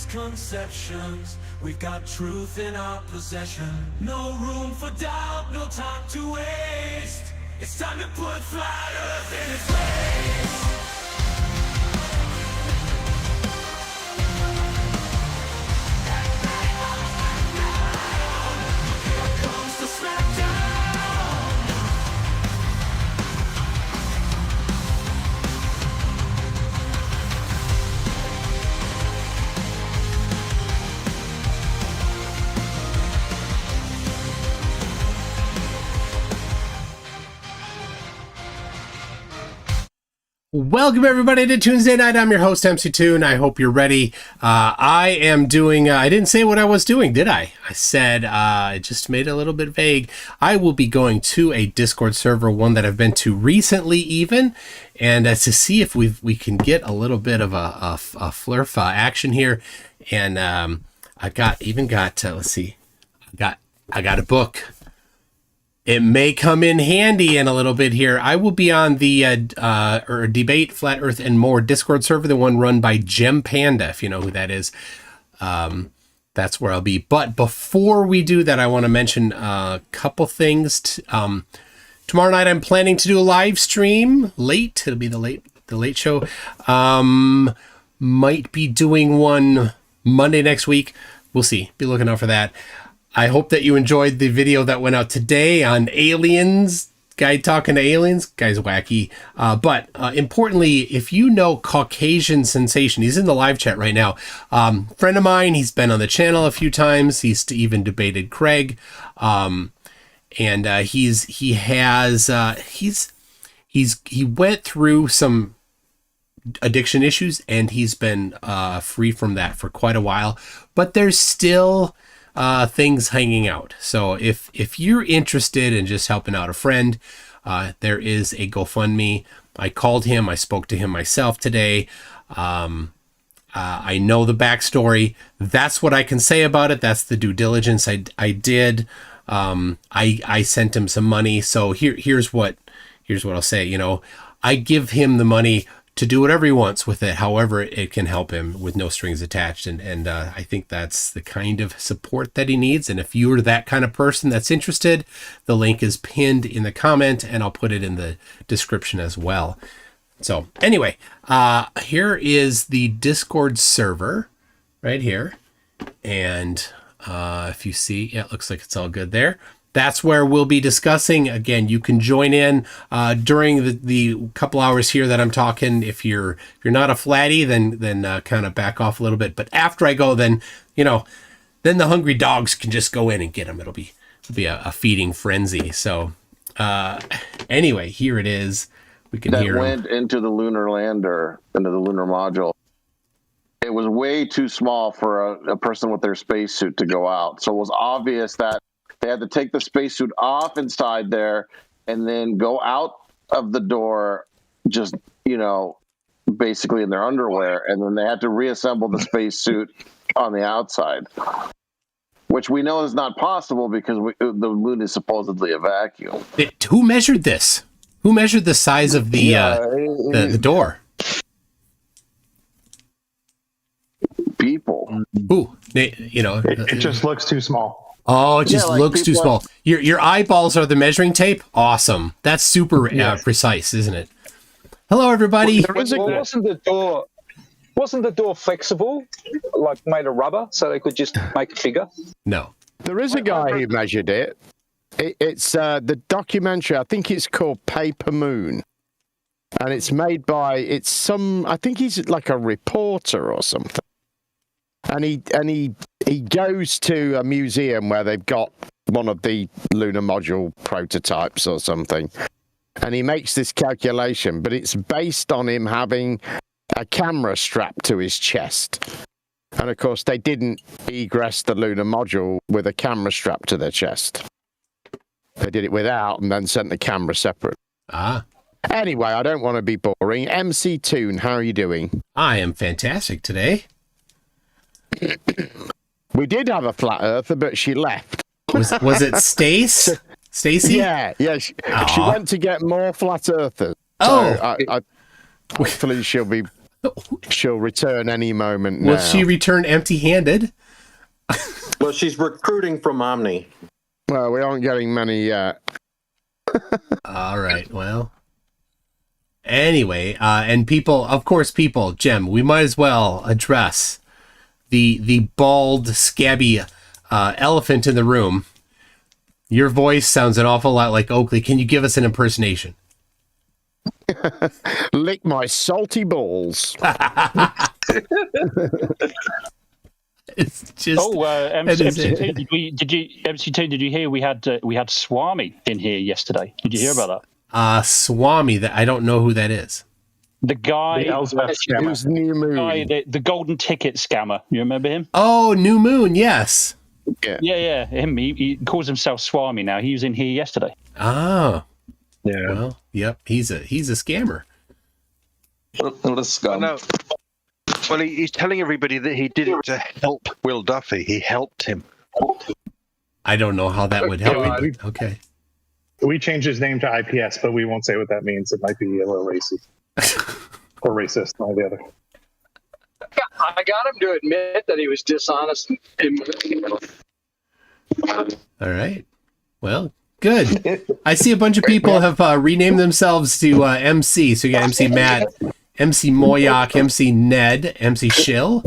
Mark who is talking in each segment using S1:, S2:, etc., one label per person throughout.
S1: misconceptions. We've got truth in our possession. No room for doubt, no time to waste. It's time to put flat Earth in its place. Here comes the smackdown.
S2: Welcome everybody to Tuesday Night. I'm your host MCToon. I hope you're ready. I am doing, I didn't say what I was doing, did I? I said, I just made it a little bit vague. I will be going to a Discord server, one that I've been to recently even, and to see if we can get a little bit of a flurf action here. And I got, let's see, I got a book. It may come in handy in a little bit here. I will be on the Debate, Flat Earth, and More Discord server, the one run by Gem Panda, if you know who that is. That's where I'll be. But before we do that, I want to mention a couple things. Tomorrow night, I'm planning to do a live stream late. It'll be the late show. Might be doing one Monday next week. We'll see. Be looking out for that. I hope that you enjoyed the video that went out today on aliens. Guy talking to aliens. Guy's wacky. But importantly, if you know Caucasian Sensation, he's in the live chat right now. Friend of mine, he's been on the channel a few times. He's even debated Craig. And he went through some addiction issues, and he's been free from that for quite a while. But there's still things hanging out. So if you're interested in just helping out a friend, there is a GoFundMe. I called him. I spoke to him myself today. I know the backstory. That's what I can say about it. That's the due diligence I did. I sent him some money. So here's what I'll say. You know, I give him the money to do whatever he wants with it, however it can help him, with no strings attached. And I think that's the kind of support that he needs. And if you're that kind of person that's interested, the link is pinned in the comment, and I'll put it in the description as well. So anyway, here is the Discord server right here. And if you see, yeah, it looks like it's all good there. That's where we'll be discussing. Again, you can join in during the couple hours here that I'm talking. If you're not a flatty, then kind of back off a little bit. But after I go, then then the hungry dogs can just go in and get them. It'll be a feeding frenzy. So anyway, here it is. We can hear. That
S3: went into the lunar lander, into the lunar module. It was way too small for a person with their spacesuit to go out. So it was obvious that they had to take the spacesuit off inside there and then go out of the door, just, basically in their underwear. And then they had to reassemble the spacesuit on the outside, which we know is not possible because the moon is supposedly a vacuum.
S2: Who measured this? Who measured the size of the door?
S3: People.
S2: Ooh,
S4: it just looks too small.
S2: Oh, it just looks too small. Your eyeballs are the measuring tape? Awesome. That's super precise, isn't it? Hello, everybody.
S5: Wasn't the door flexible, like made of rubber, so they could just make a figure?
S2: No.
S6: There is a guy who measured it. It's the documentary. I think it's called Paper Moon. And it's made by, I think he's like a reporter or something. And he goes to a museum where they've got one of the lunar module prototypes or something, and he makes this calculation, but it's based on him having a camera strapped to his chest. And of course, they didn't egress the lunar module with a camera strapped to their chest. They did it without, and then sent the camera separate. Anyway, I don't want to be boring. MCToon, how are you doing?
S2: I am fantastic today.
S6: We did have a flat earther, but she left.
S2: Was it Stacy?
S6: Yeah. She went to get more flat earthers.
S2: Oh,
S6: so hopefully she'll be She'll return any moment now.
S2: Will she return empty-handed?
S7: Well, she's recruiting from Omni.
S6: Well, we aren't getting many yet.
S2: All right. Well. Anyway, and people, of course, Jem, we might as well address the bald, scabby elephant in the room. Your voice sounds an awful lot like Oakley. Can you give us an impersonation?
S6: Lick my salty balls.
S2: It's just.
S5: MCT, did you hear we had Swami in here yesterday? Did you hear about
S2: that? Swami, that I don't know who that is.
S5: The guy
S6: who's New Moon.
S5: The golden ticket scammer. You remember him?
S2: Oh, New Moon, yes.
S5: Yeah. Him. He calls himself Swami now. He was in here yesterday.
S2: Oh.
S4: Yeah.
S2: Well, yep. He's a scammer.
S3: What a scum.
S8: No. Well, he's telling everybody that he did it to help Will Duffy. He helped him.
S2: I don't know how that would help me. Okay.
S4: We changed his name to IPS, but we won't say what that means. It might be a little racist. Or racist, one or the other.
S9: I got him to admit that he was dishonest.
S2: All right. Well, good. I see a bunch of people have renamed themselves to MC. So you got MC Matt, MC Moyak, MC Ned, MC Shill,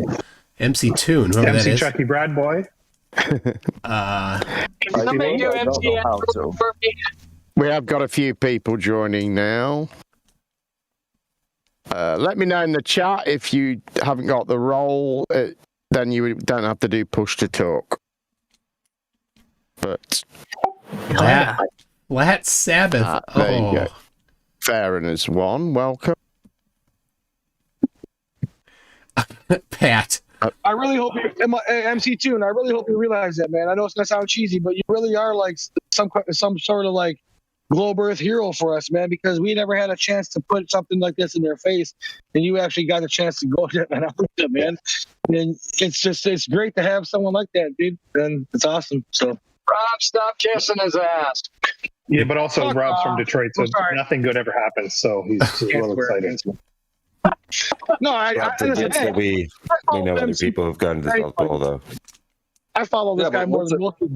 S2: MCToon, whoever
S4: MC
S2: that is.
S4: Chucky Brad Boy.
S9: Somebody do MC for me.
S6: We have got a few people joining now. Let me know in the chat if you haven't got the role. Then you don't have to do push to talk. But
S2: Lat Sabbath.
S6: There you go. Farron is one. Welcome.
S2: Pat.
S10: I really hope you, MCToon. I really hope you realize that, man. I know it's gonna sound cheesy, but you really are like some sort of like globe Earth hero for us, man. Because we never had a chance to put something like this in their face, and you actually got a chance to go there, man. And it's great to have someone like that, dude. And it's awesome. So,
S9: Rob, stop kissing his ass.
S4: Yeah, but also Rob's from Detroit, so nothing good ever happens. So he's a little excited.
S10: No, I understand.
S11: We know other people who've gone to the South Pole, though.
S10: I follow this guy more than Wilkie.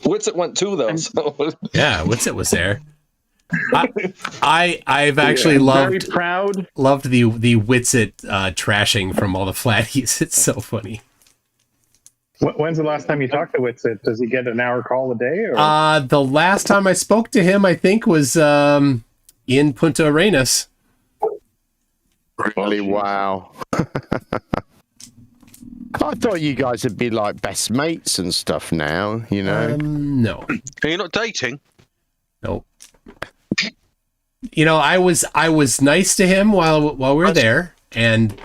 S3: Witsit went too, though. So.
S2: Yeah, Witsit was there. I've actually loved the Witsit trashing from all the flatties. It's so funny.
S4: When's the last time you talked to Witsit? Does he get an hour call a day? Or?
S2: The last time I spoke to him, I think, was in Punta Arenas.
S6: Really? Wow. I thought you guys would be like best mates and stuff now, you know?
S2: No.
S8: Are you not dating?
S2: Nope. You know, I was nice to him while we were there, and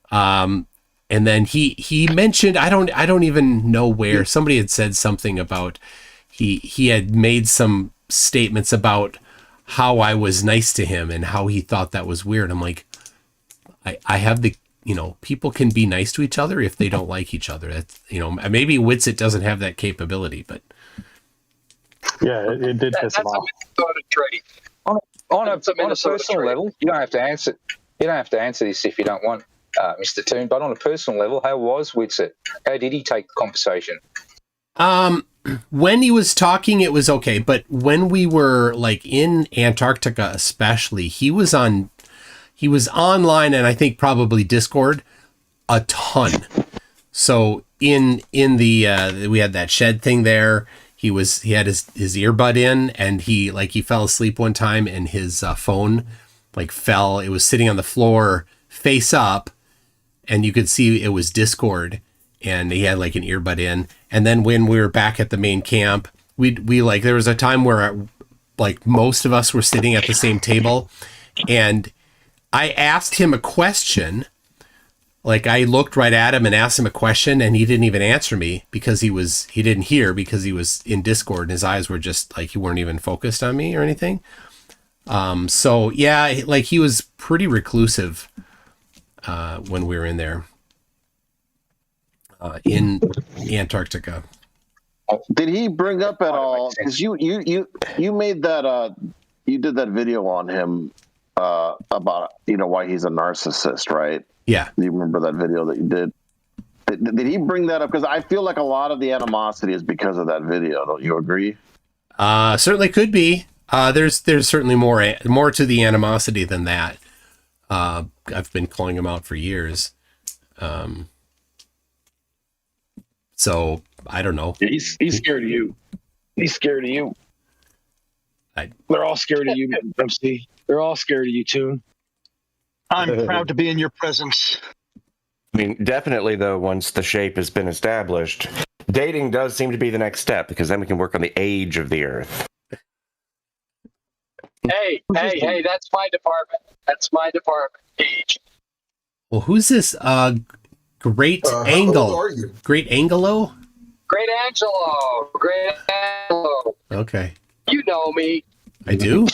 S2: then he mentioned, I don't even know where, somebody had said something about he had made some statements about how I was nice to him and how he thought that was weird. I'm like, I have the, you know, people can be nice to each other if they don't like each other. That's, you know, maybe Witsit doesn't have that capability, but
S4: yeah, it did piss him off.
S5: On a personal level, you don't have to answer. You don't have to answer this if you don't want, Mr. Toon. But on a personal level, how was Witsit? How did he take the conversation?
S2: When he was talking, it was okay. But when we were like in Antarctica, especially, he was online, and I think probably Discord a ton. So in the we had that shed thing there. He had his earbud in, and he fell asleep one time, and his phone fell. It was sitting on the floor face up, and you could see it was Discord, and he had an earbud in. And then when we were back at the main camp, we there was a time where most of us were sitting at the same table, and I asked him a question. I looked right at him and asked him a question, and he didn't even answer me because he didn't hear, because he was in Discord and his eyes were just he weren't even focused on me or anything. So yeah, he was pretty reclusive when we were in there in Antarctica.
S3: Did he bring up at all? Because you made that you did that video on him about why he's a narcissist, right?
S2: Yeah.
S3: Do you remember that video that you did? Did he bring that up? Because I feel like a lot of the animosity is because of that video. Don't you agree?
S2: Certainly could be. There's certainly more to the animosity than that. I've been calling him out for years. So I don't know.
S10: Yeah, he's scared of you. He's scared of you. They're all scared of you, MC. They're all scared of you, Toon.
S8: I'm proud to be in your presence.
S11: I mean, definitely, though, once the shape has been established, dating does seem to be the next step, because then we can work on the age of the Earth.
S9: Hey, that's my department. That's my department. Age.
S2: Well, who's this? Great Angle.
S12: How old are you?
S2: Great Angelo?
S9: Great Angelo. Great Angelo.
S2: Okay.
S9: You know me.
S2: I do?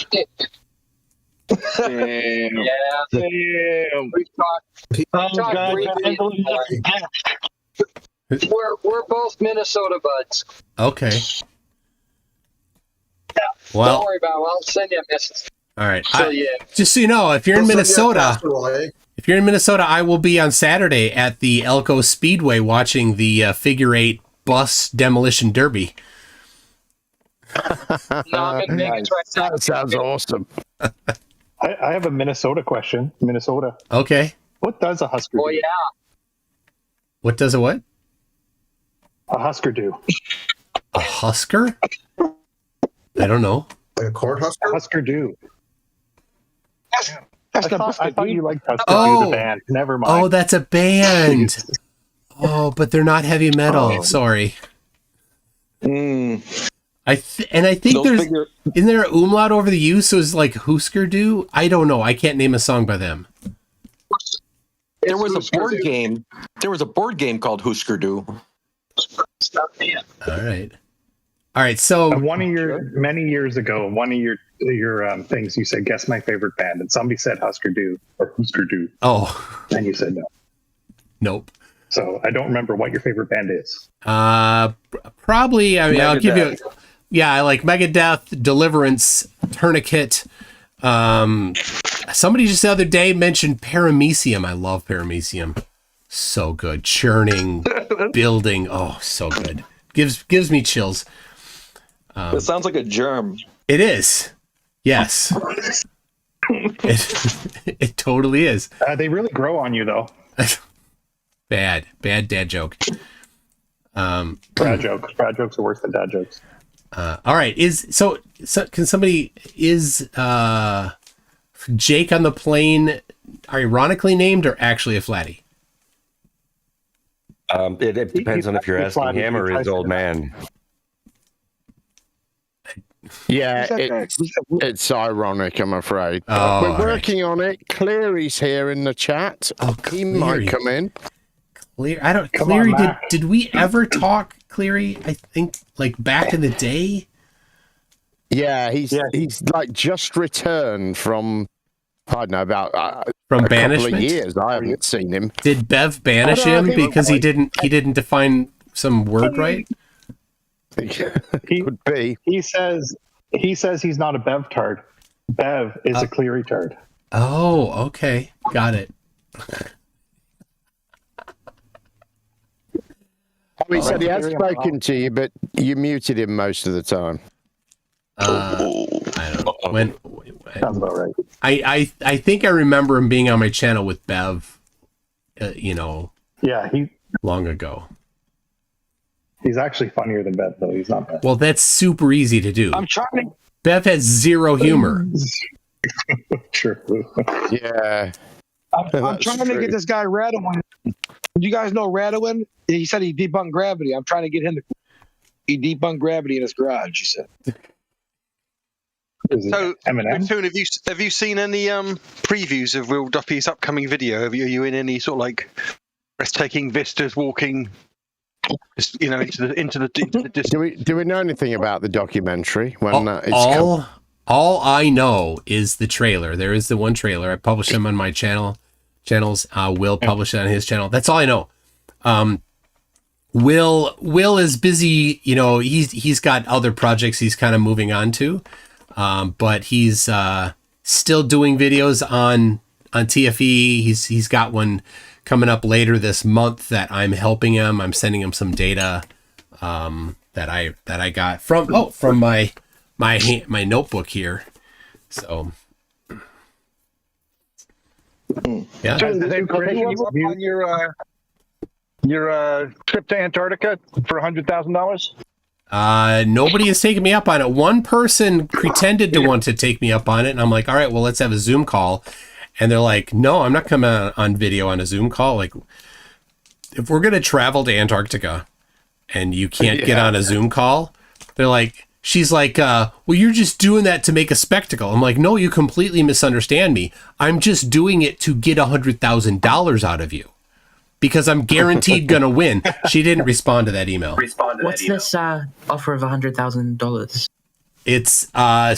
S10: Damn.
S9: Yeah.
S10: Damn.
S9: We talk briefly. We're both Minnesota buds.
S2: Okay. Well,
S9: don't worry about it. I'll send you a message.
S2: All right.
S9: So, yeah.
S2: Just so you know, if you're in Minnesota, I will be on Saturday at the Elko Speedway watching the figure 8 bus demolition derby.
S9: No, I'm in Vegas right now.
S6: That sounds awesome.
S4: I have a Minnesota question. Minnesota.
S2: Okay.
S4: What does a Husker do?
S9: Oh, yeah.
S2: What does a what?
S4: A Husker do.
S2: A Husker? I don't know.
S12: Like a corn husker?
S4: A Husker do.
S10: That's
S4: I thought you liked Husker
S2: Oh.
S4: Du, the band. Never mind.
S2: Oh, that's a band. Oh, but they're not heavy metal. Sorry. I think there's isn't there an umlaut over the U, so it's like Husker Du? I don't know. I can't name a song by them.
S7: There was a board game. There was a board game called Husker Du.
S2: All right. So
S4: one of your many years ago, one of your things, you said, "Guess my favorite band," and somebody said Husker Du or Husker Du.
S2: Oh,
S4: and you said no.
S2: Nope.
S4: So I don't remember what your favorite band is.
S2: Probably. I mean, I'll give you. Yeah, I like Megadeth, Deliverance, Tourniquet. Somebody just the other day mentioned Paramecium. I love Paramecium. So good. Churning, building. Oh, so good. Gives me chills.
S7: It sounds like a germ.
S2: It is. Yes. It totally is.
S4: They really grow on you, though.
S2: Bad dad joke.
S4: Brad jokes. Brad jokes are worse than dad jokes.
S2: All right. So can somebody Jake on the plane ironically named or actually a Flatty?
S11: It depends on if you're asking him or his old man.
S6: Yeah, it's ironic, I'm afraid.
S2: Oh,
S6: we're working on it. Cleary's here in the chat.
S2: Oh,
S6: he might come in.
S2: Cleary, did we ever talk, Cleary? I think like back in the day.
S6: Yeah, he's like just returned from I don't know about
S2: from
S6: a
S2: banishment.
S6: Couple of years. I haven't seen him.
S2: Did Bev banish him because he didn't define some word right?
S6: Could be.
S4: He says he's not a Bev tard. Bev is a Cleary tard.
S2: Oh, okay, got it.
S6: He said he had spoken to you, but you muted him most of the time.
S2: I don't know. When
S4: sounds about right.
S2: I think I remember him being on my channel with Bev.
S4: Yeah,
S2: long ago.
S4: He's actually funnier than Bev, though. He's not bad.
S2: Well, that's super easy to do.
S10: I'm trying.
S2: Bev has zero humor.
S4: True.
S6: Yeah.
S10: I'm trying to get this guy Radowin. You guys know Radowin? He said he debunked gravity. I'm trying to get him to. He debunked gravity in his garage. He said.
S8: So, Toon, have you seen any previews of Will Duffy's upcoming video? Are you in any sort of like breathtaking vistas, walking, into the
S6: Do we know anything about the documentary when it's
S2: all I know is the trailer. There is the one trailer. I publish them on my channels. Will publish it on his channel. That's all I know. Will is busy. He's got other projects he's kind of moving on to. But he's still doing videos on TFE. He's got one coming up later this month that I'm helping him. I'm sending him some data that I got from my notebook here. So yeah.
S12: On your trip to Antarctica for $100,000?
S2: Nobody has taken me up on it. One person pretended to want to take me up on it, and I'm like, all right, well, let's have a Zoom call. And they're like, no, I'm not coming on video on a Zoom call. Like, if we're going to travel to Antarctica and you can't get on a Zoom call, they're like, she's like, well, you're just doing that to make a spectacle. I'm like, no, you completely misunderstand me. I'm just doing it to get $100,000 out of you because I'm guaranteed going to win. She didn't respond to that email.
S13: What's this offer of $100,000?
S2: It's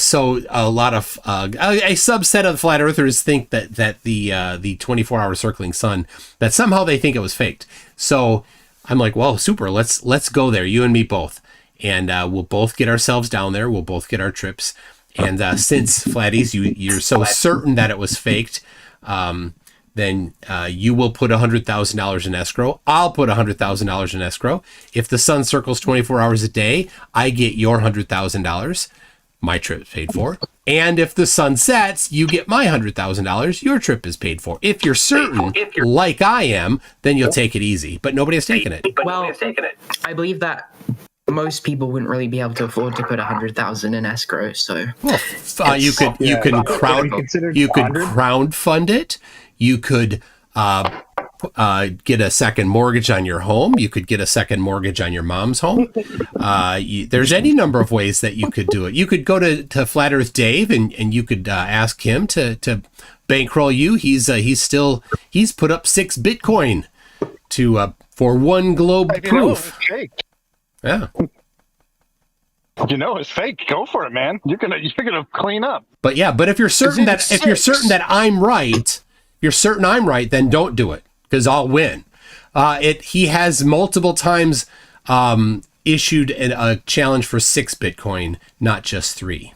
S2: so a lot of a subset of flat earthers think that the 24-hour circling sun, that somehow they think it was faked. So I'm like, well, super. Let's go there, you and me both, and we'll both get ourselves down there. We'll both get our trips. And since Flatties, you're so certain that it was faked, then you will put $100,000 in escrow. I'll put $100,000 in escrow. If the sun circles 24 hours a day, I get your $100,000. My trip is paid for. And if the sun sets, you get my $100,000. Your trip is paid for. If you're certain, like I am, then you'll take it easy. But nobody has taken it.
S13: Well, I believe that most people wouldn't really be able to afford to put $100,000 in escrow. So
S2: you could crowdfund it. You could get a second mortgage on your home. You could get a second mortgage on your mom's home. There's any number of ways that you could do it. You could go to Flat Earth Dave and you could ask him to bankroll you. He's put up 6 Bitcoin for one globe proof. Yeah.
S12: You know it's fake. Go for it, man. You're gonna clean up.
S2: But if you're certain that I'm right. You're certain I'm right, then don't do it because I'll win. He has multiple times issued a challenge for 6 Bitcoin, not just 3.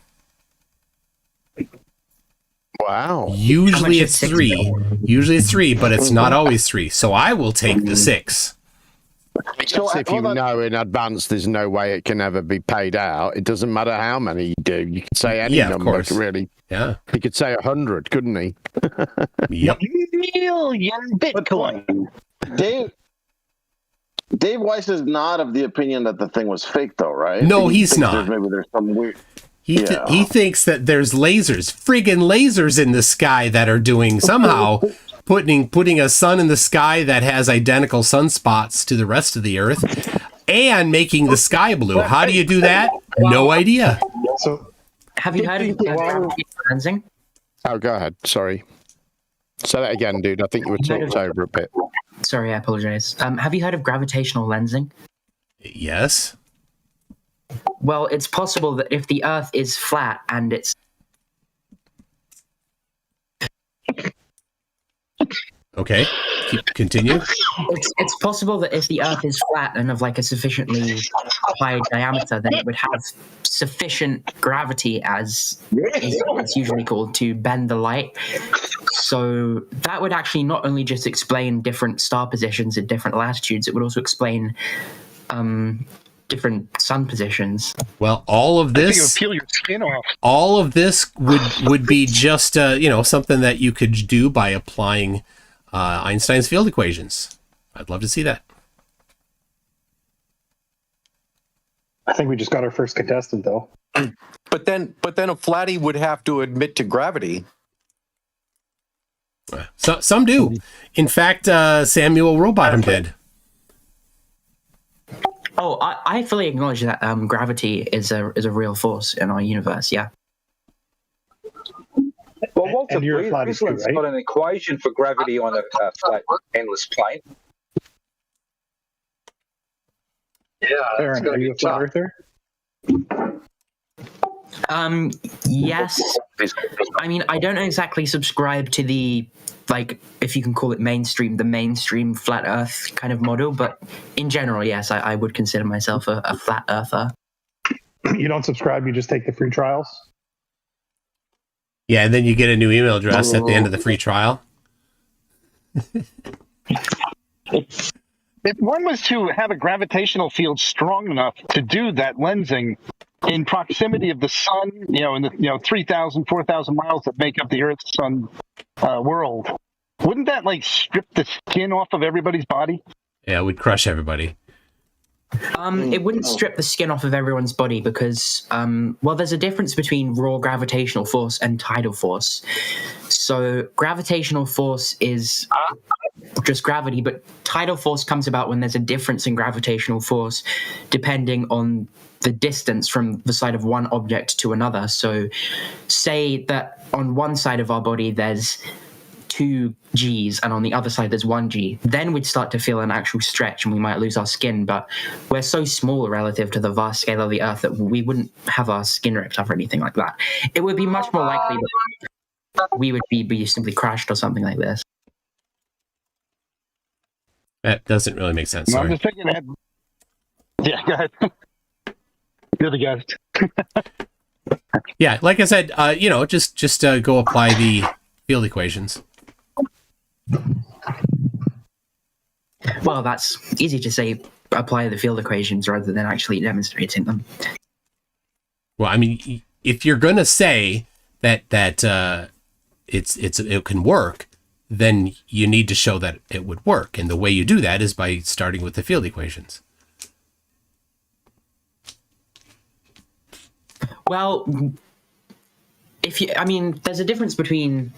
S6: Wow.
S2: Usually it's 3. Usually it's 3, but it's not always 3. So I will take the 6.
S6: So if you know in advance there's no way it can ever be paid out, it doesn't matter how many you do. You could say any number, really.
S2: Yeah.
S6: He could say 100, couldn't he?
S2: Yep.
S12: Million Bitcoin.
S3: Dave Weiss is not of the opinion that the thing was fake, though, right?
S2: No, he's not.
S3: Maybe there's some weird.
S2: He thinks that there's friggin' lasers in the sky that are doing somehow putting a sun in the sky that has identical sunspots to the rest of the Earth and making the sky blue. How do you do that? No idea.
S4: So,
S13: have you heard of gravitational lensing?
S6: Oh, go ahead. Sorry. Say that again, dude. I think you were talked over a bit.
S13: Sorry, I apologize. Have you heard of gravitational lensing?
S2: Yes.
S13: Well, it's possible that if the Earth is flat and it's...
S2: Okay, continue.
S13: It's possible that if the Earth is flat and of like a sufficiently high diameter, then it would have sufficient gravity, as it's usually called, to bend the light. So that would actually not only just explain different star positions at different latitudes, it would also explain different sun positions.
S2: Well, all of this,
S12: I think it would peel your skin off.
S2: All of this would be just something that you could do by applying Einstein's field equations. I'd love to see that.
S4: I think we just got our first contestant, though.
S7: But then a Flatty would have to admit to gravity.
S2: So some do. In fact, Samuel Rowbottom did.
S13: Oh, I fully acknowledge that gravity is a real force in our universe. Yeah.
S5: Well, Walter
S4: right?
S5: Brislin's got an equation for gravity on a flat endless plane.
S9: Yeah,
S4: Aaron, are you a flat earther?
S13: Yes. I mean, I don't exactly subscribe to the, like, if you can call it the mainstream flat earth kind of model, but in general, yes, I would consider myself a flat earther.
S4: You don't subscribe, you just take the free trials?
S2: Yeah, and then you get a new email address at the end of the free trial.
S12: If one was to have a gravitational field strong enough to do that lensing in proximity of the sun, in the 3,000, 4,000 miles that make up the Earth-Sun world, wouldn't that like strip the skin off of everybody's body?
S2: Yeah, it would crush everybody.
S13: It wouldn't strip the skin off of everyone's body because, there's a difference between raw gravitational force and tidal force. So gravitational force is just gravity, but tidal force comes about when there's a difference in gravitational force depending on the distance from the side of one object to another. So say that on one side of our body there's 2 Gs and on the other side there's 1 G, then we'd start to feel an actual stretch and we might lose our skin. But we're so small relative to the vast scale of the Earth that we wouldn't have our skin ripped off or anything like that. It would be much more likely that we would be simply crushed or something like this.
S2: That doesn't really make sense.
S12: No, I'm
S2: Sorry.
S12: just thinking ahead. Yeah, go ahead. You're the guest.
S2: Yeah, like I said, just go apply the field equations.
S13: Well, that's easy to say, apply the field equations rather than actually demonstrating them.
S2: Well, I mean, if you're going to say that it can work, then you need to show that it would work. And the way you do that is by starting with the field equations.
S13: Well, there's a difference between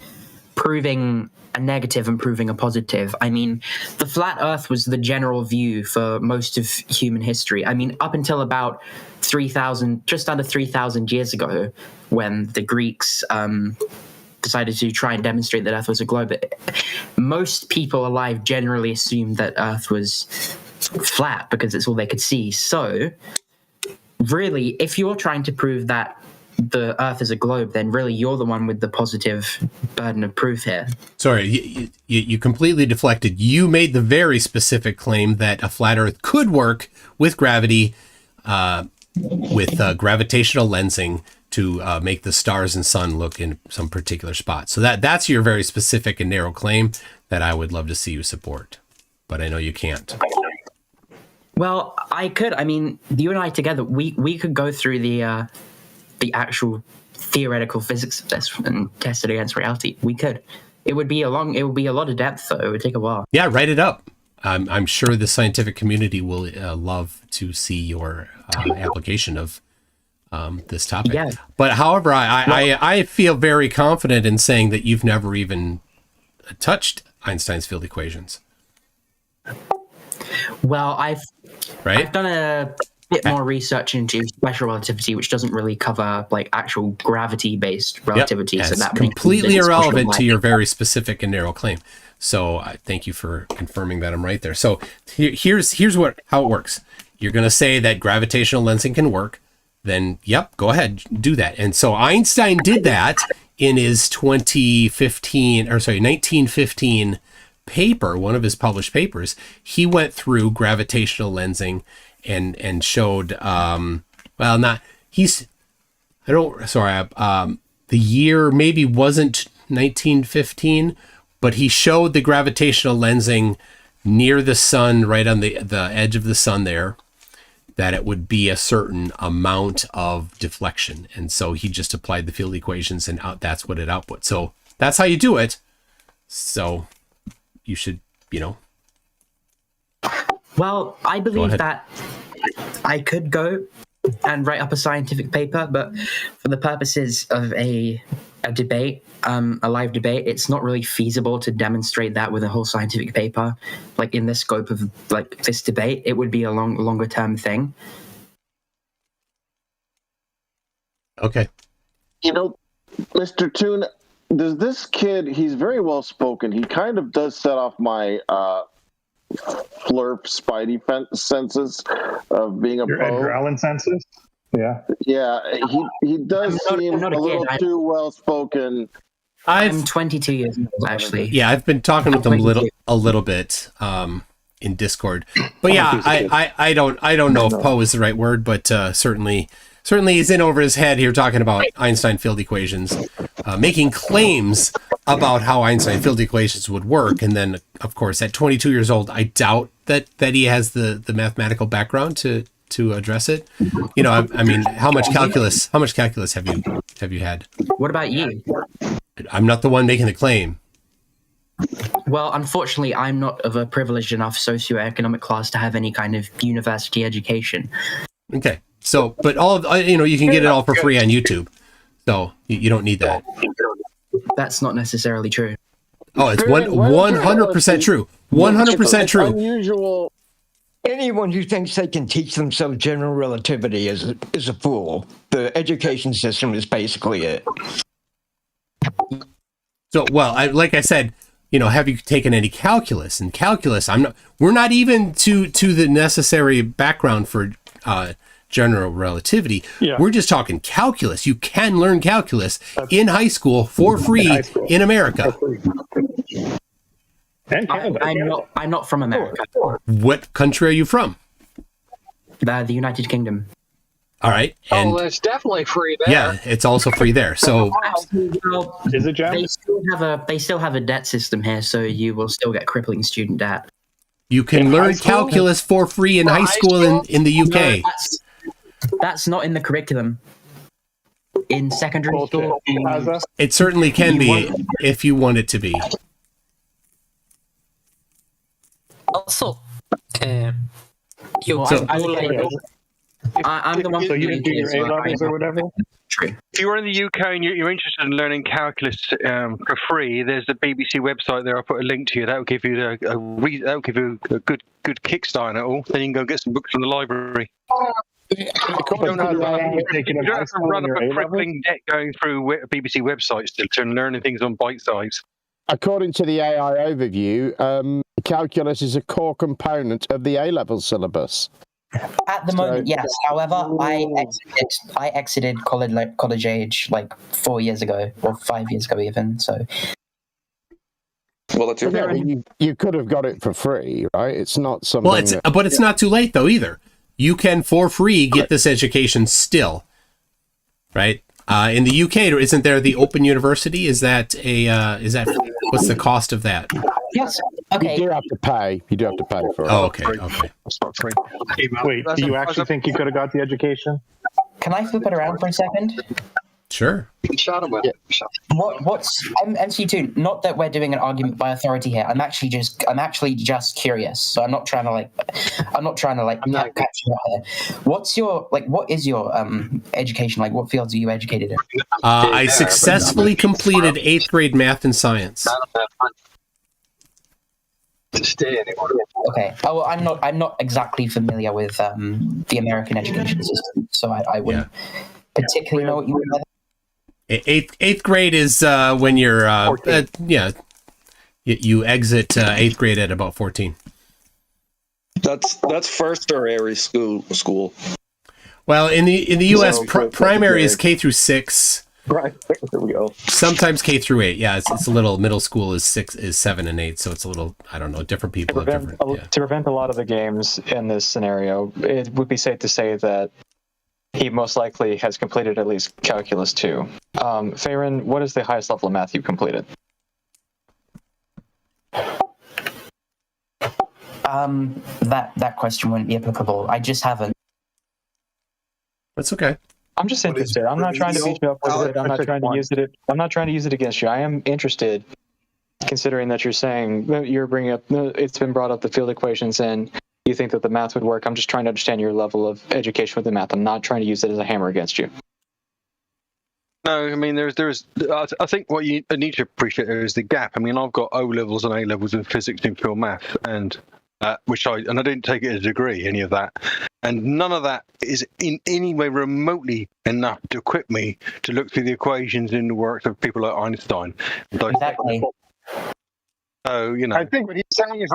S13: proving a negative and proving a positive. I mean, the flat Earth was the general view for most of human history. I mean, up until about 3,000, just under 3,000 years ago, when the Greeks decided to try and demonstrate that Earth was a globe, most people alive generally assumed that Earth was flat because it's all they could see. So, really, if you're trying to prove that the Earth is a globe, then really you're the one with the positive burden of proof here.
S2: Sorry, you completely deflected. You made the very specific claim that a flat Earth could work with gravity, with gravitational lensing to make the stars and sun look in some particular spot. So that's your very specific and narrow claim that I would love to see you support. But I know you can't.
S13: Well, I could. I mean, you and I together, we could go through the actual theoretical physics of this and test it against reality. We could. It would be a lot of depth, though. It would take a while.
S2: Yeah, write it up. I'm sure the scientific community will love to see your application of this topic.
S13: Yeah.
S2: But however, I feel very confident in saying that you've never even touched Einstein's field equations.
S13: Well, I've done a bit more research into special relativity, which doesn't really cover like actual gravity-based relativity.
S2: Yep.
S13: So
S2: It's
S13: that
S2: completely irrelevant to your very specific and narrow claim. So thank you for confirming that I'm right there. So here's how it works. You're going to say that gravitational lensing can work. Then, yep, go ahead, do that. And so Einstein did that in his 1915 paper, one of his published papers. He went through gravitational lensing and showed, the year maybe wasn't 1915, but he showed the gravitational lensing near the sun, right on the edge of the sun there, that it would be a certain amount of deflection. And so he just applied the field equations and that's what it output. So that's how you do it. So you should,
S13: Well, I believe that I could go and write up a scientific paper, but for the purposes of a debate, a live debate, it's not really feasible to demonstrate that with a whole scientific paper. Like in the scope of like this debate, it would be a longer term thing.
S2: Okay.
S3: Mr. Toon, does this kid, he's very well spoken. He kind of does set off my flurp spidey senses of being a
S4: Your
S3: Poe.
S4: Edgar Allan senses? Yeah.
S3: Yeah, he does seem a little too well spoken.
S13: I'm 22 years old, actually.
S2: Yeah, I've been talking with him a little bit in Discord. But yeah, I don't know if Poe is the right word, but certainly certainly he's in over his head here talking about Einstein field equations, making claims about how Einstein field equations would work. And then, of course, at 22 years old, I doubt that he has the mathematical background to address it. You know, I mean, how much calculus have you had?
S13: What about you?
S2: I'm not the one making the claim.
S13: Well, unfortunately, I'm not of a privileged enough socioeconomic class to have any kind of university education.
S2: Okay. So, but you can get it all for free on YouTube. So you don't need that.
S13: That's not necessarily true.
S2: Oh, it's 100% true. 100% true.
S14: Unusual. Anyone who thinks they can teach themselves general relativity is a fool. The education system is basically it.
S2: So, well, like I said, have you taken any calculus? And calculus, we're not even to the necessary background for general relativity. Yeah. We're just talking calculus. You can learn calculus in high school for free in America.
S4: And Canada.
S13: I'm not from America.
S2: What country are you from?
S13: The United Kingdom.
S2: All right. And
S9: it's definitely free there.
S2: Yeah, it's also free there. So
S4: is it, John?
S13: They still have a debt system here, so you will still get crippling student debt.
S2: You can learn calculus for free in high school in the UK.
S13: No, that's not in the curriculum. In secondary school,
S2: it certainly can be if you want it to be.
S15: Also,
S13: I'm the one.
S4: So you didn't do your A levels or whatever.
S13: True.
S8: If you're in the UK and you're interested in learning calculus for free, there's the BBC website there. I'll put a link to you. That'll give you a good kickstart on it all. Then you can go get some books from the library. You don't have to run up a crippling debt going through BBC websites to learning things on bite size.
S6: According to the AI overview, calculus is a core component of the A-level syllabus.
S16: At the moment, yes. However, I exited college age like 4 years ago, or 5 years ago even. So,
S11: well,
S6: you could have got it for free, right? It's not something.
S2: Well, but it's not too late though either. You can for free get this education still, right? In the UK, isn't there the Open University? Is that what's the cost of that?
S16: Yes. Okay.
S6: You do have to pay. You do have to pay for it.
S2: Oh, okay.
S8: It's not free.
S4: Wait, do you actually think you could have got the education?
S16: Can I flip it around for a second?
S2: Sure.
S9: Shot him with it.
S16: What's MCToon? Not that we're doing an argument by authority here. I'm actually just curious. So I'm not trying to catch you out here. What is your education like? What fields are you educated in?
S2: I successfully completed 8th grade math and science.
S9: To stay anymore.
S16: Okay. Oh, well, I'm not exactly familiar with the American education system, so I wouldn't particularly know what you mean by that.
S2: Eighth grade is when you're you exit 8th grade at about 14.
S11: That's first or every school.
S2: Well, in the U.S., primary is K through 6.
S11: Right, there we go.
S2: Sometimes K through 8. Yeah, it's a little. Middle school is 7 and 8, so it's a little. I don't know. Different people.
S17: To prevent a lot of the games in this scenario, it would be safe to say that he most likely has completed at least Calculus 2. Farron, what is the highest level of math you've completed?
S16: That question wouldn't be applicable. I just haven't.
S2: That's okay.
S17: I'm just interested. I'm not trying to beat you up with it. I'm not trying to use it. I'm not trying to use it against you. I am interested, considering that you're saying you're bringing up. It's been brought up the field equations, and you think that the math would work. I'm just trying to understand your level of education with the math. I'm not trying to use it as a hammer against you.
S8: No, I mean there is. I think what you need to appreciate there is the gap. I mean, I've got O levels and A levels in physics and pure math, and I didn't take it as a degree, any of that, and none of that is in any way remotely enough to equip me to look through the equations in the works of people like Einstein.
S16: Exactly.
S8: So
S12: I think what he's saying is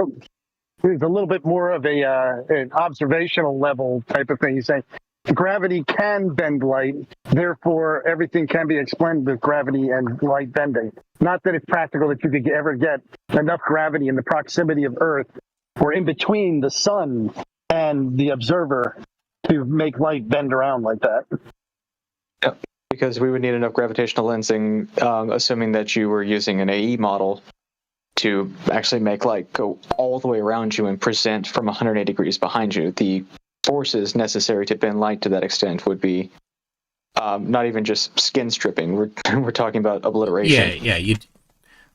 S12: a little bit more of an observational level type of thing. He's saying gravity can bend light, therefore everything can be explained with gravity and light bending. Not that it's practical that you could ever get enough gravity in the proximity of Earth or in between the sun and the observer to make light bend around like that.
S17: Because we would need enough gravitational lensing, assuming that you were using an AE model, to actually make light go all the way around you and present from 180 degrees behind you. The forces necessary to bend light to that extent would be not even just skin stripping. We're talking about obliteration.
S2: Yeah.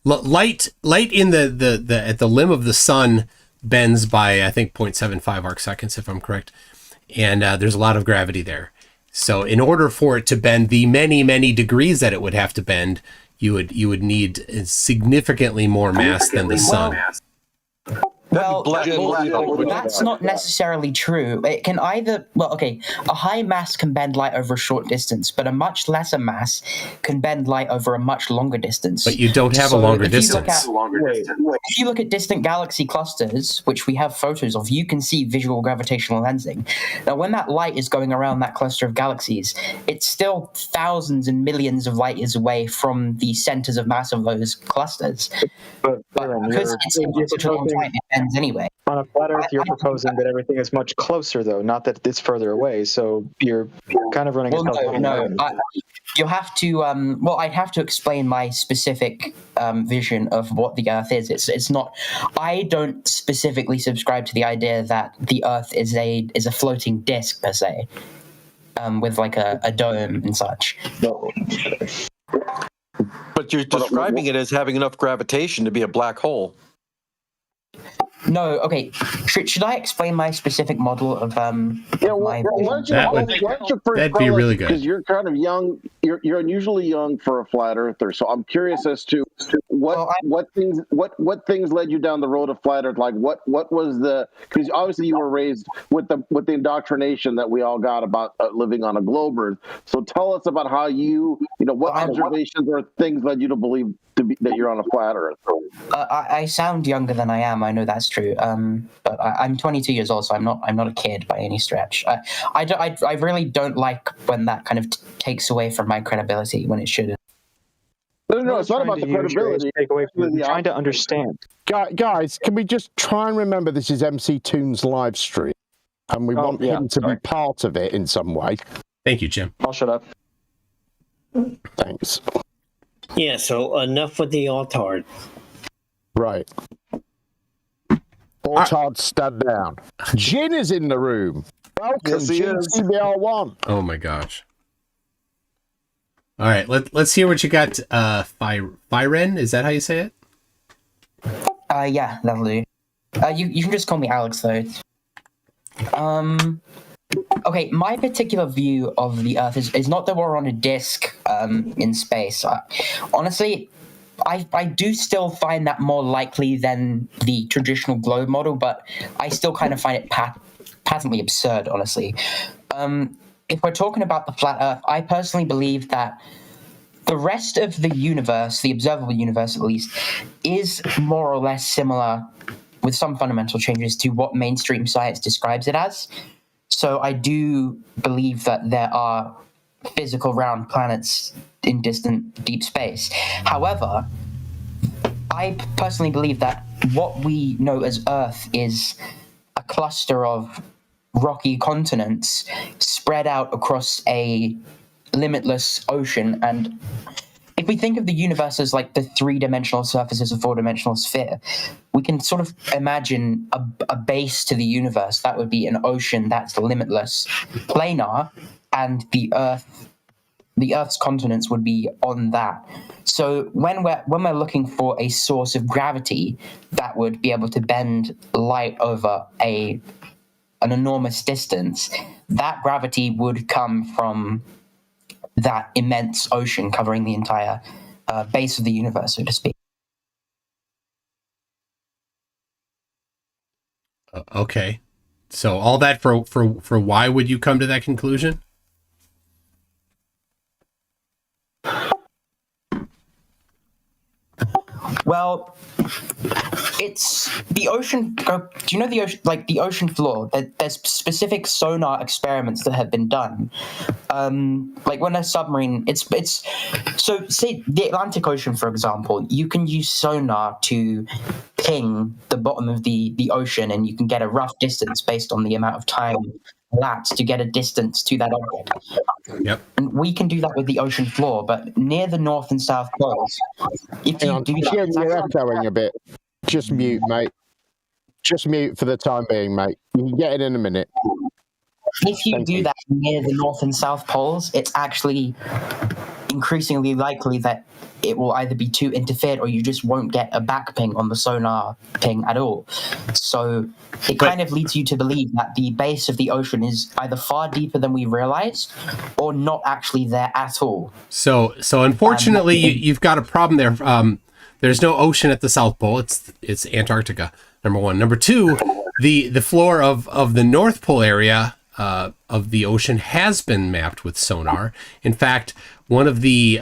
S2: Light in the at the limb of the sun bends by, I think, 0.75 arc seconds, if I'm correct, and there's a lot of gravity there. So in order for it to bend the many degrees that it would have to bend, you would need significantly more mass than the sun.
S16: Well, that's not necessarily true. It can either, a high mass can bend light over a short distance, but a much lesser mass can bend light over a much longer distance.
S2: But you don't have a longer distance.
S16: If you look at distant galaxy clusters, which we have photos of, you can see visual gravitational lensing. Now, when that light is going around that cluster of galaxies, it's still thousands and millions of light years away from the centers of mass of those clusters. But because it's in such a long time, it bends anyway.
S17: On a flat Earth, you're proposing that everything is much closer, though, not that it's further away. So you're kind of running.
S16: You'll have to. I'd have to explain my specific vision of what the Earth is. It's not. I don't specifically subscribe to the idea that the Earth is a floating disk per se, with like a dome and such.
S7: But you're describing it as having enough gravitation to be a black hole.
S16: No, okay. Should I explain my specific model of
S2: that'd be really good,
S3: because you're kind of young. You're unusually young for a flat earther, so I'm curious as to what things led you down the road of flat earth. Like what was because obviously you were raised with the indoctrination that we all got about living on a globe Earth. So tell us about how what observations or things led you to believe that you're on a flat Earth.
S16: I sound younger than I am. I know that's true. But I'm 22 years old, so I'm not a kid by any stretch. I really don't like when that kind of takes away from my credibility when it shouldn't.
S3: No, it's not about the credibility.
S17: I'm trying to understand.
S6: Guys, can we just try and remember this is MCToon's live stream, and we want him to be part of it in some way.
S2: Thank you, Jim.
S17: I'll shut up.
S6: Thanks.
S18: Yeah, so enough with the altard.
S6: Right. Altard, stand down. Jin is in the room. Welcome, Jin, CBR1.
S2: Oh my gosh. All right, let's hear what you got. Fyren, is that how you say it?
S16: Yeah, that'll do. You can just call me Alex, though. Okay, my particular view of the Earth is not that we're on a disk in space. Honestly, I do still find that more likely than the traditional globe model, but I still kind of find it patently absurd, honestly. If we're talking about the flat Earth, I personally believe that the rest of the universe, the observable universe at least, is more or less similar, with some fundamental changes, to what mainstream science describes it as. So I do believe that there are physical round planets in distant deep space. However, I personally believe that what we know as Earth is a cluster of rocky continents spread out across a limitless ocean. And if we think of the universe as like the three-dimensional surfaces of a four-dimensional sphere, we can sort of imagine a base to the universe. That would be an ocean that's limitless, planar, and the Earth's continents would be on that. So when we're looking for a source of gravity that would be able to bend light over an enormous distance, that gravity would come from that immense ocean covering the entire base of the universe, so to speak.
S2: Okay. So all that for why would you come to that conclusion?
S16: Well, it's the ocean. Do you know the ocean? Like the ocean floor. There's specific sonar experiments that have been done. Like when a submarine, it's so say the Atlantic Ocean, for example. You can use sonar to ping the bottom of the ocean, and you can get a rough distance based on the amount of time elapsed to get a distance to that object.
S2: Yep.
S16: And we can do that with the ocean floor, but near the North and South poles, if
S6: Hang
S16: you
S6: on,
S16: do that,
S6: Jim, you're echoing a bit. Just mute, mate. Just mute for the time being, mate. You can get it in a minute.
S16: if you do that near the North and South poles, it's actually increasingly likely that it will either be too interfered or you just won't get a back ping on the sonar ping at all. So it kind of leads you to believe that the base of the ocean is either far deeper than we realize or not actually there at all.
S2: So unfortunately, you've got a problem there. There's no ocean at the South Pole. It's Antarctica, number one. Number two, the floor of the North Pole area of the ocean has been mapped with sonar. In fact, one of these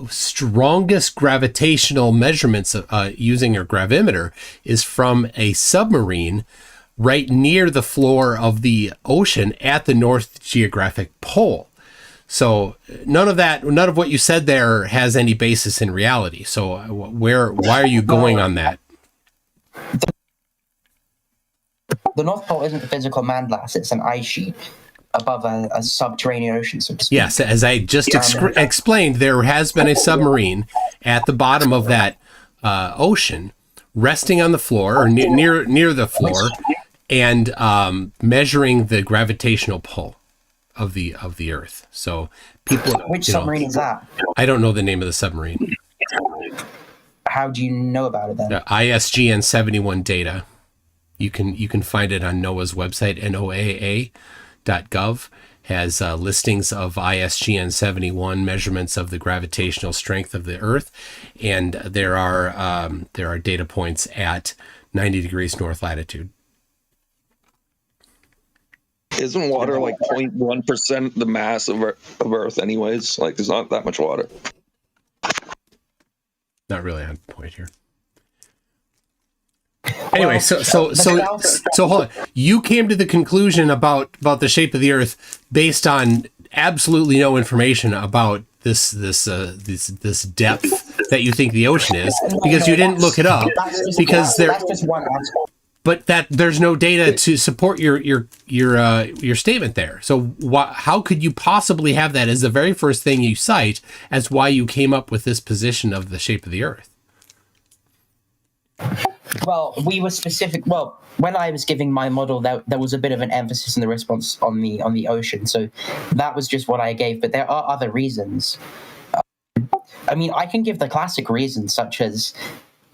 S2: strongest gravitational measurements using a gravimeter is from a submarine right near the floor of the ocean at the North Geographic Pole. So none of what you said there has any basis in reality. So why are you going on that?
S16: The North Pole isn't a physical landmass, it's an ice sheet above a subterranean ocean, so to speak.
S2: Yes, as I just explained, there has been a submarine at the bottom of that ocean, resting on the floor or near the floor, and measuring the gravitational pull of the Earth. So people,
S16: which submarine is that?
S2: I don't know the name of the submarine.
S16: How do you know about it then?
S2: The ISGN 71 data. You can find it on NOAA's website, NOAA.gov, has listings of ISGN 71 measurements of the gravitational strength of the Earth, and there are data points at 90 degrees north latitude.
S19: Isn't water like 0.1% the mass of Earth anyways? Like, there's not that much water.
S2: Not really on point here. Anyway, so hold on. You came to the conclusion about the shape of the Earth based on absolutely no information about this depth that you think the ocean is, because you didn't look it up, because
S16: that's just one aspect.
S2: But there's no data to support your statement there. So how could you possibly have that as the very first thing you cite as why you came up with this position of the shape of the Earth?
S16: Well, we were specific. Well, when I was giving my model, there was a bit of an emphasis in the response on the ocean. So that was just what I gave. But there are other reasons. I mean, I can give the classic reasons, such as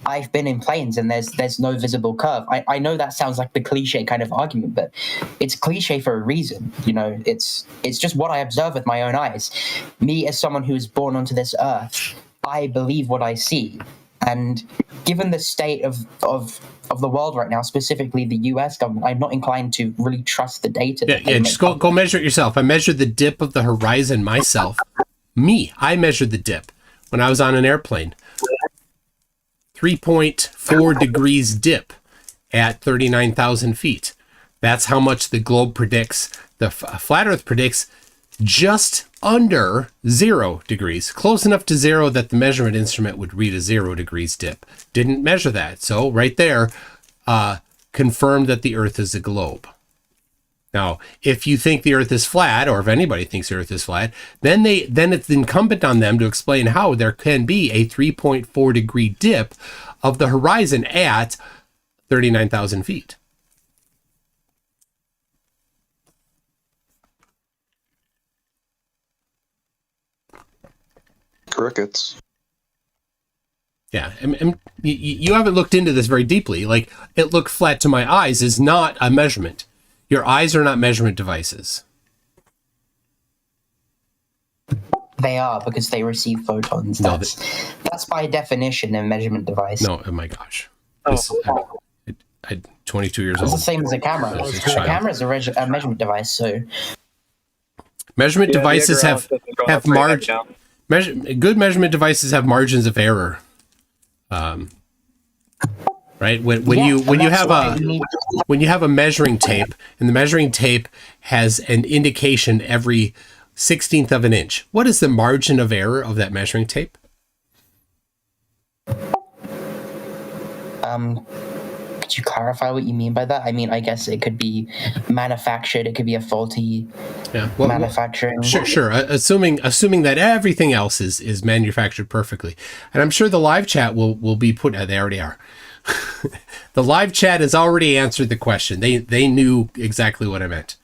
S16: I've been in planes and there's no visible curve. I know that sounds like the cliche kind of argument, but it's cliche for a reason. You know, it's just what I observe with my own eyes. Me, as someone who was born onto this Earth, I believe what I see. And given the state of the world right now, specifically the U.S. government, I'm not inclined to really trust the data.
S2: Yeah, just go measure it yourself. I measured the dip of the horizon myself. I measured the dip when I was on an airplane. 3.4 degrees dip at 39,000 feet. That's how much the globe predicts. The flat Earth predicts just under 0 degrees, close enough to 0 that the measurement instrument would read a 0 degrees dip. Didn't measure that. So right there, confirmed that the Earth is a globe. Now, if you think the Earth is flat, or if anybody thinks the Earth is flat, then it's incumbent on them to explain how there can be a 3.4 degree dip of the horizon at 39,000 feet.
S19: Crickets.
S2: Yeah, and you haven't looked into this very deeply. Like, it looked flat to my eyes is not a measurement. Your eyes are not measurement devices.
S16: They are, because they receive photons. That's by definition a measurement device.
S2: No, oh my gosh. I'm 22 years old.
S16: It's the same as a camera. A camera is a measurement device, so...
S2: Measurement devices have margin. Good measurement devices have margins of error. Right? When you have a measuring tape, and the measuring tape has an indication every 1/16 of an inch, what is the margin of error of that measuring tape?
S16: Could you clarify what you mean by that? I mean, I guess it could be manufactured. It could be a faulty manufacturing.
S2: Sure. Assuming that everything else is manufactured perfectly, and I'm sure the live chat will be put. They already are. The live chat has already answered the question. They knew exactly what I meant.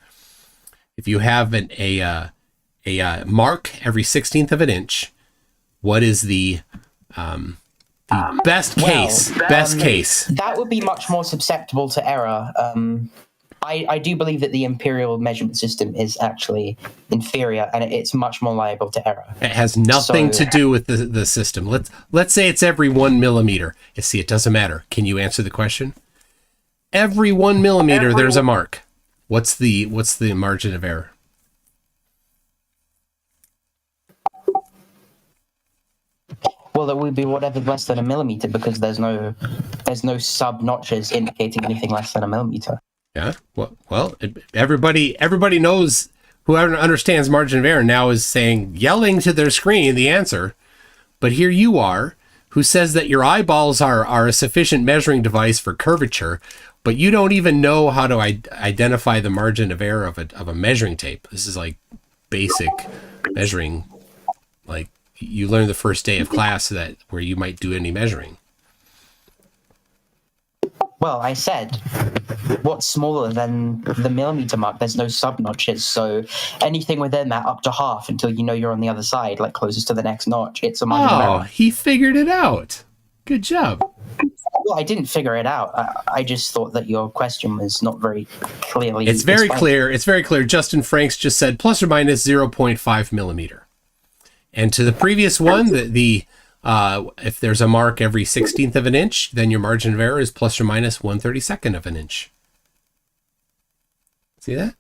S2: If you have a mark every 16th of an inch, what is the best case? Best case.
S16: That would be much more susceptible to error. I do believe that the imperial measurement system is actually inferior, and it's much more liable to error.
S2: It has nothing to do with the system. Let's say it's every 1 millimeter. You see, it doesn't matter. Can you answer the question? Every 1 millimeter, there's a mark. What's the margin of error?
S16: Well, it would be whatever less than a millimeter, because there's no sub notches indicating anything less than a millimeter.
S2: Yeah. Well, everybody knows. Whoever understands margin of error now is yelling to their screen the answer. But here you are, who says that your eyeballs are a sufficient measuring device for curvature, but you don't even know how to identify the margin of error of a measuring tape. This is like basic measuring, like you learn the first day of class where you might do any measuring.
S16: Well, I said, what's smaller than the millimeter mark? There's no sub notches, so anything within that up to half until you know you're on the other side, like closest to the next notch, it's a margin of error.
S2: He figured it out. Good job.
S16: Well, I didn't figure it out. I just thought that your question was not very clearly.
S2: It's very clear. It's very clear. Justin Franks just said plus or minus 0.5 millimeter. And to the previous one, if there's a mark every 16th of an inch, then your margin of error is plus or minus 1/32 of an inch. See that?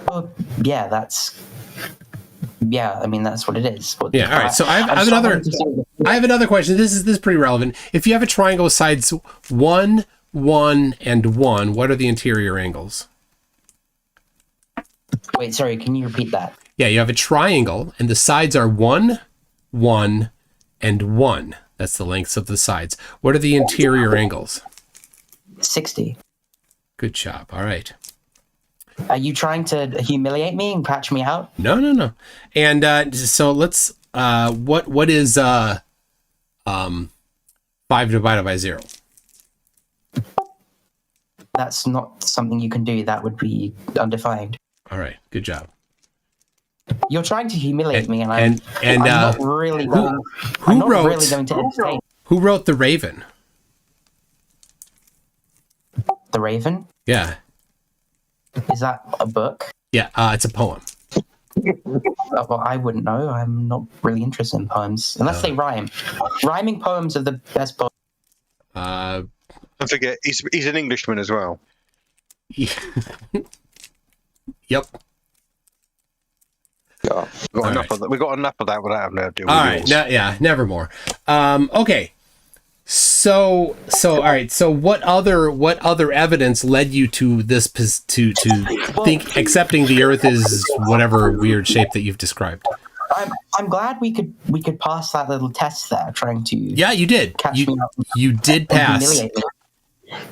S16: Well, yeah, that's what it is. But
S2: yeah, all right. So I have another question. This is pretty relevant. If you have a triangle with sides 1, 1, and 1, what are the interior angles?
S16: Wait, sorry, can you repeat that?
S2: Yeah, you have a triangle, and the sides are 1, 1, and 1. That's the lengths of the sides. What are the interior angles?
S16: 60.
S2: Good job. All right.
S16: Are you trying to humiliate me and catch me out?
S2: No. And so let's. What is 5 divided by 0?
S16: That's not something you can do. That would be undefined.
S2: All right. Good job.
S16: You're trying to humiliate me, and I'm not really going. I'm not really going to entertain.
S2: Who wrote The Raven?
S16: The Raven?
S2: Yeah.
S16: Is that a book?
S2: Yeah, it's a poem.
S16: Well, I wouldn't know. I'm not really interested in poems unless they rhyme. Rhyming poems are the best poems.
S8: Don't forget, he's an Englishman as well.
S2: Yep.
S8: Yeah, we got enough of that without having to do.
S2: All right, never more. Okay. So all right. So what other evidence led you to this to think accepting the Earth is whatever weird shape that you've described?
S16: I'm glad we could pass that little test there, trying to.
S2: Yeah, you did. You did pass.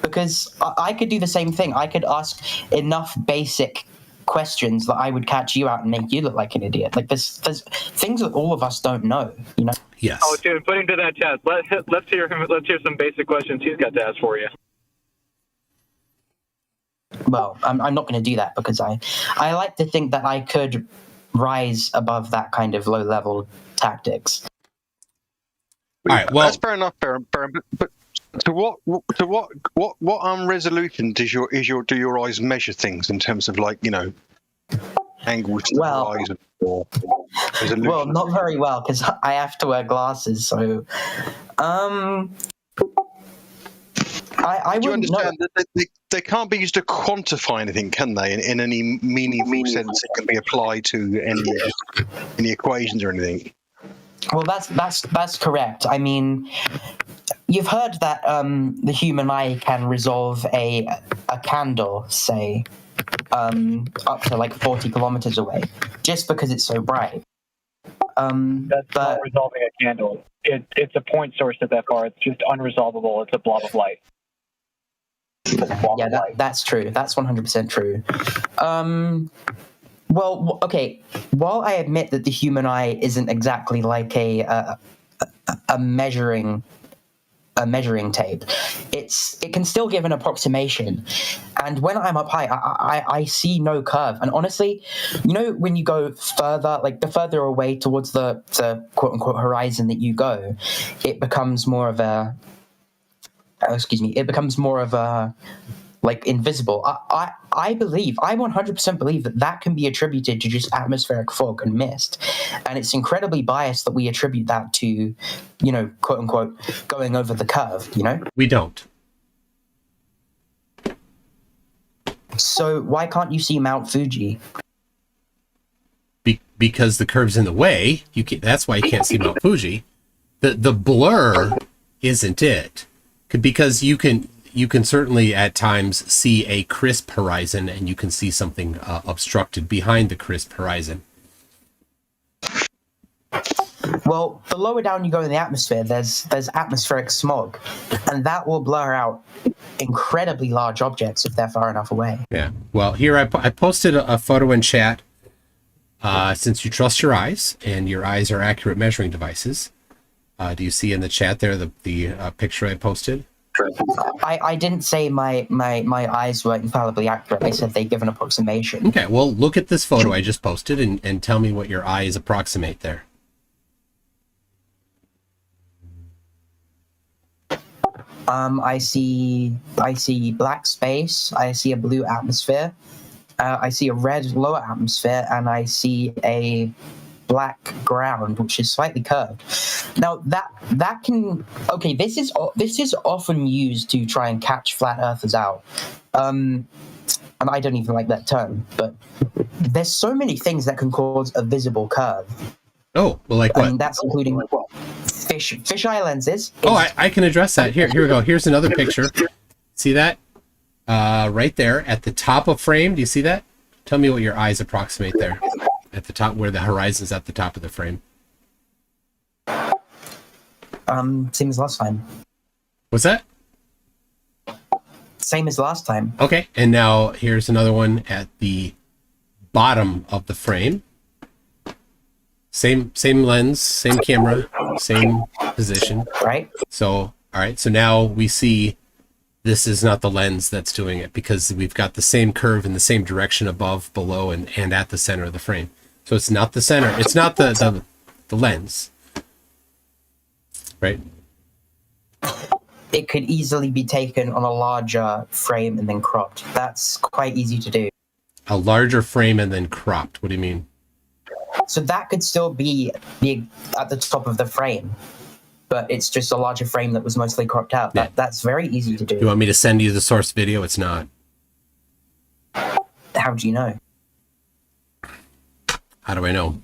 S16: Because I could do the same thing. I could ask enough basic questions that I would catch you out and make you look like an idiot. Like there's things that all of us don't know, you know.
S2: Yes.
S9: Oh, dude, put him to that test. Let's hear him. Let's hear some basic questions he's got to ask for you.
S16: Well, I'm not going to do that because I like to think that I could rise above that kind of low level tactics.
S2: All right. Well,
S8: that's fair enough, but to what resolution do your eyes measure things in terms of, like, you know, angles to the eyes or resolution?
S16: Well, not very well because I have to wear glasses. So, I
S8: do you
S16: wouldn't
S8: understand
S16: know.
S8: that they can't be used to quantify anything, can they? In any meaningful sense, it can be applied to any equations or anything.
S16: Well, that's correct. I mean, you've heard that the human eye can resolve a candle, say, up to like 40 kilometers away, just because it's so bright.
S17: That's not resolving a candle. It's a point source at that far. It's just unresolvable. It's a blob of light.
S16: Yeah, that's true. That's 100% true. Well, okay. While I admit that the human eye isn't exactly like a measuring tape, it can still give an approximation. And when I'm up high, I see no curve. And honestly, you know, when you go further, like the further away towards the quote unquote horizon that you go, it becomes more of a like invisible. I 100% believe that can be attributed to just atmospheric fog and mist, and it's incredibly biased that we attribute that to, you know, quote unquote, going over the curve. You know,
S2: we don't.
S16: So why can't you see Mount Fuji?
S2: Because the curve's in the way. That's why you can't see Mount Fuji. The blur isn't it, because you can certainly at times see a crisp horizon, and you can see something obstructed behind the crisp horizon.
S16: Well, the lower down you go in the atmosphere, there's atmospheric smog, and that will blur out incredibly large objects if they're far enough away.
S2: Yeah. Well, here I posted a photo in chat. Since you trust your eyes, and your eyes are accurate measuring devices, do you see in the chat there the picture I posted?
S16: I didn't say my eyes were infallibly accurate. I said they give an approximation.
S2: Okay, well, look at this photo I just posted and tell me what your eyes approximate there.
S16: I see black space. I see a blue atmosphere. I see a red lower atmosphere, and I see a black ground, which is slightly curved. Now that can this is often used to try and catch flat earthers out. And I don't even like that term, but there's so many things that can cause a visible curve.
S2: Oh, well, like what?
S16: I mean, that's including fisheye lenses.
S2: I can address that. Here we go. Here's another picture. See that? Right there at the top of frame. Do you see that? Tell me what your eyes approximate there. At the top, where the horizon's at the top of the frame.
S16: Same as last time.
S2: What's that?
S16: Same as last time.
S2: Okay, and now here's another one at the bottom of the frame. Same lens, same camera, same position.
S16: Right.
S2: So, all right. So now we see this is not the lens that's doing it, because we've got the same curve in the same direction above, below, and at the center of the frame. So it's not the center. It's not the lens. Right.
S16: It could easily be taken on a larger frame and then cropped. That's quite easy to do.
S2: A larger frame and then cropped. What do you mean?
S16: So that could still be at the top of the frame, but it's just a larger frame that was mostly cropped out.
S2: Yeah.
S16: That's very easy to do.
S2: You want me to send you the source video? It's not.
S16: How do you know?
S2: How do I know?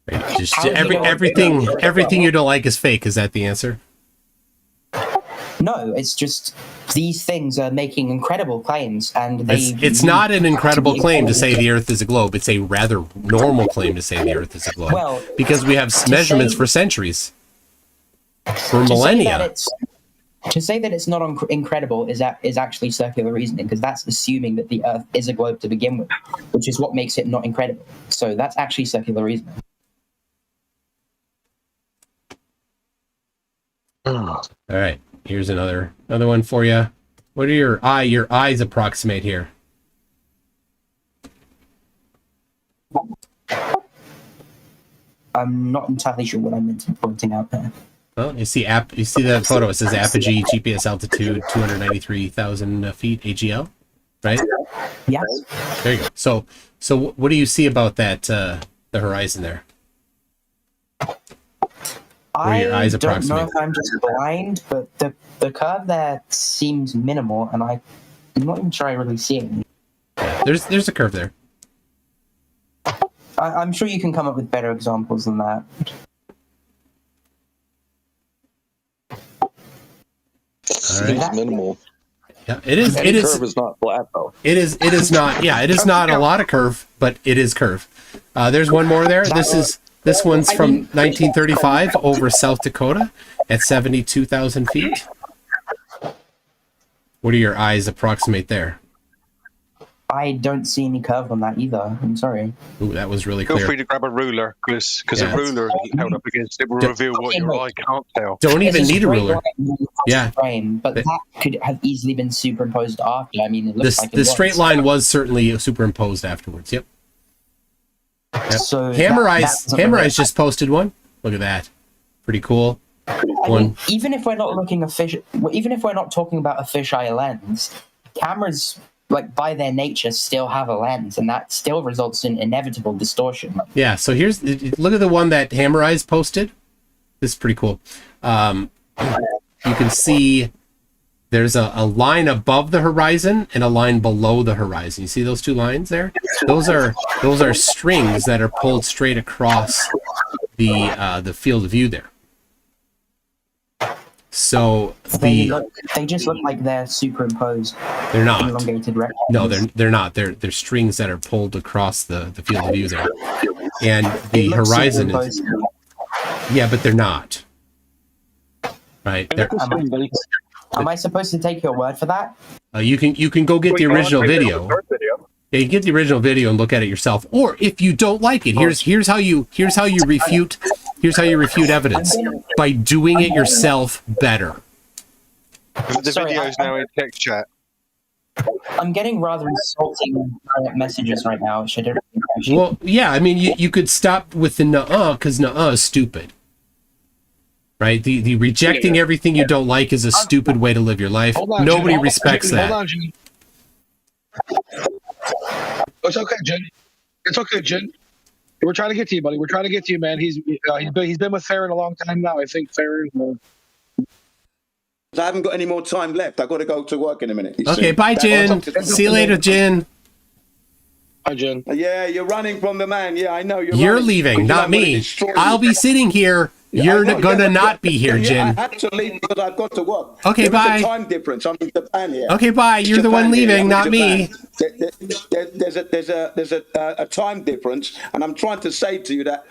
S2: Right. Just everything you don't like is fake. Is that the answer?
S16: No, it's just these things are making incredible claims, and
S2: it's not an incredible claim to say the Earth is a globe. It's a rather normal claim to say the Earth is a globe.
S16: Well,
S2: because we have measurements for centuries, for millennia.
S16: To say that it's not incredible is actually circular reasoning, because that's assuming that the Earth is a globe to begin with, which is what makes it not incredible. So that's actually circular reasoning.
S2: All right. Here's another one for you. What are your eyes approximate here?
S16: I'm not entirely sure what I meant to be pointing out there.
S2: Well, you see that photo. It says apogee, GPS altitude, 293,000 feet, AGL, right?
S16: Yes.
S2: There you go. So what do you see about that, the horizon there?
S16: I don't know if I'm just blind, but the curve there seems minimal, and I'm not even sure I really see it.
S2: Yeah, there's a curve there.
S16: I'm sure you can come up with better examples than that.
S19: Seems minimal.
S2: Yeah, it is.
S19: Any
S2: It is.
S19: curve is not flat though.
S2: It is. It is not. Yeah, it is not a lot of curve, but it is curve. There's one more there. This one's from 1935 over South Dakota at 72,000 feet. What do your eyes approximate there?
S16: I don't see any curve on that either. I'm sorry.
S2: Ooh, that was really clear.
S8: Feel free to grab a ruler because
S2: Yeah.
S8: a ruler held up against it will reveal what your eye can't tell.
S2: Don't even need a ruler. Yeah.
S16: Frame, but that could have easily been superimposed after. I mean, it looks like it
S2: The straight
S16: was.
S2: line was certainly superimposed afterwards. Yep. Yep.
S16: So
S2: Hammer
S16: that-
S2: Eyes.
S16: that's
S2: Hammer
S16: really-
S2: Eyes just posted one. Look at that. Pretty cool.
S16: I
S2: One.
S16: mean, even if we're not talking about a fisheye lens, cameras, like by their nature, still have a lens, and that still results in inevitable distortion.
S2: Yeah. So look at the one that Hammer Eyes posted. This is pretty cool. You can see there's a line above the horizon and a line below the horizon. You see those two lines there? Those are strings that are pulled straight across the field of view there. So
S16: They just look like they're superimposed.
S2: They're not.
S16: Elongated rectangles.
S2: No, they're not. They're strings that are pulled across the field of view there. And the
S16: It looks
S2: horizon is.
S16: superimposed.
S2: Yeah, but they're not. Right.
S16: Am I supposed to take your word for that?
S2: You can go get the original video. Yeah, you can get the original video and look at it yourself. Or if you don't like it, here's how you refute evidence by doing it yourself better.
S8: The video is now in text chat.
S16: I'm getting rather insulting messages right now, which I don't really appreciate.
S2: Well, yeah, I mean, you could stop with the nuh-uh, because nuh-uh is stupid. Right? The rejecting everything you don't like is a stupid way to live your life. Nobody respects that.
S10: Hold on, Jen. It's okay, Jen. It's okay, Jen. We're trying to get to you, buddy. We're trying to get to you, man. He's been with Farron a long time now. I think Farron.
S20: I haven't got any more time left. I've got to go to work in a minute.
S2: Okay, bye, Jen. See you later, Jen.
S10: Hi, Jen.
S20: Yeah, you're running from the man. Yeah, I know.
S2: You're
S20: running.
S2: leaving,
S20: Because
S2: not
S20: I'm gonna
S2: me.
S20: destroy
S2: I'll
S20: you.
S2: be sitting here. You're gonna not be here,
S20: Yeah,
S2: Jen.
S20: I had to leave because I've got to work.
S2: Okay,
S20: There is
S2: bye.
S20: a time difference. I'm in Japan here.
S2: Okay, bye. You're the one
S20: Japan here.
S2: leaving,
S20: I'm in
S2: not me.
S20: Japan. There's a time difference, and I'm trying to say to you that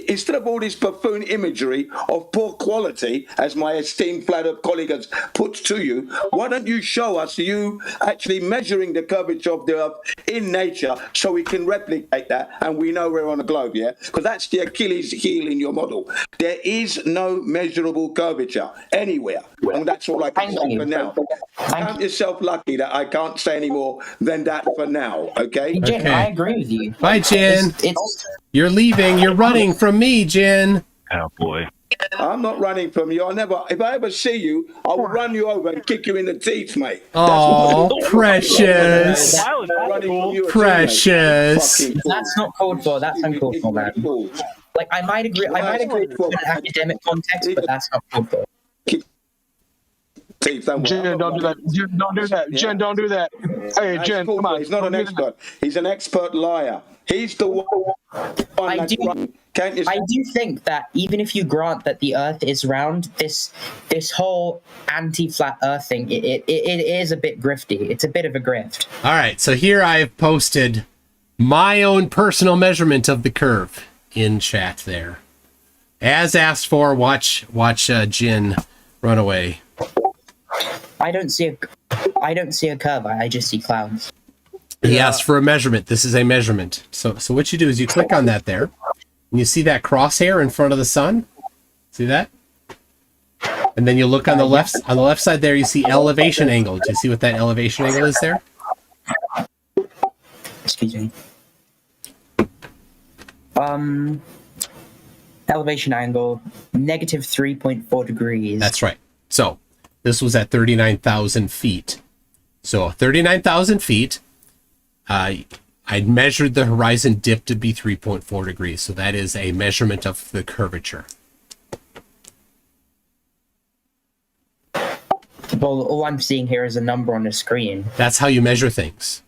S20: instead of all this buffoon imagery of poor quality, as my esteemed flat Earth colleague has put to you, why don't you show us you actually measuring the curvature of the Earth in nature so we can replicate that and we know we're on a globe, yeah? Because that's the Achilles heel in your model. There is no measurable curvature anywhere, and that's all I can say for now. Count yourself lucky that I can't say any more than that for now, okay?
S16: Jen, I agree with you.
S2: Bye, Jen.
S16: It's
S2: You're leaving. You're running from me, Jen.
S20: Oh boy. I'm not running from you. If I ever see you, I will run you over and kick you in the teeth, mate.
S2: Oh, precious. Precious.
S16: That's not called for. That's uncalled for, man. Like I might agree in an academic context, but that's not called for.
S10: Jen, don't do that. Jen, don't do that. Jen, don't do that. Hey, Jen, come on.
S20: He's not an expert. He's an expert liar. He's the one.
S16: I do think that even if you grant that the Earth is round, this whole anti-flat Earth thing, it is a bit grifty. It's a bit of a grift.
S2: All right, so here I've posted my own personal measurement of the curve in chat there. As asked for, watch Jin run away.
S16: I don't see a curve. I just see clouds.
S2: He asked for a measurement. This is a measurement. So what you do is you click on that there, and you see that crosshair in front of the sun. See that? And then you look on the left side there. You see elevation angle. Do you see what that elevation angle is there?
S16: Excuse me. Elevation angle negative 3.4 degrees.
S2: That's right. So this was at 39,000 feet. So 39,000 feet. I measured the horizon dip to be 3.4 degrees. So that is a measurement of the curvature.
S16: Well, all I'm seeing here is a number on the screen.
S2: That's how you measure things.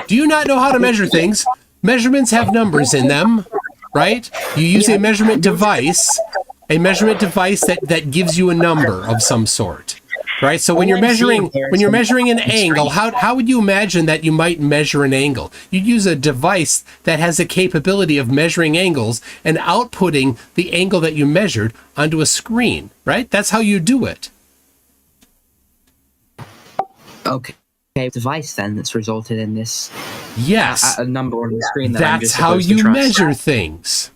S2: Do you not know how to measure things? Measurements have numbers in them, right? You use a measurement device that gives you a number of some sort. right? So when you're measuring an angle, how would you imagine that you might measure an angle? You'd use a device that has a capability of measuring angles and outputting the angle that you measured onto a screen, right? That's how you do it.
S13: Okay. Device then that's resulted in this.
S2: Yes.
S13: A number on the screen.
S2: That's how you measure things.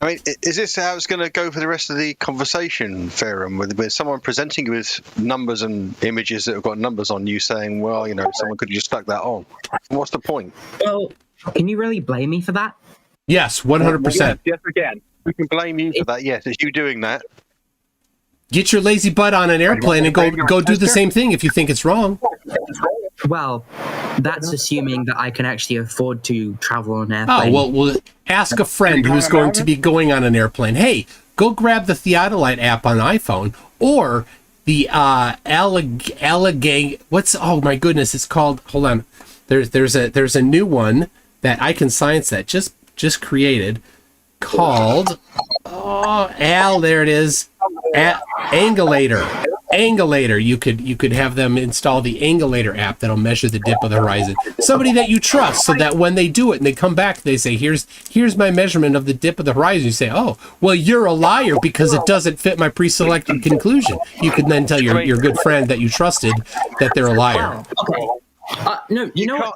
S8: I mean, is this how it's going to go for the rest of the conversation, Fairham, with someone presenting you with numbers and images that have got numbers on you saying, well, you know, someone could have just stuck that on. What's the point?
S13: Well, can you really blame me for that?
S2: Yes, 100%.
S8: Yes, again. We can blame you for that, yes. It's you doing that.
S2: Get your lazy butt on an airplane and go do the same thing if you think it's wrong.
S13: Well, that's assuming that I can actually afford to travel on an airplane.
S2: Oh, well, ask a friend who's going to be going on an airplane. Hey, go grab the Theodolite app on iPhone or the what's, oh my goodness, it's called, hold on. There's a new one that I Can Science that just created called, there it is. Angulator. You could have them install the Angulator app that'll measure the dip of the horizon. Somebody that you trust, so that when they do it and they come back, they say, here's my measurement of the dip of the horizon. You say, oh, well, you're a liar because it doesn't fit my pre-selected conclusion. You can then tell your good friend that you trusted that they're a liar.
S13: Okay. No, you know what?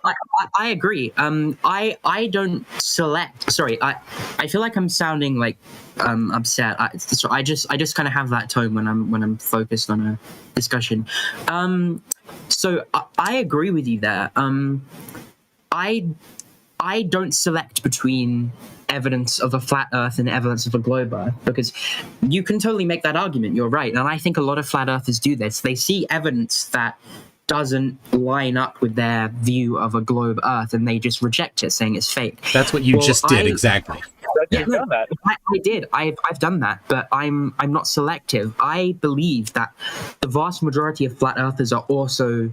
S13: I agree. I don't select. Sorry, I feel like I'm sounding like upset. I just kind of have that tone when I'm focused on a discussion. So I agree with you there. I don't select between evidence of a flat Earth and evidence of a globe Earth, because you can totally make that argument. You're right, and I think a lot of flat Earthers do this. They see evidence that doesn't line up with their view of a globe Earth, and they just reject it, saying it's fake.
S2: That's what you just did, exactly.
S13: You've done that. I did. I've done that, but I'm not selective. I believe that the vast majority of flat earthers are also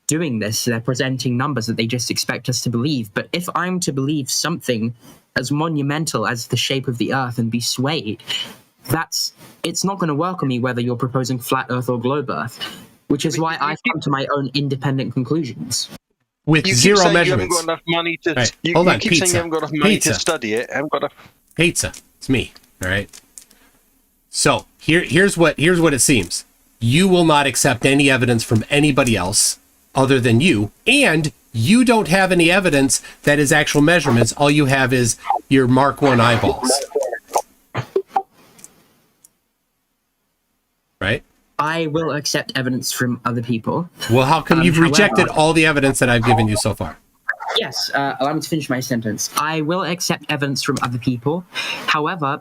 S13: doing this. They're presenting numbers that they just expect us to believe. But if I'm to believe something as monumental as the shape of the Earth and be swayed, it's not going to work on me whether you're proposing flat Earth or globe Earth. Which is why I've come to my own independent conclusions.
S2: With zero measurements.
S8: You haven't got enough money to.
S2: Right.
S8: You
S2: Hold on,
S8: keep
S2: pizza.
S8: saying you haven't got enough money
S2: Pizza.
S8: to study it. Haven't got enough.
S2: Pizza. It's me. All right. So here's what it seems. You will not accept any evidence from anybody else other than you, and you don't have any evidence that is actual measurements. All you have is your Mark I eyeballs. Right?
S13: I will accept evidence from other people.
S2: Well, how come you've rejected all the evidence that I've given you so far?
S13: Yes, allow me to finish my sentence. I will accept evidence from other people. However,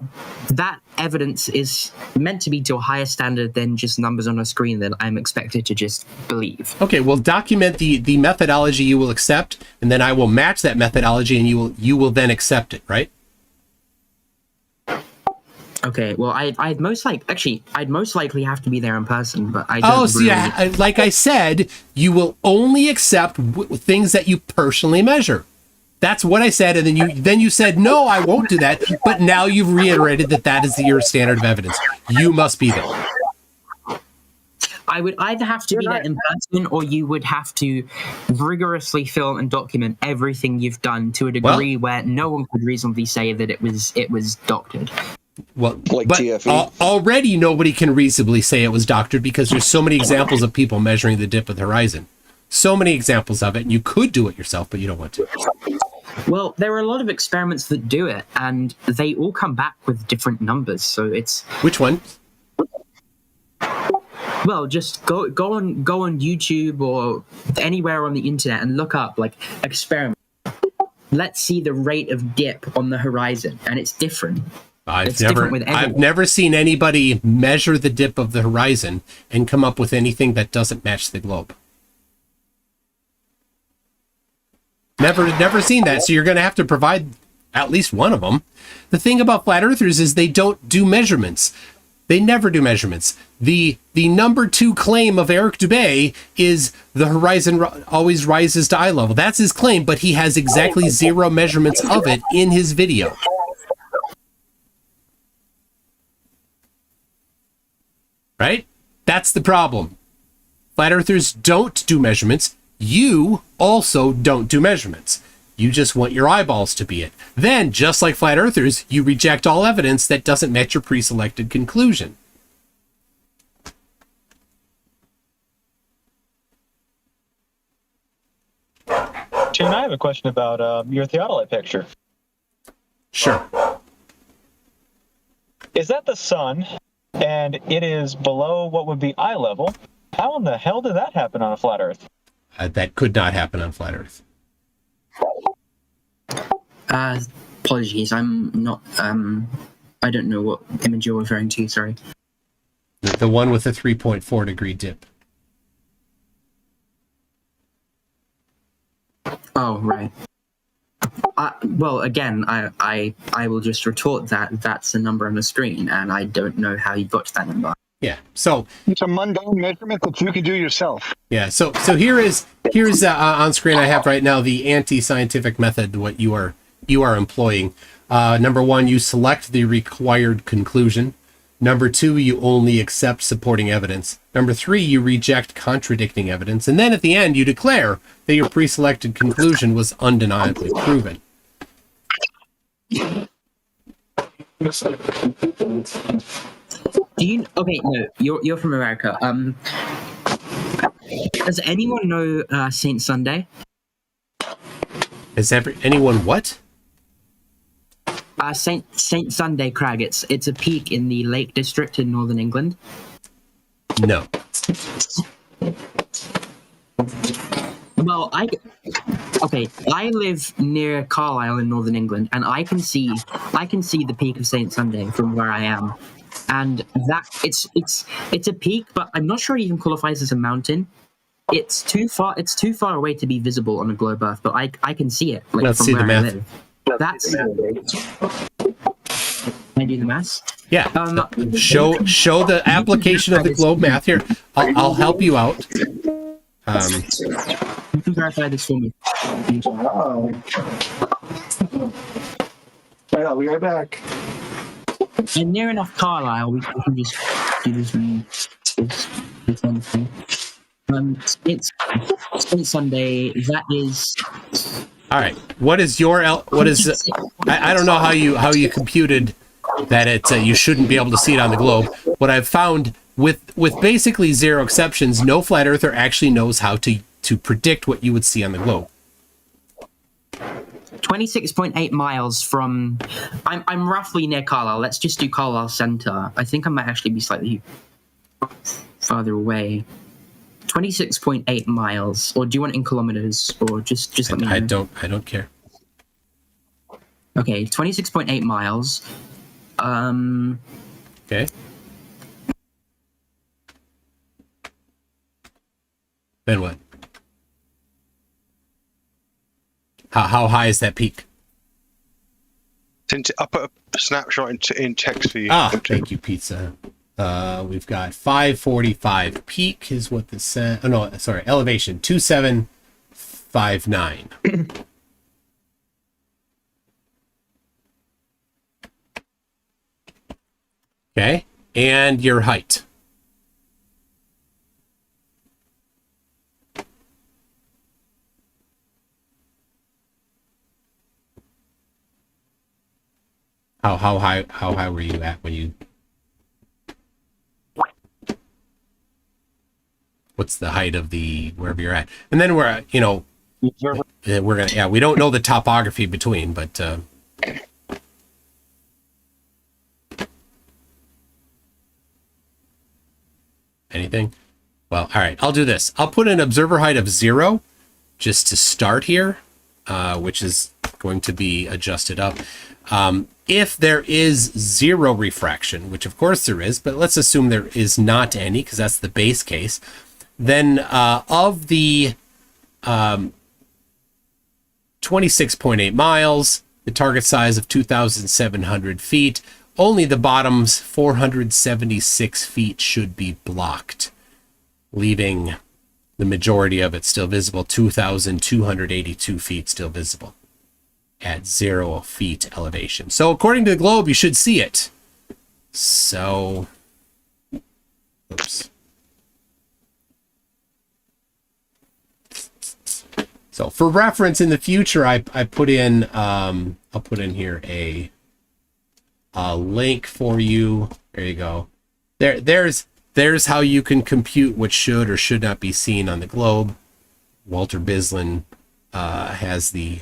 S13: that evidence is meant to be to a higher standard than just numbers on a screen that I'm expected to just believe.
S2: Okay, well, document the methodology you will accept, and then I will match that methodology, and you will then accept it, right?
S13: Okay, well, I'd most likely have to be there in person, but I don't
S2: like I said, you will only accept things that you personally measure. That's what I said, and then you said, no, I won't do that, but now you've reiterated that is your standard of evidence. You must be there.
S13: I would either have to be there in person, or you would have to rigorously film and document everything you've done to a degree where no one could reasonably say that it was doctored.
S2: Well,
S19: like
S2: but
S19: TFE.
S2: Already nobody can reasonably say it was doctored because there's so many examples of people measuring the dip of the horizon. So many examples of it, and you could do it yourself, but you don't want to.
S13: Well, there are a lot of experiments that do it, and they all come back with different numbers. So it's
S2: which one?
S13: Well, just go on YouTube or anywhere on the internet and look up like experiment. Let's see the rate of dip on the horizon, and it's different.
S2: I've never seen anybody measure the dip of the horizon and come up with anything that doesn't match the globe. Never seen that. So you're going to have to provide at least one of them. The thing about flat earthers is they don't do measurements. They never do measurements. The number 2 claim of Eric Dubé is the horizon always rises to eye level. That's his claim, but he has exactly 0 measurements of it in his video. Right? That's the problem. Flat earthers don't do measurements. You also don't do measurements. You just want your eyeballs to be it. Then, just like flat earthers, you reject all evidence that doesn't match your pre-selected conclusion.
S17: Toon, I have a question about your theodolite picture.
S2: Sure.
S17: Is that the sun, and it is below what would be eye level? How in the hell did that happen on a flat Earth?
S2: That could not happen on flat Earth.
S13: Apologies, I'm not. I don't know what image you're referring to. Sorry.
S2: The one with the 3.4 degree dip.
S13: Oh, right. Well, again, I will just retort that that's the number on the screen, and I don't know how you got to that number.
S2: Yeah. So
S12: it's a mundane measurement that you can do yourself.
S2: Yeah. So here's on screen I have right now the anti-scientific method. What you are employing. Number one, you select the required conclusion. Number two, you only accept supporting evidence. Number three, you reject contradicting evidence. And then at the end, you declare that your pre-selected conclusion was undeniably proven.
S13: Okay, no, you're from America. Does anyone know Saint Sunday?
S2: Has anyone what?
S13: Saint Sunday Crag. It's a peak in the Lake District in northern England.
S2: No.
S13: Well, I live near Carlisle in northern England, and I can see the peak of Saint Sunday from where I am, and that it's a peak, but I'm not sure it even qualifies as a mountain. It's too far away to be visible on a globe Earth, but I can see it.
S2: Let's
S13: from
S2: see
S13: where
S2: the
S13: I
S2: math.
S13: live. That's. Can I do the math?
S2: Yeah. Show the application of the globe math here. I'll help you out.
S13: You can verify this for me.
S17: Right, I'll be right back.
S13: And near enough Carlisle, we can just do this. It's Sunday. That is.
S2: All right. What is I don't know how you computed that you shouldn't be able to see it on the globe. What I've found with basically zero exceptions, no flat earther actually knows how to predict what you would see on the globe.
S13: 26.8 miles from. I'm roughly near Carlisle. Let's just do Carlisle Center. I think I might actually be slightly farther away. 26.8 miles, or do you want it in kilometers, or just let me know?
S2: I don't care.
S13: Okay, 26.8 miles.
S2: Okay. Then what? How high is that peak?
S8: I'll put a snapshot in text for you.
S2: Thank you, pizza. We've got 545 peak is what this says. Oh no, sorry, elevation 2759. Okay, and your height. How high were you at when you? What's the height of the wherever you're at? And then we're we don't know the topography between, but anything? Well, all right, I'll do this. I'll put an observer height of 0 just to start here, which is going to be adjusted up. If there is 0 refraction, which of course there is, but let's assume there is not any because that's the base case. Then of the 26.8 miles, the target size of 2,700 feet, only the bottom's 476 feet should be blocked, leaving the majority of it still visible, 2,282 feet still visible at 0 feet elevation. So according to the globe, you should see it. So, oops. So for reference in the future, I put in I'll put in here a link for you. There you go. There's how you can compute what should or should not be seen on the globe. Walter Bislin has the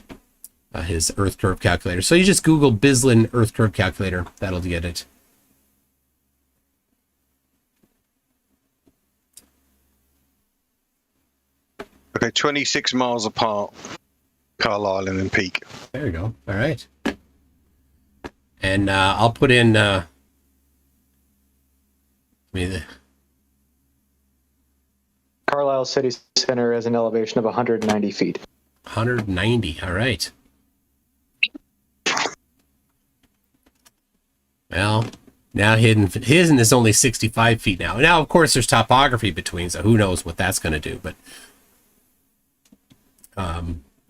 S2: his Earth curve calculator. So you just Google Bislin Earth curve calculator. That'll get it.
S8: Okay, 26 miles apart, Carlisle and Peak.
S2: There you go. All right. And I'll put in
S17: Carlisle City Center has an elevation of 190 feet.
S2: 190. All right. Well, now hidden is only 65 feet now. Now, of course, there's topography between, so who knows what that's going to do. But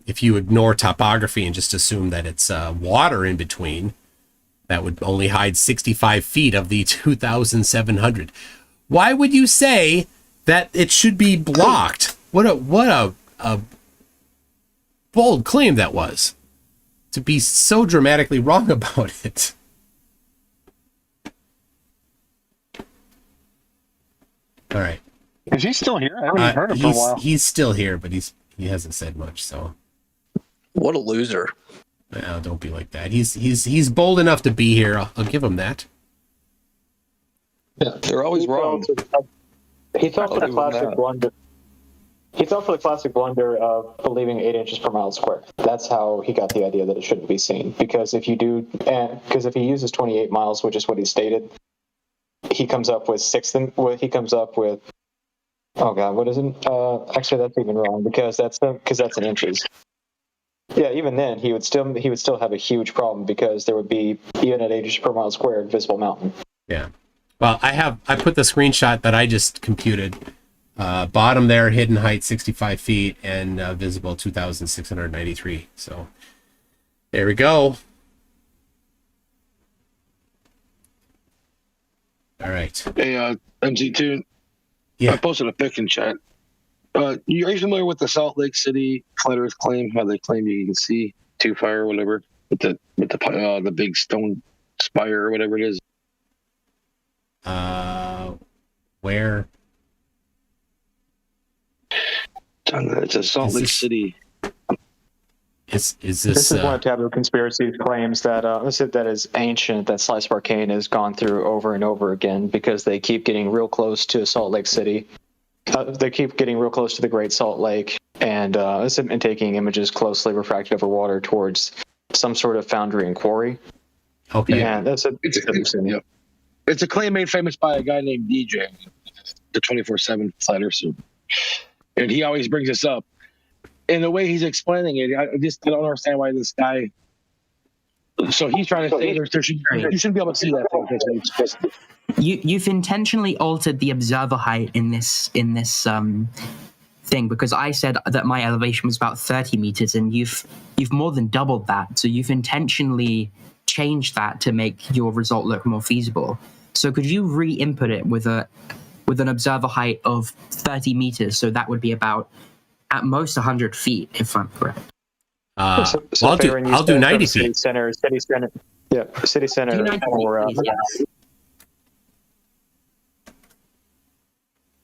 S2: if you ignore topography and just assume that it's water in between, that would only hide 65 feet of the 2,700. Why would you say that it should be blocked? What a bold claim that was, to be so dramatically wrong about it. All right.
S12: Is he still here? I haven't even heard him for a while.
S2: He's still here, but he hasn't said much. So,
S19: what a loser!
S2: Well, don't be like that. He's bold enough to be here. I'll give him that.
S19: Yeah, they're always wrong.
S17: He fell for the classic blunder. He fell for the classic blunder of believing 8 inches per mile square. That's how he got the idea that it shouldn't be seen. Because if you do, because if he uses 28 miles, which is what he stated, he comes up with oh god, what is it? Actually, that's even wrong because that's in inches. Yeah, even then he would still have a huge problem because there would be, even at 8 inches per mile squared, visible mountain.
S2: Yeah. Well, I put the screenshot that I just computed. Bottom there, hidden height 65 feet and visible 2,693. So there we go. All right.
S10: Hey, MCToon.
S2: Yeah.
S10: I posted a pic in chat. Are you familiar with the Salt Lake City Flat Earth claim? How they claim you can see two fire or whatever with the big stone spire or whatever it is.
S2: Where?
S10: It's a Salt Lake City.
S2: This
S17: is one of Taboo Conspiracy's claims that that is ancient, that Slice of Arcane has gone through over and over again because they keep getting real close to Salt Lake City. They keep getting real close to the Great Salt Lake and taking images closely refracted over water towards some sort of foundry and quarry.
S2: Okay.
S17: Yeah,
S10: It's a claim made famous by a guy named DJ, the 24/7 Flat Earth. And he always brings this up. And the way he's explaining it, I don't understand why this guy. So he's trying to say you shouldn't be able to see that thing.
S16: You've intentionally altered the observer height in this thing because I said that my elevation was about 30 meters, and you've more than doubled that. So you've intentionally changed that to make your result look more feasible. So could you re-input it with an observer height of 30 meters? So that would be about at most 100 feet, if I'm correct.
S2: I'll do 90 feet.
S17: City center. Yeah, city center.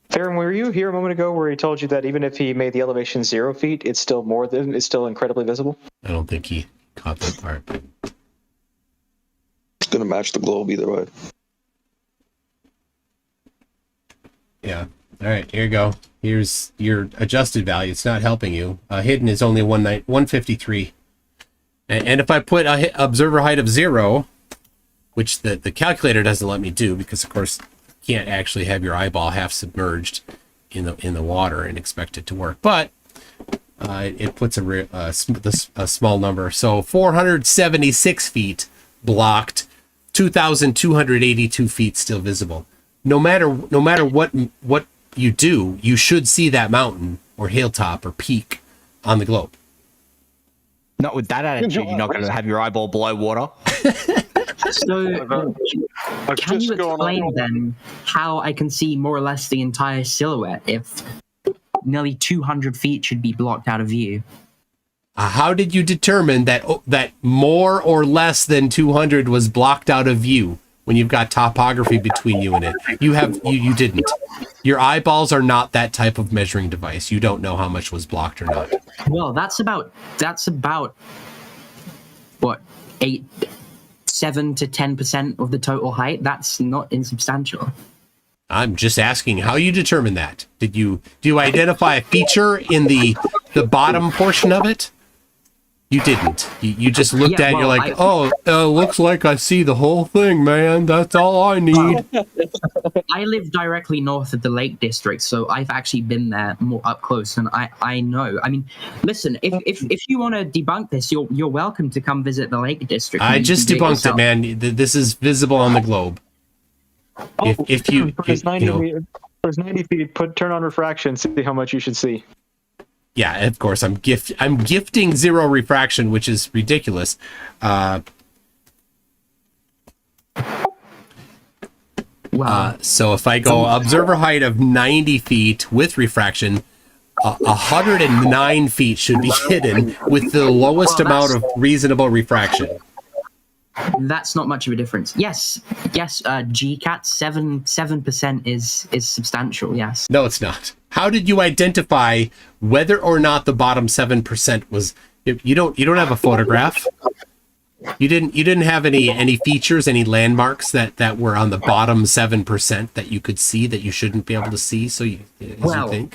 S17: Farron, were you here a moment ago where he told you that even if he made the elevation 0 feet, it's still incredibly visible?
S2: I don't think he caught that part.
S19: It's going to match the globe either way.
S2: Yeah. All right, here you go. Here's your adjusted value. It's not helping you. Hidden is only 153. And if I put a observer height of 0, which the calculator doesn't let me do because, of course, you can't actually have your eyeball half submerged in the water and expect it to work. But it puts a small number. So 476 feet blocked, 2,282 feet still visible. No matter what you do, you should see that mountain or hilltop or peak on the globe.
S21: Not with that attitude, you're not going to have your eyeball below water.
S16: So, can you explain then how I can see more or less the entire silhouette if nearly 200 feet should be blocked out of view?
S2: How did you determine that that more or less than 200 was blocked out of view when you've got topography between you and it? You didn't. Your eyeballs are not that type of measuring device. You don't know how much was blocked or not.
S13: Well, that's about what, 7 to 10% of the total height. That's not insubstantial.
S2: I'm just asking how you determine that. Do you identify a feature in the bottom portion of it? You didn't. You just looked at it, you're like, looks like I see the whole thing, man. That's all I need.
S13: I live directly north of the Lake District, so I've actually been there more up close, and I know. I mean, listen, if you want to debunk this, you're welcome to come visit the Lake District.
S2: I just debunked it, man. This is visible on the globe. If you,
S17: there's 90 feet, turn on refraction, see how much you should see.
S2: Yeah, of course. I'm gifting 0 refraction, which is ridiculous. So if I go observer height of 90 feet with refraction, 109 feet should be hidden with the lowest amount of reasonable refraction.
S13: That's not much of a difference. Yes, GCAT 7% is substantial. Yes.
S2: No, it's not. How did you identify whether or not the bottom 7% was? You don't have a photograph. You didn't have any features, any landmarks that were on the bottom 7% that you could see that you shouldn't be able to see. So you think?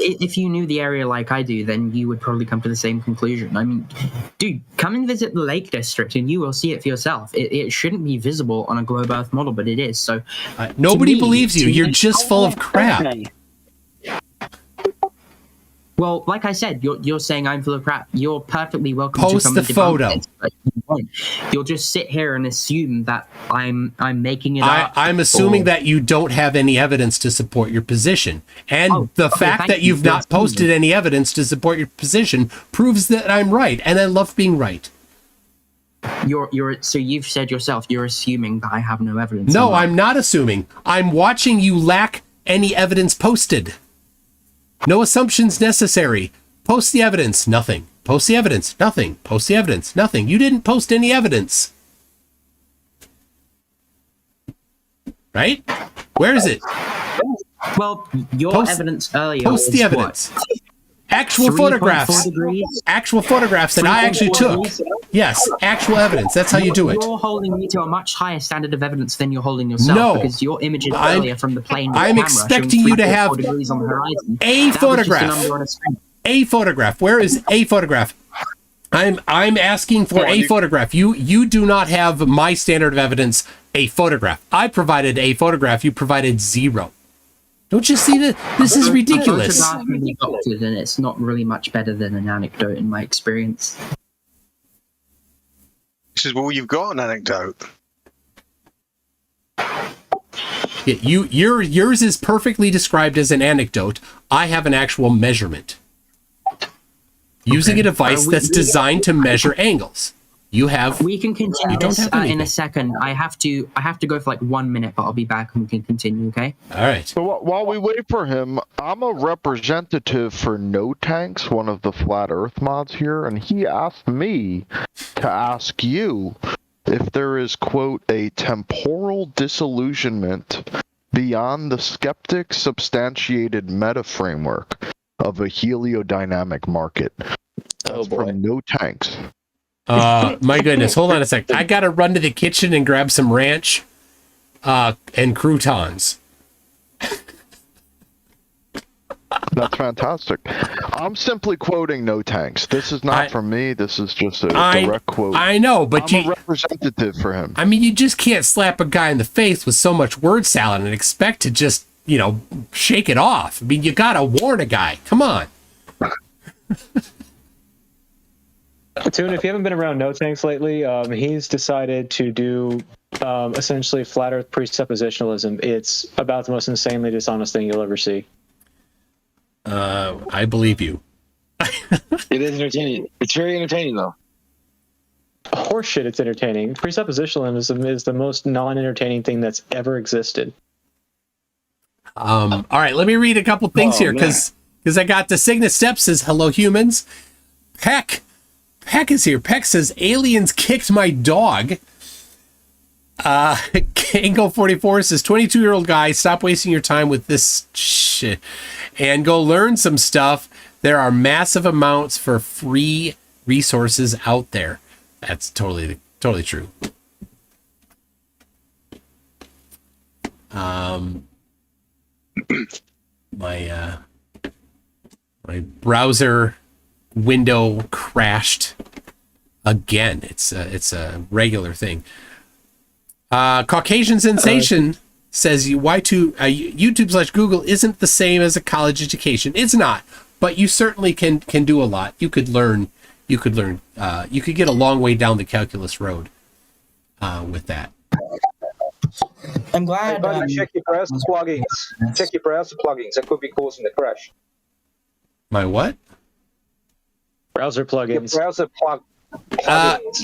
S13: If you knew the area like I do, then you would probably come to the same conclusion. I mean, dude, come and visit the Lake District and you will see it for yourself. It shouldn't be visible on a globe Earth model, but it is. So
S2: nobody believes you. You're just full of crap.
S13: Well, like I said, you're saying I'm full of crap. You're perfectly welcome
S2: Post
S13: to come
S2: the
S13: and debunk
S2: photo.
S13: it, but you won't. You'll just sit here and assume that I'm making it up.
S2: I'm assuming that you don't have any evidence to support your position. And the fact that you've not posted any evidence to support your position proves that I'm right, and I love being right.
S13: So you've said yourself, you're assuming that I have no evidence.
S2: No, I'm not assuming. I'm watching you lack any evidence posted. No assumptions necessary. Post the evidence. Nothing. Post the evidence. Nothing. Post the evidence. Nothing. You didn't post any evidence. Right? Where is it?
S13: Well, your evidence earlier.
S2: Post the evidence. Actual photographs. Actual photographs that I actually took. Yes, actual evidence. That's how you do it.
S13: You're holding me to a much higher standard of evidence than you're holding yourself.
S2: No.
S13: Because your images earlier from the plane.
S2: I'm expecting you to have
S13: on the horizon.
S2: a photograph. A photograph. Where is a photograph? I'm asking for a photograph. You do not have my standard of evidence, a photograph. I provided a photograph. You provided 0. Don't you see that? This is ridiculous.
S13: And it's not really much better than an anecdote in my experience.
S8: This is well, you've got an anecdote.
S2: Yeah, yours is perfectly described as an anecdote. I have an actual measurement. Using a device that's designed to measure angles. You have.
S13: We can continue this in a second. I have to go for like 1 minute, but I'll be back and we can continue. Okay.
S2: All right.
S1: So while we wait for him, I'm a representative for No Tanks, one of the Flat Earth mods here, and he asked me to ask you if there is, quote, a temporal disillusionment beyond the skeptic substantiated meta framework of a heliodynamic market. That's from No Tanks.
S2: My goodness, hold on a sec. I gotta run to the kitchen and grab some ranch and croutons.
S1: That's fantastic. I'm simply quoting No Tanks. This is not from me. This is just a direct quote.
S2: I know, but
S1: I'm a representative for him.
S2: I mean, you just can't slap a guy in the face with so much word salad and expect to just, shake it off. I mean, you gotta warn a guy. Come on.
S17: Toon, if you haven't been around No Tanks lately, he's decided to do essentially flat Earth presuppositionalism. It's about the most insanely dishonest thing you'll ever see.
S2: I believe you.
S22: It is entertaining. It's very entertaining, though.
S17: Horseshit, it's entertaining. Presuppositionalism is the most non-entertaining thing that's ever existed.
S2: All right, let me read a couple things here because I got the Cygnus Step says, hello, humans. Heck, Peck is here. Peck says, aliens kicked my dog. Kango 44 says, 22-year-old guy, stop wasting your time with this shit and go learn some stuff. There are massive amounts for free resources out there. That's totally true. My browser window crashed again. It's a regular thing. Caucasian Sensation says YouTube/Google isn't the same as a college education. It's not, but you certainly can do a lot. You could learn. You could get a long way down the calculus road with that.
S16: I'm glad.
S5: Hey, buddy, check your browser plugins. Check your browser plugins. That could be causing the crash.
S2: My what?
S5: Browser plugins. Your browser plugins.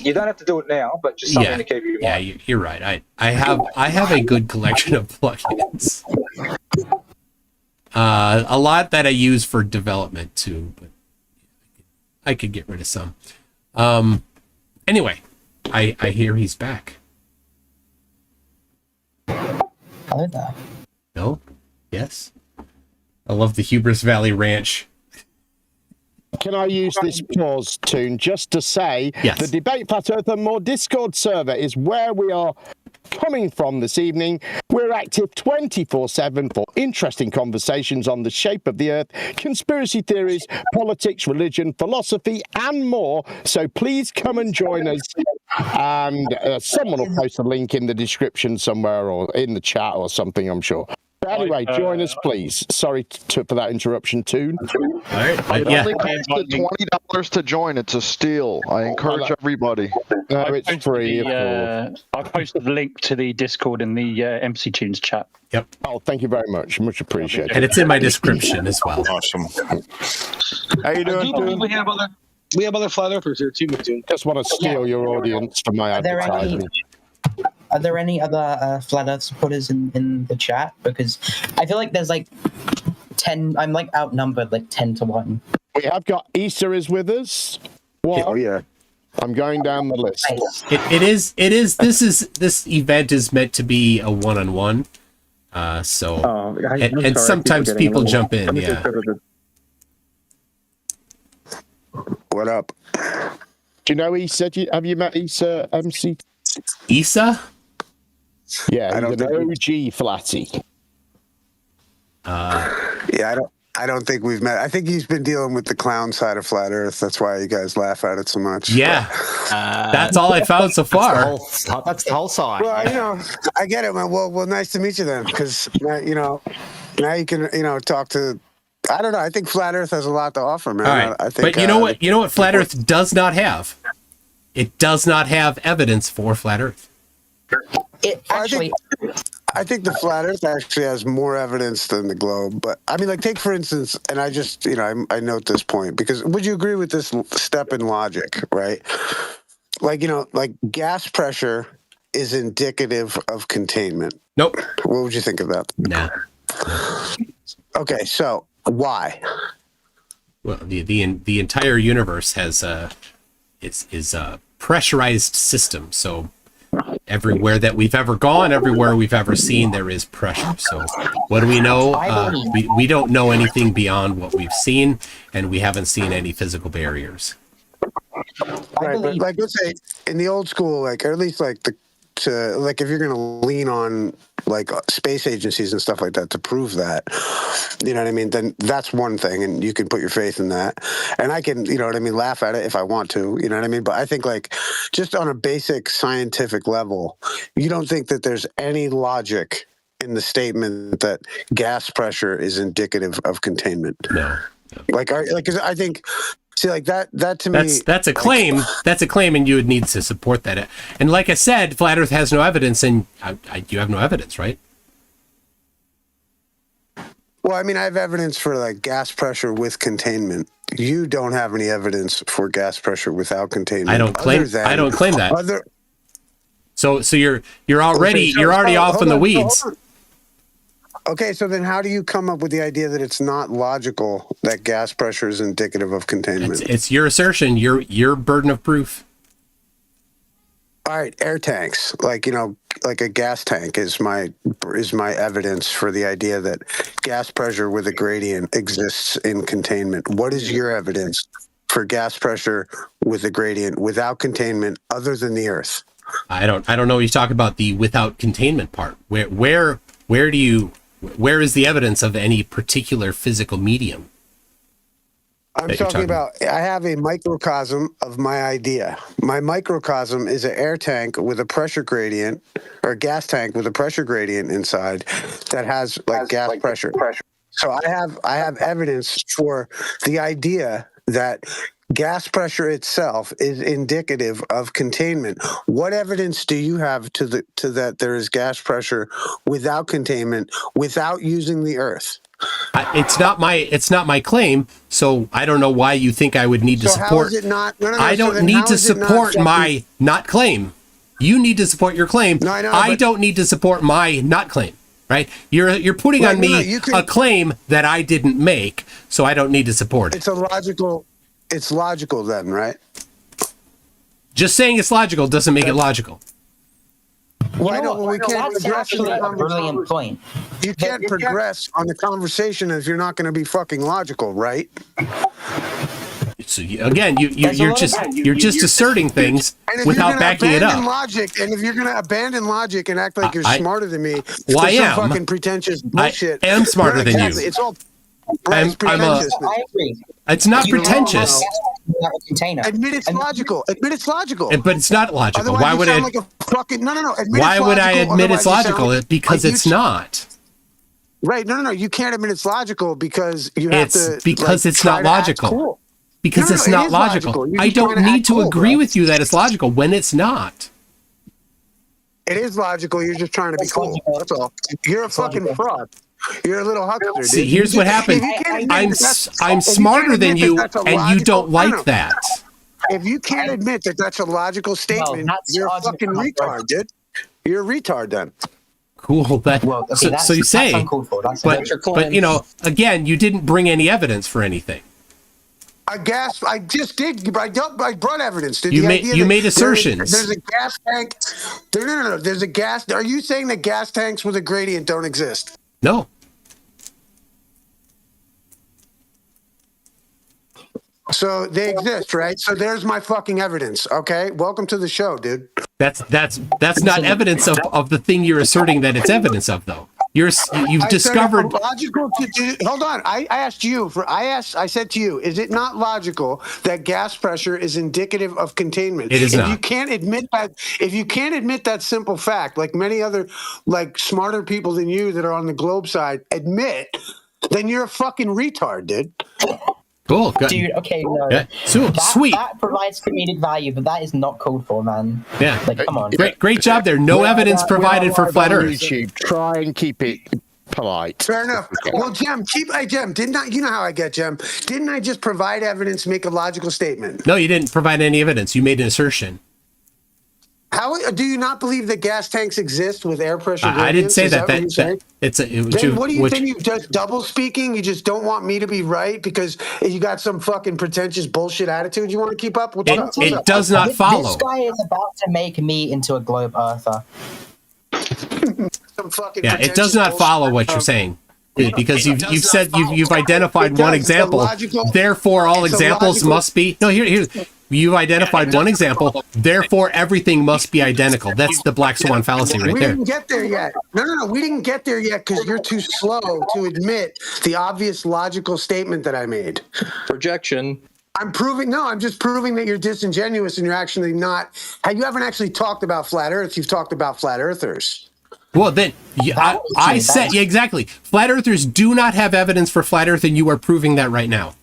S5: You don't have to do it now, but just something to keep you in mind.
S2: Yeah, you're right. I have a good collection of plugins. A lot that I use for development too, but I could get rid of some. Anyway, I hear he's back.
S16: Hello there.
S2: No? Yes? I love the Hubris Valley Ranch.
S6: Can I use this pause tune just to say
S2: yes.
S6: The Debate Flat Earth and More Discord server is where we are coming from this evening. We're active 24/7 for interesting conversations on the shape of the Earth, conspiracy theories, politics, religion, philosophy, and more. So please come and join us. And someone will post a link in the description somewhere or in the chat or something, I'm sure. But anyway, join us, please. Sorry for that interruption, Toon.
S2: All right.
S1: It only costs $20 to join. It's a steal. I encourage everybody.
S6: No, it's free.
S14: I posted the link to the Discord in the MCToons chat.
S2: Yep.
S6: Oh, thank you very much. Much appreciated.
S2: And it's in my description as well.
S6: Awesome. How you doing, Toon?
S10: We have other flat earthers here too, Toon.
S6: Just want to steal your audience for my advertising.
S16: Are there any other flat Earth supporters in the chat? Because I feel like there's like 10. I'm like outnumbered, like 10-1.
S6: We have got Easter is with us. What? Oh yeah. I'm going down the list.
S2: It is. This event is meant to be a one-on-one. And sometimes people jump in. Yeah.
S6: What up? Do you know Issa? Have you met Issa MC?
S2: Issa?
S6: Yeah, he's an OG Flatty.
S23: Yeah, I don't think we've met. I think he's been dealing with the clown side of flat Earth. That's why you guys laugh at it so much.
S2: Yeah, that's all I found so far.
S21: That's the whole side.
S23: Well, I get it, man. Well, nice to meet you then, because now you can talk to. I don't know. I think flat Earth has a lot to offer, man.
S2: All right.
S23: I think,
S2: but you know what? You know what flat Earth does not have? It does not have evidence for flat Earth.
S23: I think the flat Earth actually has more evidence than the globe. But I mean, like, take for instance, and I just, I note this point because would you agree with this step in logic, right? Like, like gas pressure is indicative of containment.
S2: Nope.
S23: What would you think of that?
S2: Nah.
S23: Okay, so why?
S2: Well, the entire universe has is a pressurized system. So everywhere that we've ever gone, everywhere we've ever seen, there is pressure. So what do we know? We don't know anything beyond what we've seen, and we haven't seen any physical barriers.
S23: Right, but like let's say in the old school, like, or at least like if you're gonna lean on like space agencies and stuff like that to prove that, you know what I mean, then that's one thing, and you can put your faith in that, and I can, laugh at it if I want to, you know what I mean, but I think like just on a basic scientific level, you don't think that there's any logic in the statement that gas pressure is indicative of containment.
S2: No.
S23: Cause I think, see, like that to me,
S2: that's a claim. That's a claim, and you would need to support that. And like I said, flat Earth has no evidence, and you have no evidence, right?
S23: Well, I mean, I have evidence for like gas pressure with containment. You don't have any evidence for gas pressure without containment.
S2: I don't claim that. So you're already off in the weeds.
S23: Okay, so then how do you come up with the idea that it's not logical that gas pressure is indicative of containment?
S2: It's your assertion, your burden of proof.
S23: All right, air tanks, like a gas tank is my evidence for the idea that gas pressure with a gradient exists in containment. What is your evidence for gas pressure with a gradient without containment other than the Earth?
S2: I don't know what you talk about the without containment part. Where is the evidence of any particular physical medium?
S23: I'm talking about, I have a microcosm of my idea. My microcosm is an air tank with a pressure gradient, or a gas tank with a pressure gradient inside that has gas pressure. So I have evidence for the idea that gas pressure itself is indicative of containment. What evidence do you have to that there is gas pressure without containment, without using the Earth?
S2: It's not my claim, so I don't know why you think I would need to support.
S23: How is it not? No,
S2: I don't need to support my not claim. You need to support your claim.
S23: No, I know,
S2: I don't need to support my not claim. Right? You're putting on me a claim that I didn't make, so I don't need to support it.
S23: It's logical then, right?
S2: Just saying it's logical doesn't make it logical.
S23: Well, I know, we can't
S16: that's
S23: progress
S16: actually a brilliant point.
S23: You can't progress on the conversation if you're not going to be fucking logical, right?
S2: So again, you're just asserting things without backing it up.
S23: And if you're going to abandon logic and act like you're smarter than me,
S2: well, I am.
S23: some fucking pretentious bullshit.
S2: I am smarter than you.
S23: It's all it's pretentious.
S16: I agree.
S2: It's not pretentious.
S23: Admit it's logical. Admit it's logical.
S2: But it's not logical.
S23: Otherwise
S2: Why would I?
S23: Like a fucking, no.
S2: Why would I admit it's logical? Because it's not.
S23: Right. No. You can't admit it's logical because you have to.
S2: Because it's not logical.
S23: Cool.
S2: Because it's not logical. I don't need to agree with you that it's logical when it's not.
S23: It is logical. You're just trying to be cool. That's all. You're a fucking fraud. You're a little huckster, dude.
S2: See, here's what happened. I'm smarter than you, and you don't like that.
S23: If you can't admit that that's a logical statement, you're a fucking retard, dude. You're a retard then.
S2: Cool. So you say, but again, you didn't bring any evidence for anything.
S23: I just did. I brought evidence. To
S2: you made assertions.
S23: There's a gas tank. No. There's a gas. Are you saying that gas tanks with a gradient don't exist?
S2: No.
S23: So they exist, right? So there's my fucking evidence. Okay, welcome to the show, dude.
S2: That's not evidence of the thing you're asserting that it's evidence of, though. You've discovered
S23: logical. Hold on. I asked you for. I said to you, is it not logical that gas pressure is indicative of containment?
S2: It is not.
S23: If you can't admit that simple fact, like many other smarter people than you that are on the globe side admit, then you're a fucking retard, dude.
S2: Cool. Good.
S16: Dude, okay, no.
S2: Yeah. Sweet.
S16: That provides comedic value, but that is not called for, man.
S2: Yeah.
S16: Come on.
S2: Great job there. No evidence provided for flat Earth.
S6: YouTube. Try and keep it polite.
S23: Fair enough. Well, Jem, didn't I? You know how I get, Jem. Didn't I just provide evidence, make a logical statement?
S2: No, you didn't provide any evidence. You made an assertion.
S23: How do you not believe that gas tanks exist with air pressure?
S2: I didn't say that.
S23: Then what do you think? You just double speaking? You just don't want me to be right because you got some fucking pretentious bullshit attitude you want to keep up with?
S2: It does not follow.
S16: This guy is about to make me into a globe earther.
S2: It does not follow what you're saying. Because you've said you've identified one example, therefore all examples must be. No, here's you've identified one example, therefore everything must be identical. That's the black swan fallacy right there.
S23: We didn't get there yet. No, we didn't get there yet because you're too slow to admit the obvious logical statement that I made.
S19: Projection.
S23: I'm just proving that you're disingenuous and you're actually not. You haven't actually talked about flat Earth. You've talked about flat earthers.
S2: Well, then, I said, exactly. Flat earthers do not have evidence for flat Earth, and you are proving that right now.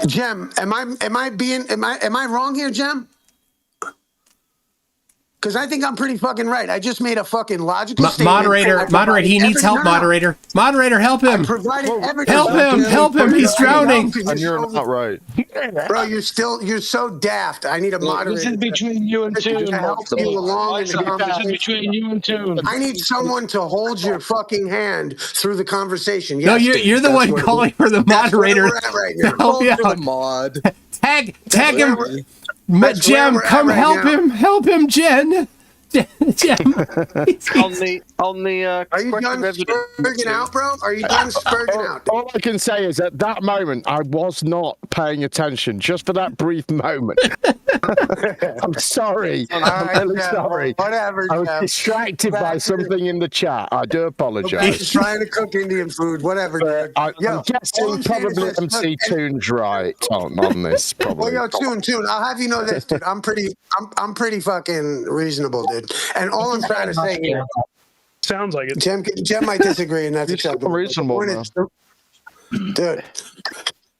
S23: Jem, am I wrong here, Jem? because I think I'm pretty fucking right. I just made a fucking logical statement.
S2: Moderator, he needs help, moderator. Moderator, help him. Help him, he's drowning.
S1: And you're not right.
S23: Bro, you're so daft. I need a moderator.
S12: This is between you and Toon.
S23: To help you along in the conversation.
S12: This is between you and Toon.
S23: I need someone to hold your fucking hand through the conversation. Yes,
S2: No, you're the one calling for the moderator to help you out.
S4: Mod.
S2: Tag him. Jem, come help him, Jen. Jem.
S1: on the
S23: Are you done spurging out, bro? Are you done spurging out?
S6: All I can say is at that moment, I was not paying attention, just for that brief moment. I'm sorry. I'm really sorry.
S23: Whatever.
S6: I was distracted by something in the chat. I do apologize.
S23: He's trying to cook Indian food. Whatever.
S6: I'm guessing probably MCToon's right on this. Probably.
S23: Well, Toon. I'll have you know this, dude. I'm pretty fucking reasonable, dude. And all I'm trying to say here.
S12: Sounds like it.
S23: Jem might disagree, and that's acceptable.
S1: Reasonable,
S23: dude.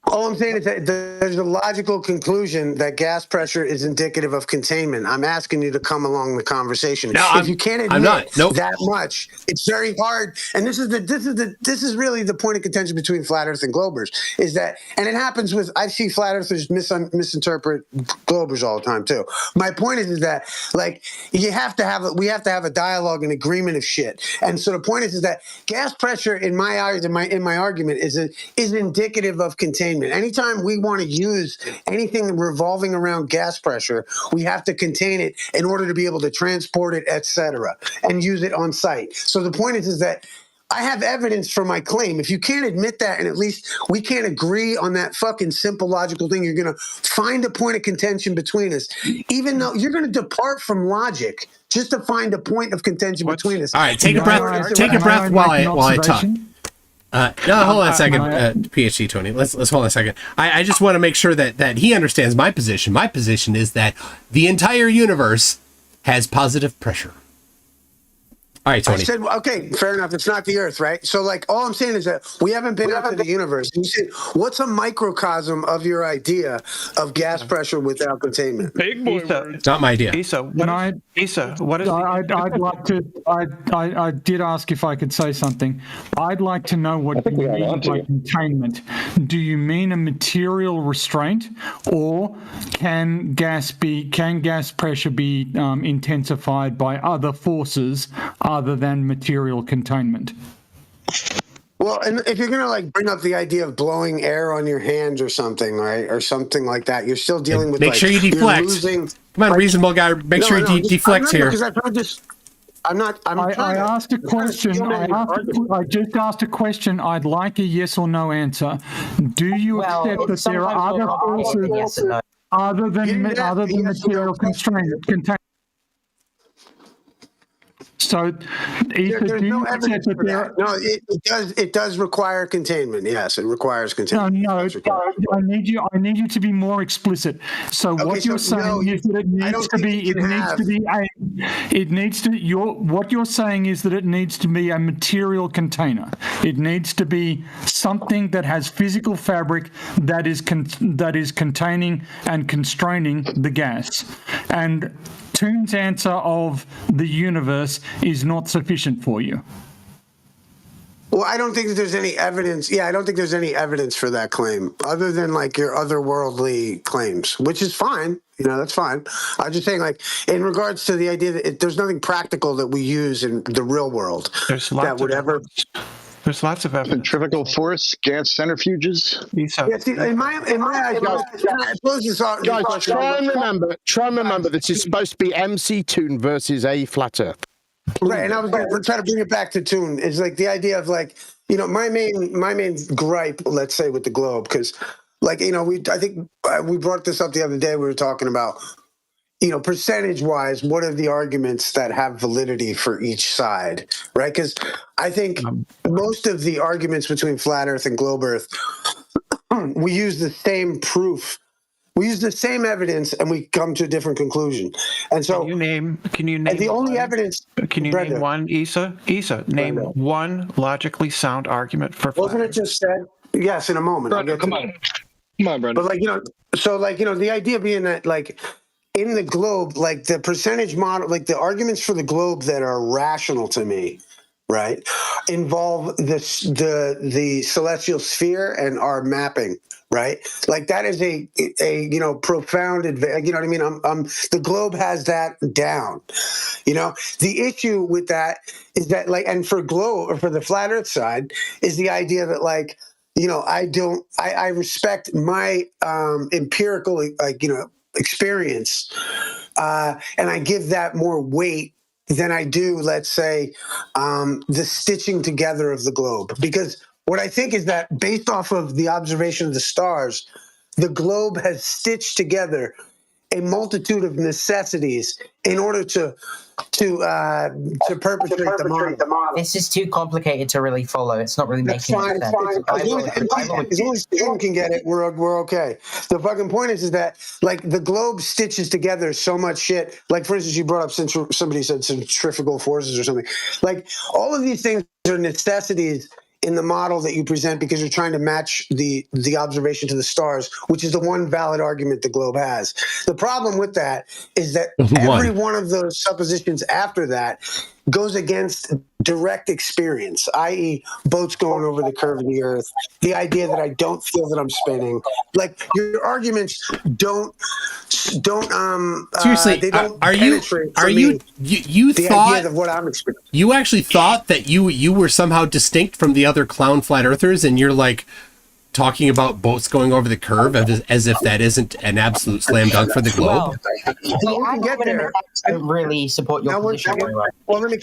S23: All I'm saying is that there's a logical conclusion that gas pressure is indicative of containment. I'm asking you to come along the conversation.
S2: No,
S23: if you can't admit that much, it's very hard. And this is really the point of contention between flat Earth and globers. Is that, and it happens with, I see flat Earthers misinterpret globers all the time too. My point is that like we have to have a dialogue and agreement of shit. And so the point is that gas pressure, in my eyes, in my argument, is indicative of containment. Anytime we want to use anything revolving around gas pressure, we have to contain it in order to be able to transport it, etc., and use it on site. So the point is that I have evidence for my claim. If you can't admit that, and at least we can't agree on that fucking simple logical thing, you're going to find a point of contention between us, even though you're going to depart from logic just to find a point of contention between us.
S2: All right, take a breath. Take a breath while I talk. No, hold on a second, PhD Tony. Let's hold on a second. I just want to make sure that he understands my position. My position is that the entire universe has positive pressure. All right, Tony.
S23: I said, okay, fair enough. It's not the Earth, right? So, like, all I'm saying is that we haven't been out to the universe. You said, what's a microcosm of your idea of gas pressure without containment?
S12: Big boy.
S2: It's not my idea.
S11: Isa, what is? I'd like to. I did ask if I could say something. I'd like to know what you mean by containment. Do you mean a material restraint, or can gas pressure be intensified by other forces other than material containment?
S23: Well, and if you're gonna like bring up the idea of blowing air on your hands or something, right, or something like that, you're still dealing with.
S2: Make sure you deflect. Come on, reasonable guy. Make sure you deflect here.
S11: I asked a question. I just asked a question. I'd like a yes or no answer. Do you accept that there are other forces other than material containment? So,
S23: there's no evidence for that. No, it does require containment. Yes, it requires containment.
S11: No, I need you to be more explicit. So what you're saying is that what you're saying is that it needs to be a material container. It needs to be something that has physical fabric that is containing and constraining the gas. And Toon's answer of the universe is not sufficient for you.
S23: Well, I don't think that there's any evidence. Yeah, I don't think there's any evidence for that claim other than like your otherworldly claims, which is fine. You know, that's fine. I'm just saying, like, in regards to the idea that there's nothing practical that we use in the real world
S11: There's lots of evidence.
S12: Centrifugal force, gas centrifuges.
S23: Yeah, see, in my eyes,
S6: guys, try and remember this is supposed to be MCToon versus a flat Earth.
S23: Right, and I was going to try to bring it back to Toon. It's like the idea of like, you know, my main gripe, let's say, with the globe, because like, you know, I think we brought this up the other day. We were talking about, you know, percentage-wise, what are the arguments that have validity for each side, right? Because I think most of the arguments between flat Earth and globe Earth, we use the same proof. We use the same evidence, and we come to a different conclusion. And so,
S11: can you name
S23: the only evidence?
S11: Can you name one, Isa? Name one logically sound argument for.
S23: Wasn't it just said? Yes, in a moment.
S12: Brenda, come on, Brenda.
S23: But like, you know, so like, you know, the idea being that like, in the globe, like the percentage model, like the arguments for the globe that are rational to me, right, involve the celestial sphere and our mapping, right? Like that is a profound advantage. You know what I mean? The globe has that down. The issue with that is that, like, and for globe or for the flat Earth side is the idea that, like, I respect my empirical, experience, and I give that more weight than I do, let's say, the stitching together of the globe. Because what I think is that, based off of the observation of the stars, the globe has stitched together a multitude of necessities in order to perpetrate the model.
S16: This is too complicated to really follow. It's not really making sense.
S23: As long as Jim can get it, we're okay. The fucking point is that, like, the globe stitches together so much shit. Like, for instance, you brought up somebody said centrifugal forces or something. Like, all of these things are necessities in the model that you present because you're trying to match the observation to the stars, which is the one valid argument the globe has. The problem with that is that every one of those suppositions after that goes against direct experience, i.e. boats going over the curve of the Earth, the idea that I don't feel that I'm spinning. Like, your arguments don't
S2: seriously,
S23: they don't
S2: are you
S23: the
S2: thought
S23: idea of what I'm experiencing.
S2: You actually thought that you were somehow distinct from the other clown flat earthers, and you're like talking about boats going over the curve as if that isn't an absolute slam dunk for the globe?
S16: Well, the argument doesn't really support your position very well.
S23: Well, let me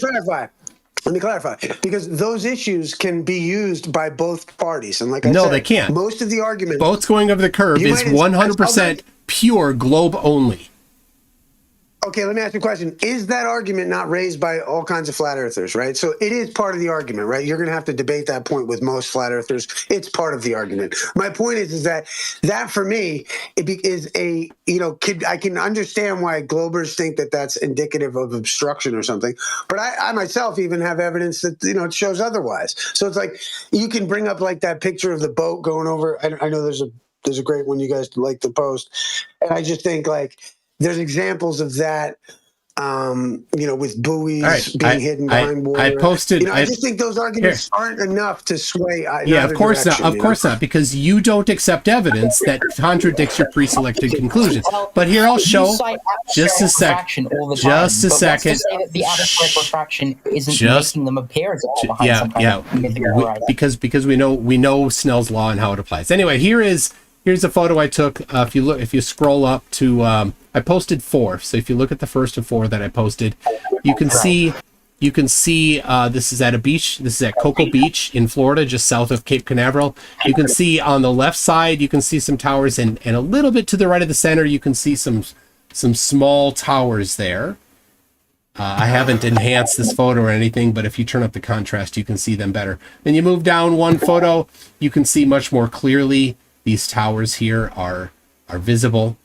S23: clarify, because those issues can be used by both parties, and like I said,
S2: they can't.
S23: Most of the argument,
S2: boats going over the curve is 100% pure globe only.
S23: Okay, let me ask you a question. Is that argument not raised by all kinds of flat earthers, right? So it is part of the argument, right? You're going to have to debate that point with most flat earthers. It's part of the argument. My point is that for me, it is a, I can understand why globers think that that's indicative of obstruction or something, but I myself even have evidence that, it shows otherwise. So it's like, you can bring up like that picture of the boat going over. I know there's a great one you guys like to post. And I just think, like, there's examples of that, with buoys being hidden behind water.
S2: I posted.
S23: I just think those arguments aren't enough to sway.
S2: Of course not. Of course not, because you don't accept evidence that contradicts your pre-selected conclusions. But here I'll show. Just a second. Just a second.
S16: The atmospheric refraction isn't making them appear as if behind some kind of mythical horizon.
S2: Because we know Snell's law and how it applies. Anyway, here's a photo I took. If you scroll up to, I posted 4. So if you look at the first of 4 that I posted, you can see this is at a beach. This is at Cocoa Beach in Florida, just south of Cape Canaveral. You can see on the left side, you can see some towers, and a little bit to the right of the center, you can see some small towers there. I haven't enhanced this photo or anything, but if you turn up the contrast, you can see them better. Then you move down one photo, you can see much more clearly. These towers here are visible.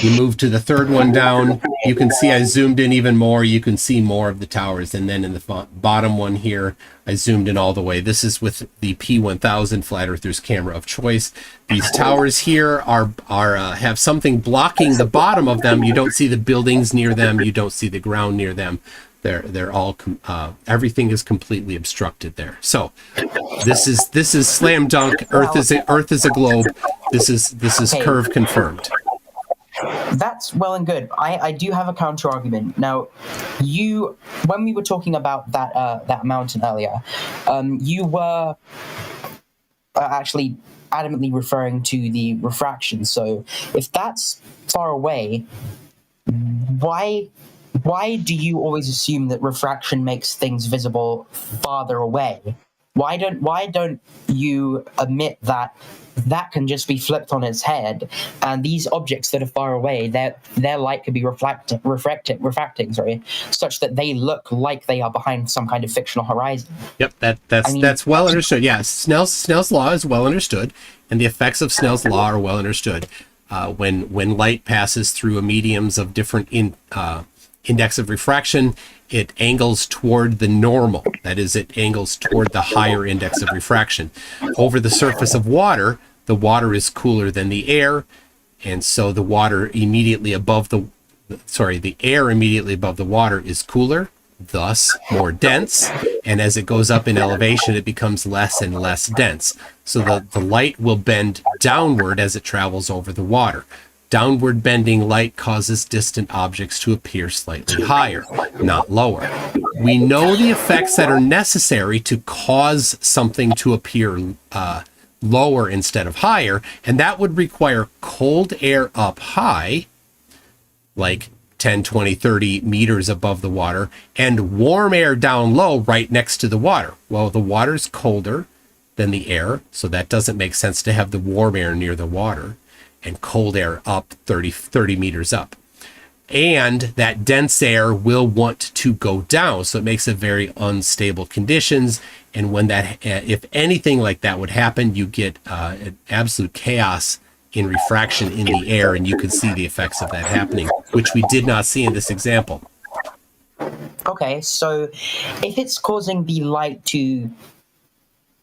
S2: You move to the third one down, you can see I zoomed in even more. You can see more of the towers. And then in the bottom one here, I zoomed in all the way. This is with the P1000 Flat Earthers camera of choice. These towers here are have something blocking the bottom of them. You don't see the buildings near them. You don't see the ground near them. They're all everything is completely obstructed there. So this is slam dunk. Earth is a globe. This is curve confirmed.
S16: That's well and good. I do have a counter argument. Now, when we were talking about that mountain earlier, you were actually adamantly referring to the refraction. So if that's far away, why do you always assume that refraction makes things visible farther away? Why don't you admit that can just be flipped on its head, and these objects that are far away, their light could be refracting, such that they look like they are behind some kind of fictional horizon?
S2: Yep, that's well understood. Yeah, Snell's law is well understood, and the effects of Snell's law are well understood. When light passes through a mediums of different index of refraction, it angles toward the normal. That is, it angles toward the higher index of refraction. Over the surface of water, the water is cooler than the air. And so the water immediately above the air immediately above the water is cooler, thus more dense. And as it goes up in elevation, it becomes less and less dense. So the light will bend downward as it travels over the water. Downward bending light causes distant objects to appear slightly higher, not lower. We know the effects that are necessary to cause something to appear lower instead of higher, and that would require cold air up high, like 10, 20, 30 meters above the water, and warm air down low right next to the water. Well, the water's colder than the air, so that doesn't make sense to have the warm air near the water and cold air up 30 meters up. And that dense air will want to go down, so it makes it very unstable conditions. And when that, if anything like that would happen, you get an absolute chaos in refraction in the air, and you can see the effects of that happening, which we did not see in this example.
S16: Okay, so if it's causing the light to,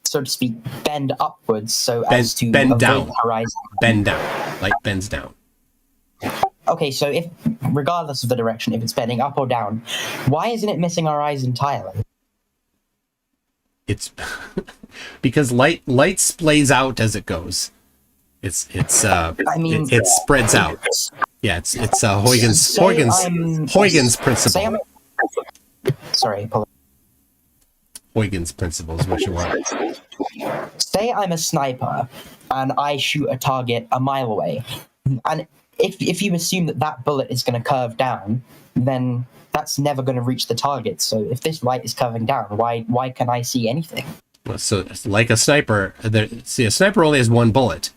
S16: so to speak, bend upwards, so as to
S2: bend down,
S16: the horizon.
S2: Bend down, light bends down.
S16: Okay, so if, regardless of the direction, if it's bending up or down, why isn't it missing our eyes entirely?
S2: It's because light splays out as it goes. It spreads out. Yeah, it's Huygens principle.
S16: Sorry,
S2: Huygens principle is what you want.
S16: Say I'm a sniper and I shoot a target a mile away, and if you assume that bullet is going to curve down, then that's never going to reach the target. So if this light is curving down, why can I see anything?
S2: Well, so like a sniper, a sniper only has one bullet.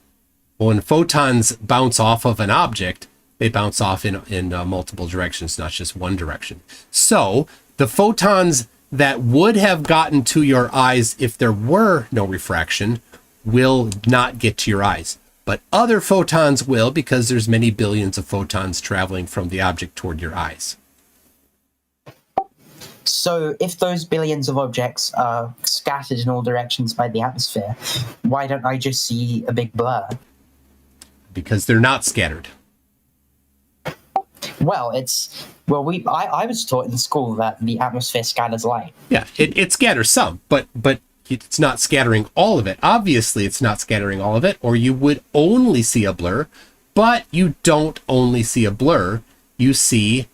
S2: When photons bounce off of an object, they bounce off in multiple directions, not just one direction. So the photons that would have gotten to your eyes if there were no refraction will not get to your eyes. But other photons will, because there's many billions of photons traveling from the object toward your eyes.
S16: So if those billions of objects are scattered in all directions by the atmosphere, why don't I just see a big blur?
S2: Because they're not scattered.
S16: Well, I was taught in school that the atmosphere scatters light.
S2: Yeah, it scatters some, but it's not scattering all of it. Obviously, it's not scattering all of it, or you would only see a blur. But you don't only see a blur. You see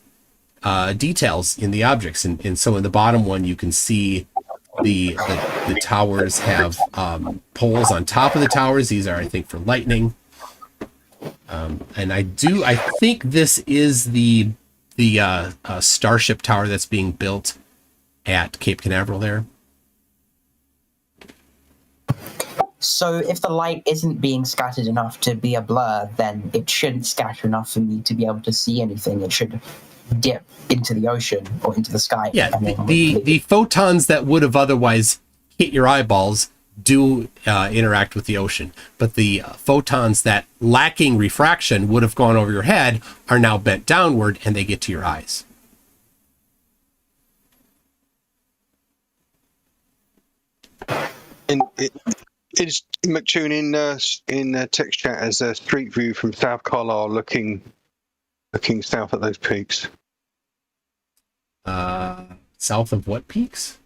S2: details in the objects. And so in the bottom one, you can see the towers have poles on top of the towers. These are, I think, for lightning. And I think this is the Starship tower that's being built at Cape Canaveral there.
S16: So if the light isn't being scattered enough to be a blur, then it shouldn't scatter enough for me to be able to see anything. It should dip into the ocean or into the sky.
S2: Yeah, the photons that would have otherwise hit your eyeballs do interact with the ocean, but the photons that, lacking refraction, would have gone over your head are now bent downward and they get to your eyes.
S8: It's MCToon in text chat as a street view from South Carlisle, looking south at those peaks.
S2: South of what peaks?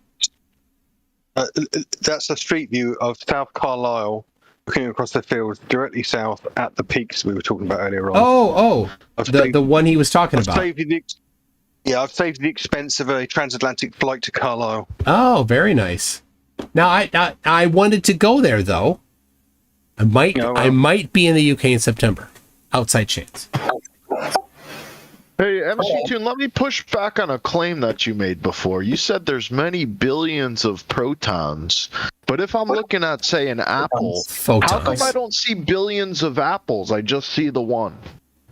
S8: That's a street view of South Carlisle, looking across the fields directly south at the peaks we were talking about earlier on.
S2: The one he was talking about.
S8: I've saved the expense of a transatlantic flight to Carlisle.
S2: Oh, very nice. Now I wanted to go there though. I might be in the UK in September. Outside chance.
S1: Hey, MCToon, let me push back on a claim that you made before. You said there's many billions of protons, but if I'm looking at, say, an apple, how come I don't see billions of apples? I just see the one.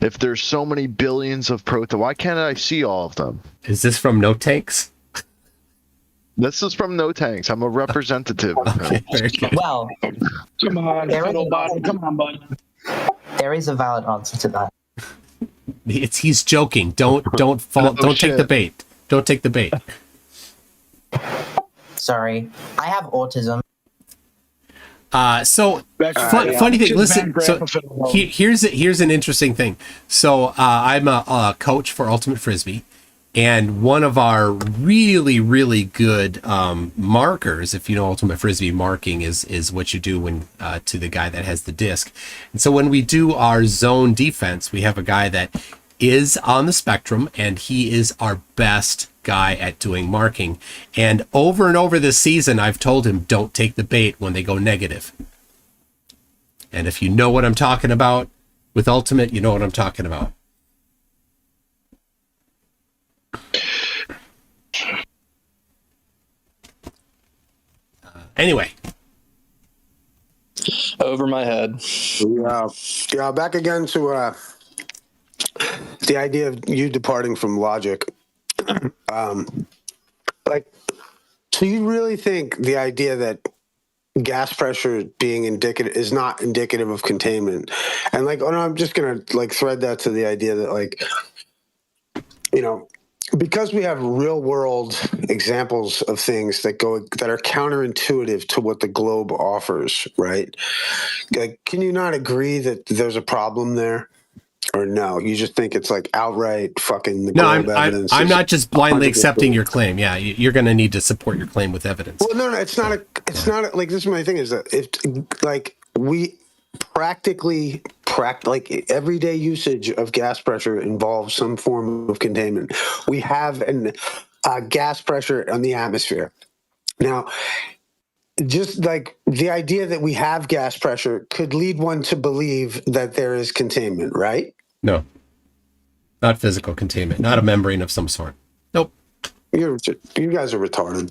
S1: If there's so many billions of protons, why can't I see all of them?
S2: Is this from No Tanks?
S1: This is from No Tanks. I'm a representative.
S2: Okay, very good.
S16: Well,
S10: come on, bud.
S16: There is a valid answer to that.
S2: He's joking. Don't take the bait. Don't take the bait.
S16: Sorry, I have autism.
S2: Funny thing. Listen, so here's an interesting thing. So I'm a coach for Ultimate Frisbee, and one of our really, really good markers, if you know Ultimate Frisbee, marking is what you do when to the guy that has the disc. And so when we do our zone defense, we have a guy that is on the spectrum, and he is our best guy at doing marking. And over this season, I've told him, don't take the bait when they go negative. And if you know what I'm talking about with Ultimate, you know what I'm talking about. Anyway.
S19: Over my head.
S23: Yeah, back again to the idea of you departing from logic. Like, so you really think the idea that gas pressure being indicative is not indicative of containment? And like, oh no, I'm just gonna like thread that to the idea that, like, you know, because we have real world examples of things that are counterintuitive to what the globe offers, right? Like, can you not agree that there's a problem there? Or no, you just think it's like outright fucking the globe evidence?
S2: I'm not just blindly accepting your claim. Yeah, you're going to need to support your claim with evidence.
S23: Well, no, it's not like, this is my thing, is that if like we practically like everyday usage of gas pressure involves some form of containment. We have gas pressure on the atmosphere. Now, just like the idea that we have gas pressure could lead one to believe that there is containment, right?
S2: No, not physical containment, not a membrane of some sort. Nope.
S23: You guys are retarded.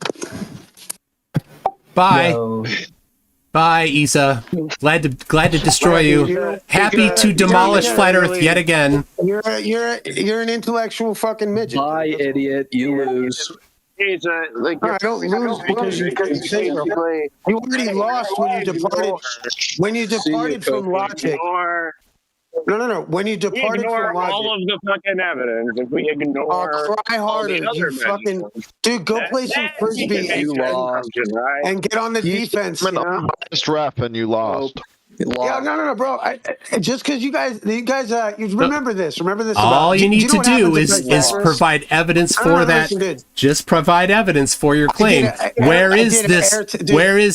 S2: Bye. No. Bye, Isa. Glad to destroy you. Happy to demolish Flat Earth yet again.
S23: You're an intellectual fucking midget.
S19: Bye, idiot. You lose.
S23: It's like I don't lose because you already lost when you departed from logic. No. When you departed from logic,
S4: all of the fucking evidence. If we ignore,
S23: cry harder, you fucking dude. Go play some frisbee and get on the defense.
S1: You know? Just ref and you lost.
S23: Yeah, no, bro. Just because you guys, you remember this. Remember this.
S2: All you need to do is provide evidence for that. Just provide evidence for your claim. Where is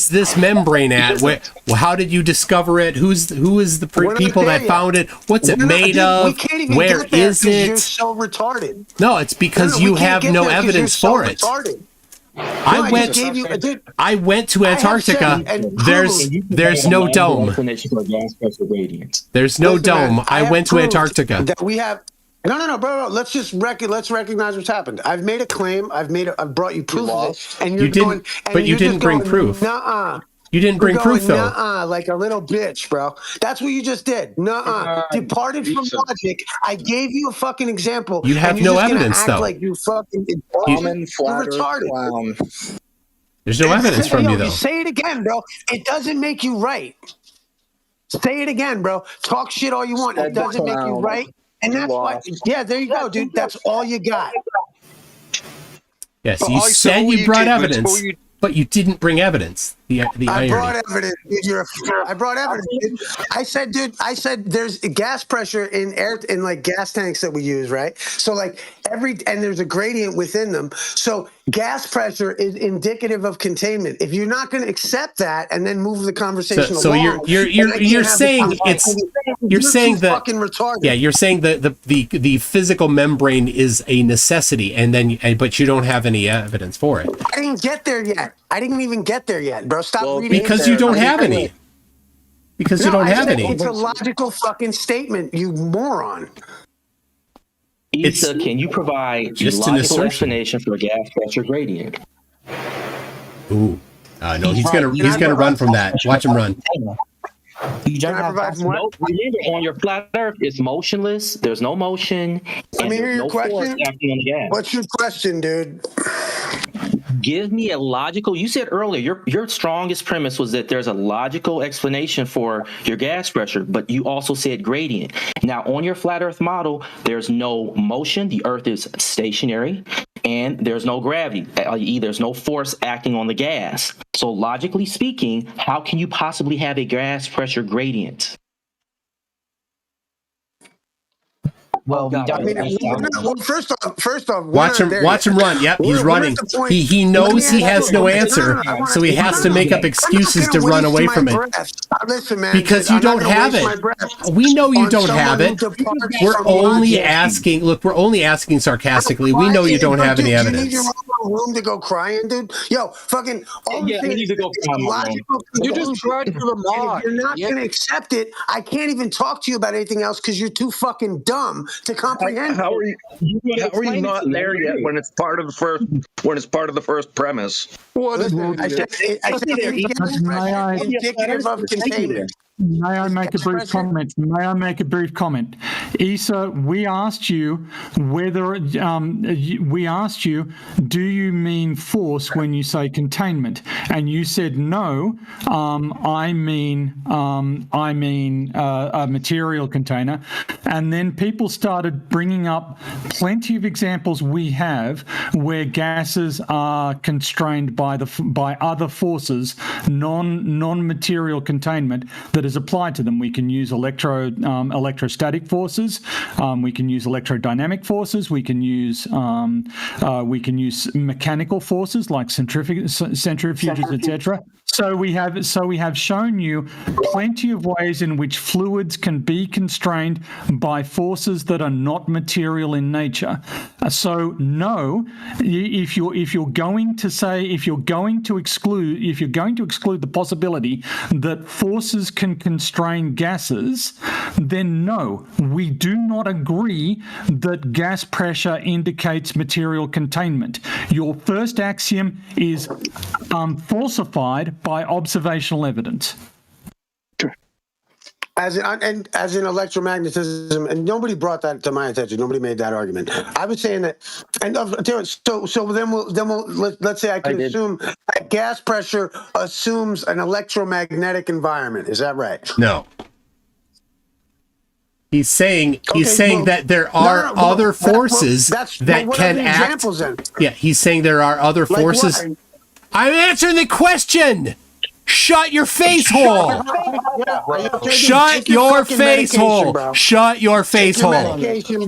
S2: this membrane at? How did you discover it? Who is the people that found it? What's it made of? Where is it?
S23: You're so retarded.
S2: No, it's because you have no evidence for it. I went to Antarctica. There's no dome. There's no dome. I went to Antarctica.
S23: That we have. No, bro. Let's just recognize what's happened. I've made a claim. I've brought you proof of it, and
S2: you didn't bring proof.
S23: Nuh-uh.
S2: You didn't bring proof, though.
S23: Nuh-uh, like a little bitch, bro. That's what you just did. Nuh-uh. Departed from logic. I gave you a fucking example.
S2: You have no evidence, though.
S23: Like you fucking retarded.
S2: There's no evidence from you, though.
S23: Say it again, bro. It doesn't make you right. Say it again, bro. Talk shit all you want. It doesn't make you right. And that's why. Yeah, there you go, dude. That's all you got.
S2: Yes, you said you brought evidence. But you didn't bring evidence. I
S23: brought evidence. I brought evidence. I said there's gas pressure in like gas tanks that we use, right? So like and there's a gradient within them. So gas pressure is indicative of containment. If you're not going to accept that and then move the conversation along,
S2: so you're saying
S23: fucking retarded.
S2: Yeah, you're saying the physical membrane is a necessity, but you don't have any evidence for it.
S23: I didn't get there yet. I didn't even get there yet, bro. Stop reading.
S2: Because you don't have any. Because you don't have any.
S23: It's a logical fucking statement, you moron.
S7: Isa, can you provide a logical explanation for a gas pressure gradient?
S2: Ooh, no, he's gonna run from that. Watch him run.
S7: You don't have remember, on your flat Earth, it's motionless. There's no motion.
S23: Let me hear your question. What's your question, dude?
S7: Give me a logical. You said earlier your strongest premise was that there's a logical explanation for your gas pressure, but you also said gradient. Now, on your flat Earth model, there's no motion. The Earth is stationary, and there's no gravity. There's no force acting on the gas. So logically speaking, how can you possibly have a gas pressure gradient?
S16: Well, we don't.
S23: First off,
S2: Watch him run. Yep, he's running. He knows he has no answer, so he has to make up excuses to run away from it.
S23: Listen, man,
S2: Because you don't have it. We know you don't have it. We're only asking. Look, we're only asking sarcastically. We know you don't have any evidence.
S23: You need your own room to go crying, dude. Yo, fucking.
S22: Yeah, I need to go cry.
S23: You just tried to the mod. If you're not gonna accept it, I can't even talk to you about anything else because you're too fucking dumb to comprehend.
S19: How are you not there yet when it's part of the first premise?
S23: Well, listen, I said indicative of containment.
S11: May I make a brief comment? May I make a brief comment? Issa, we asked you whether do you mean force when you say containment? And you said no. I mean a material container. And then people started bringing up plenty of examples we have where gases are constrained by other forces, non-material containment that is applied to them. We can use electrostatic forces. We can use electrodynamic forces. We can use mechanical forces like centrifuges, etc. So we have shown you plenty of ways in which fluids can be constrained by forces that are not material in nature. So no, if you're going to exclude the possibility that forces can constrain gases, then no, we do not agree that gas pressure indicates material containment. Your first axiom is falsified by observational evidence.
S23: As in electromagnetism, and nobody brought that to my attention. Nobody made that argument. I was saying that, and so then let's say I can assume that gas pressure assumes an electromagnetic environment. Is that right?
S2: No. He's saying that there are other forces that can act. Yeah, he's saying there are other forces. I'm answering the question. Shut your face hole. Shut your face hole. Shut your face hole.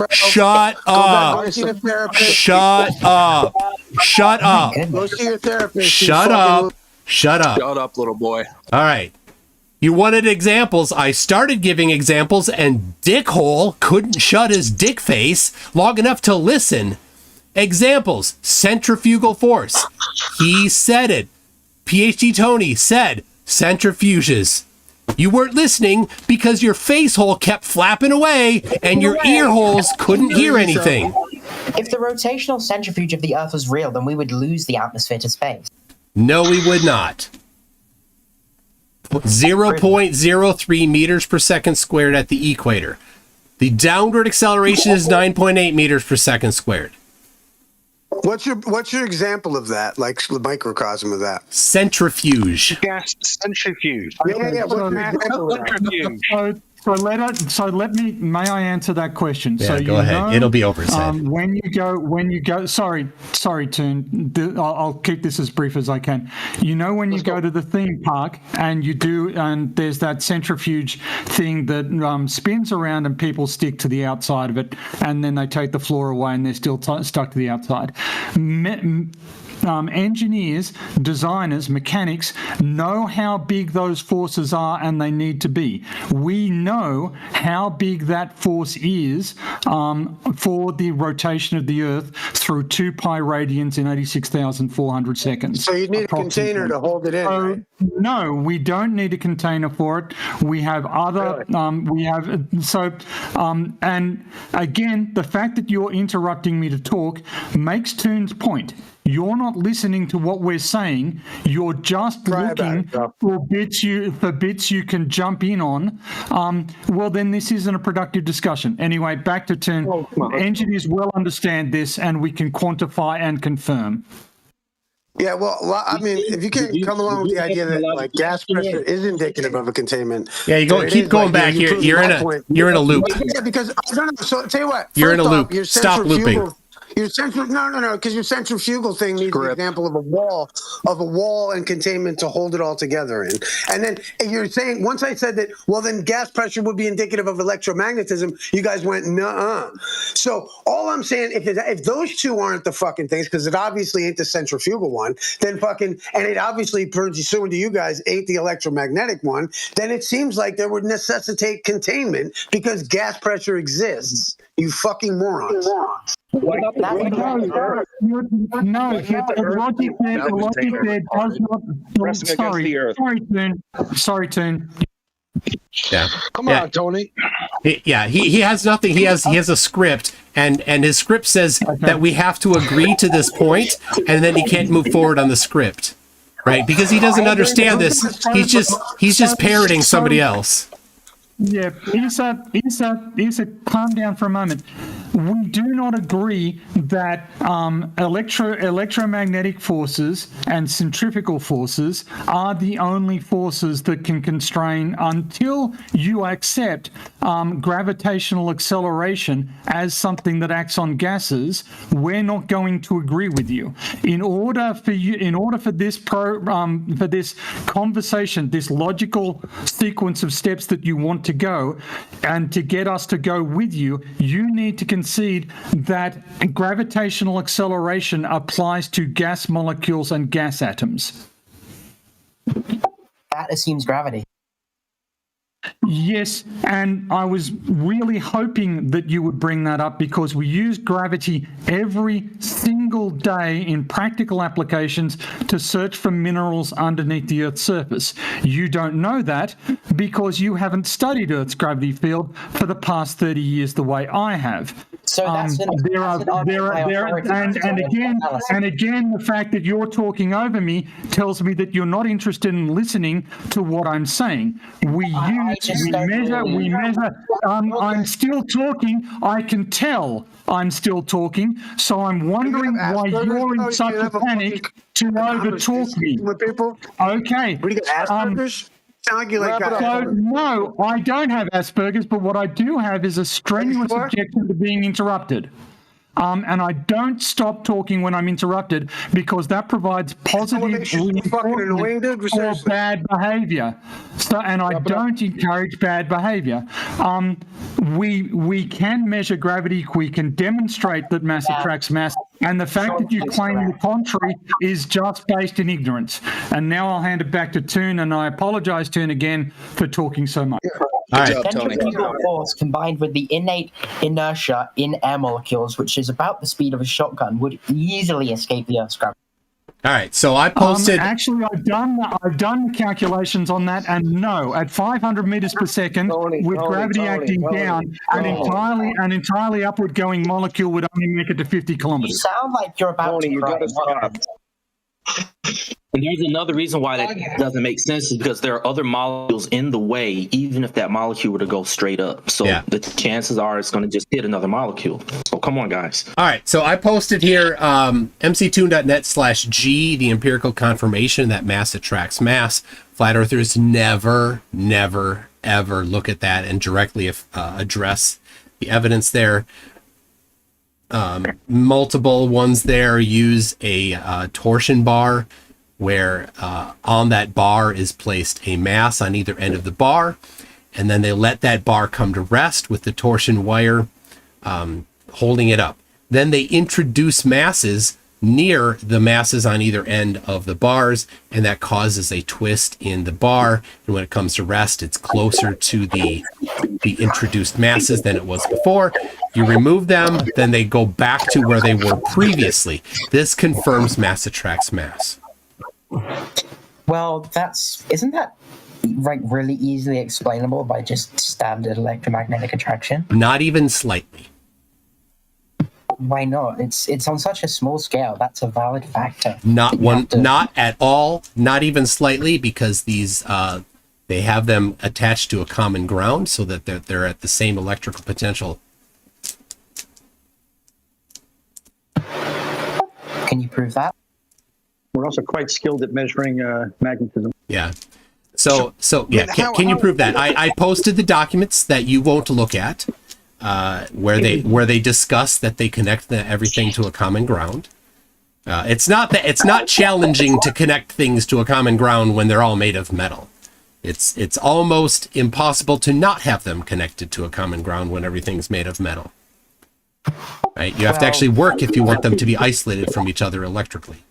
S2: Shut up. Shut up. Shut up.
S23: Go see your therapist.
S2: Shut up. Shut up.
S19: Shut up, little boy.
S2: All right. You wanted examples. I started giving examples, and Dickhole couldn't shut his dick face long enough to listen. Examples. Centrifugal force. He said it. PhD Tony said centrifuges. You weren't listening because your face hole kept flapping away and your ear holes couldn't hear anything.
S16: If the rotational centrifuge of the Earth was real, then we would lose the atmosphere to space.
S2: No, we would not. 0.03 meters per second squared at the equator. The downward acceleration is 9.8 meters per second squared.
S23: What's your example of that? Like the microcosm of that?
S2: Centrifuge.
S12: Gas centrifuge.
S23: Yeah.
S11: May I answer that question?
S2: Yeah, go ahead. It'll be over his head.
S11: When you go, sorry, Toon. I'll keep this as brief as I can. When you go to the theme park and there's that centrifuge thing that spins around and people stick to the outside of it, and then they take the floor away and they're still stuck to the outside. Engineers, designers, mechanics know how big those forces are and they need to be. We know how big that force is for the rotation of the Earth through 2 pi radians in 86,400 seconds.
S23: So you need a container to hold it in, right?
S11: No, we don't need a container for it. We have other, and again, the fact that you're interrupting me to talk makes Toon's point. You're not listening to what we're saying. You're just looking for bits you can jump in on. Well, then this isn't a productive discussion. Anyway, back to Toon. Engineers well understand this, and we can quantify and confirm.
S23: Yeah, well, I mean, if you can come along with the idea that like gas pressure is indicative of a containment.
S2: Yeah, keep going back. You're in a loop.
S23: Yeah, because so tell you what.
S2: You're in a loop. Stop looping.
S23: Your because your centrifugal thing needs an example of a wall and containment to hold it all together in. And then you're saying, once I said that, well, then gas pressure would be indicative of electromagnetism, you guys went, nuh-uh. So all I'm saying, if those two aren't the fucking things, because it obviously ain't the centrifugal one, then fucking, and it obviously, pursuant to you guys, ain't the electromagnetic one, then it seems like there would necessitate containment because gas pressure exists. You fucking morons.
S11: No, the logic there does not. Sorry, Toon.
S2: Yeah.
S10: Come on, Tony.
S2: He has nothing. He has a script, and his script says that we have to agree to this point, and then he can't move forward on the script, right? Because he doesn't understand this. He's just parroting somebody else.
S11: Yeah, Isa, calm down for a moment. We do not agree that electromagnetic forces and centrifugal forces are the only forces that can constrain until you accept gravitational acceleration as something that acts on gases. We're not going to agree with you. In order for this conversation, this logical sequence of steps that you want to go, and to get us to go with you, you need to concede that gravitational acceleration applies to gas molecules and gas atoms.
S16: That assumes gravity.
S11: Yes, and I was really hoping that you would bring that up because we use gravity every single day in practical applications to search for minerals underneath the Earth's surface. You don't know that because you haven't studied Earth's gravity field for the past 30 years the way I have.
S16: So that's
S11: and again, the fact that you're talking over me tells me that you're not interested in listening to what I'm saying. We measure. I'm still talking. I can tell I'm still talking. So I'm wondering why you're in such a panic to overtalk me. Okay.
S23: What do you get, Asperger's? Sound like you like
S11: no, I don't have Asperger's, but what I do have is a strenuous objection to being interrupted. And I don't stop talking when I'm interrupted because that provides positive reinforcement for bad behavior. So, and I don't encourage bad behavior. We can measure gravity. We can demonstrate that mass attracts mass. And the fact that you claim the contrary is just based in ignorance. And now I'll hand it back to Toon, and I apologize, Toon, again for talking so much.
S16: All right. Centrifugal force combined with the innate inertia in air molecules, which is about the speed of a shotgun, would easily escape the Earth's gravity.
S2: All right, so I posted.
S11: Actually, I've done the calculations on that, and no, at 500 meters per second, with gravity acting down, an entirely upward going molecule would only make it to 50 kilometers.
S16: You sound like you're about to cry.
S7: And there's another reason why that doesn't make sense is because there are other molecules in the way, even if that molecule were to go straight up. So the chances are it's going to just hit another molecule. So come on, guys.
S2: All right, so I posted here mctoon.net/G, the empirical confirmation that mass attracts mass. Flat earthers never, ever look at that and directly address the evidence there. Multiple ones there use a torsion bar where on that bar is placed a mass on either end of the bar, and then they let that bar come to rest with the torsion wire holding it up. Then they introduce masses near the masses on either end of the bars, and that causes a twist in the bar, and when it comes to rest, it's closer to the introduced masses than it was before. You remove them, then they go back to where they were previously. This confirms mass attracts mass.
S16: Well, isn't that like really easily explainable by just standard electromagnetic attraction?
S2: Not even slightly.
S16: Why not? It's on such a small scale. That's a valid factor.
S2: Not at all. Not even slightly, because these they have them attached to a common ground so that they're at the same electrical potential.
S16: Can you prove that?
S14: We're also quite skilled at measuring magnetism.
S2: Yeah. So yeah. Can you prove that? I posted the documents that you won't look at. where they discuss that they connect everything to a common ground. It's not challenging to connect things to a common ground when they're all made of metal. It's almost impossible to not have them connected to a common ground when everything's made of metal. Right? You have to actually work if you want them to be isolated from each other electrically.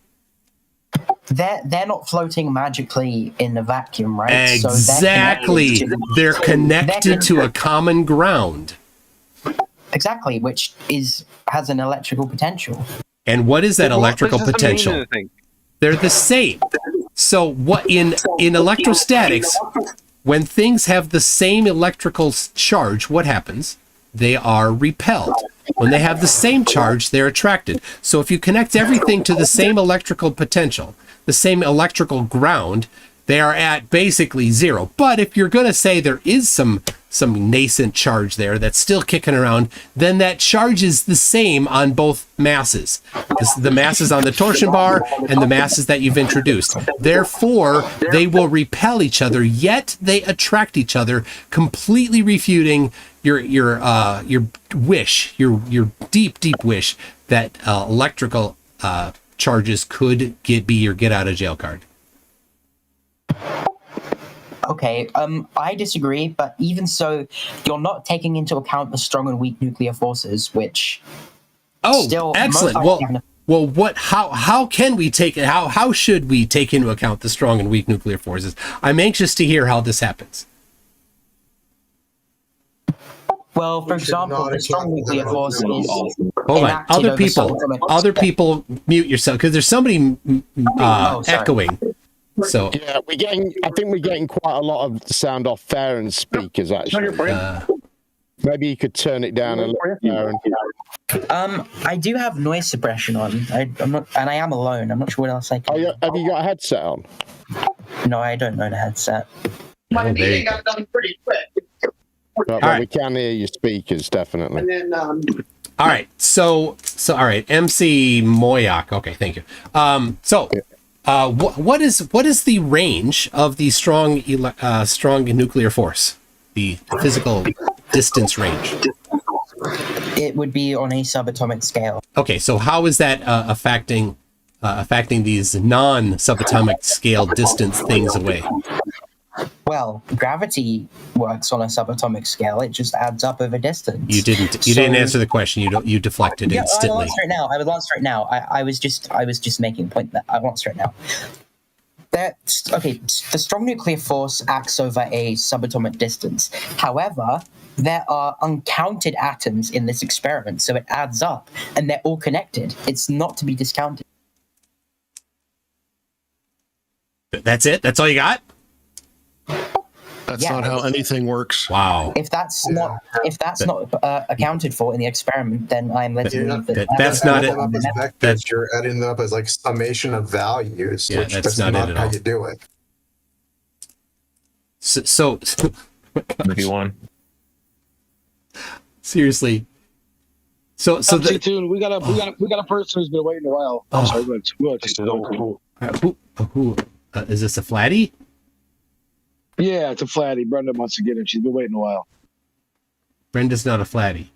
S16: They're not floating magically in a vacuum, right?
S2: Exactly.
S16: So
S2: they're connected to a common ground.
S16: Exactly, which has an electrical potential.
S2: And what is that electrical potential? They're the same. So what in electrostatics, when things have the same electrical charge, what happens? They are repelled. When they have the same charge, they're attracted. So if you connect everything to the same electrical potential, the same electrical ground, they are at basically zero. But if you're going to say there is some nascent charge there that's still kicking around, then that charge is the same on both masses. The masses on the torsion bar and the masses that you've introduced. Therefore, they will repel each other, yet they attract each other, completely refuting your wish, your deep wish that electrical charges could be your get out of jail card.
S16: Okay, I disagree, but even so, you're not taking into account the strong and weak nuclear forces, which still
S2: excellent. How can we take it? How should we take into account the strong and weak nuclear forces? I'm anxious to hear how this happens.
S16: Well, for example, the strong nuclear force is
S2: hold on. Other people, mute yourself because there's somebody echoing. So
S6: yeah, I think we're getting quite a lot of sound off Farron's speakers actually. Maybe you could turn it down a little, Farron.
S16: I do have noise suppression on. I'm not, and I am alone. I'm not sure what else I can.
S6: Have you got a headset on?
S16: No, I don't own a headset.
S3: My meeting got done pretty quick.
S6: Well, we can hear your speakers definitely.
S3: And then,
S2: all right, so all right, MC Moyak. Okay, thank you. What is the range of the strong nuclear force? The physical distance range.
S16: It would be on a subatomic scale.
S2: Okay, so how is that affecting these non-subatomic scale distance things away?
S16: Well, gravity works on a subatomic scale. It just adds up over distance.
S2: You didn't answer the question. You deflected instantly.
S16: I will answer it now. I was just making a point that I'll answer it now. The strong nuclear force acts over a subatomic distance. However, there are uncounted atoms in this experiment, so it adds up, and they're all connected. It's not to be discounted.
S2: That's it? That's all you got?
S15: That's not how anything works.
S2: Wow.
S16: If that's not accounted for in the experiment, then I'm letting you believe that
S2: that's not it.
S18: That's you're adding them up as like summation of values, which that's not how you do it.
S2: So
S24: maybe one.
S2: Seriously. So
S10: MCToon, we got a person who's been waiting a while. I'm sorry,
S2: who is this a Flatty?
S10: Yeah, it's a Flatty. Brenda wants to get him. She's been waiting a while.
S2: Brenda's not a Flatty.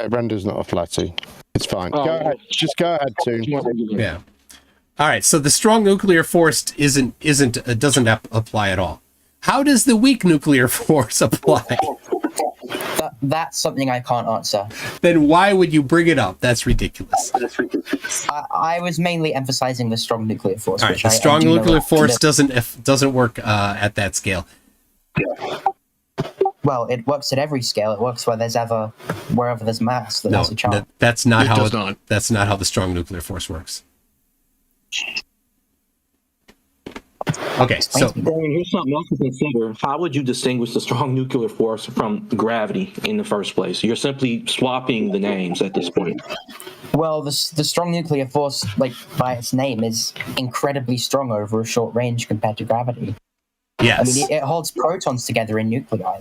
S6: Brenda's not a Flatty. It's fine. Go ahead. Just go ahead, Toon.
S2: Yeah. All right. So the strong nuclear force doesn't apply at all. How does the weak nuclear force apply?
S16: That's something I can't answer.
S2: Then why would you bring it up? That's ridiculous.
S16: I was mainly emphasizing the strong nuclear force.
S2: All right, the strong nuclear force doesn't work at that scale.
S16: Well, it works at every scale. It works wherever there's mass. There's a chance.
S2: That's not how the strong nuclear force works. Okay, so
S7: here's something else to consider. How would you distinguish the strong nuclear force from gravity in the first place? You're simply swapping the names at this point.
S16: Well, the strong nuclear force, like by its name, is incredibly strong over a short range compared to gravity.
S2: Yes.
S16: I mean, it holds protons together in nuclei.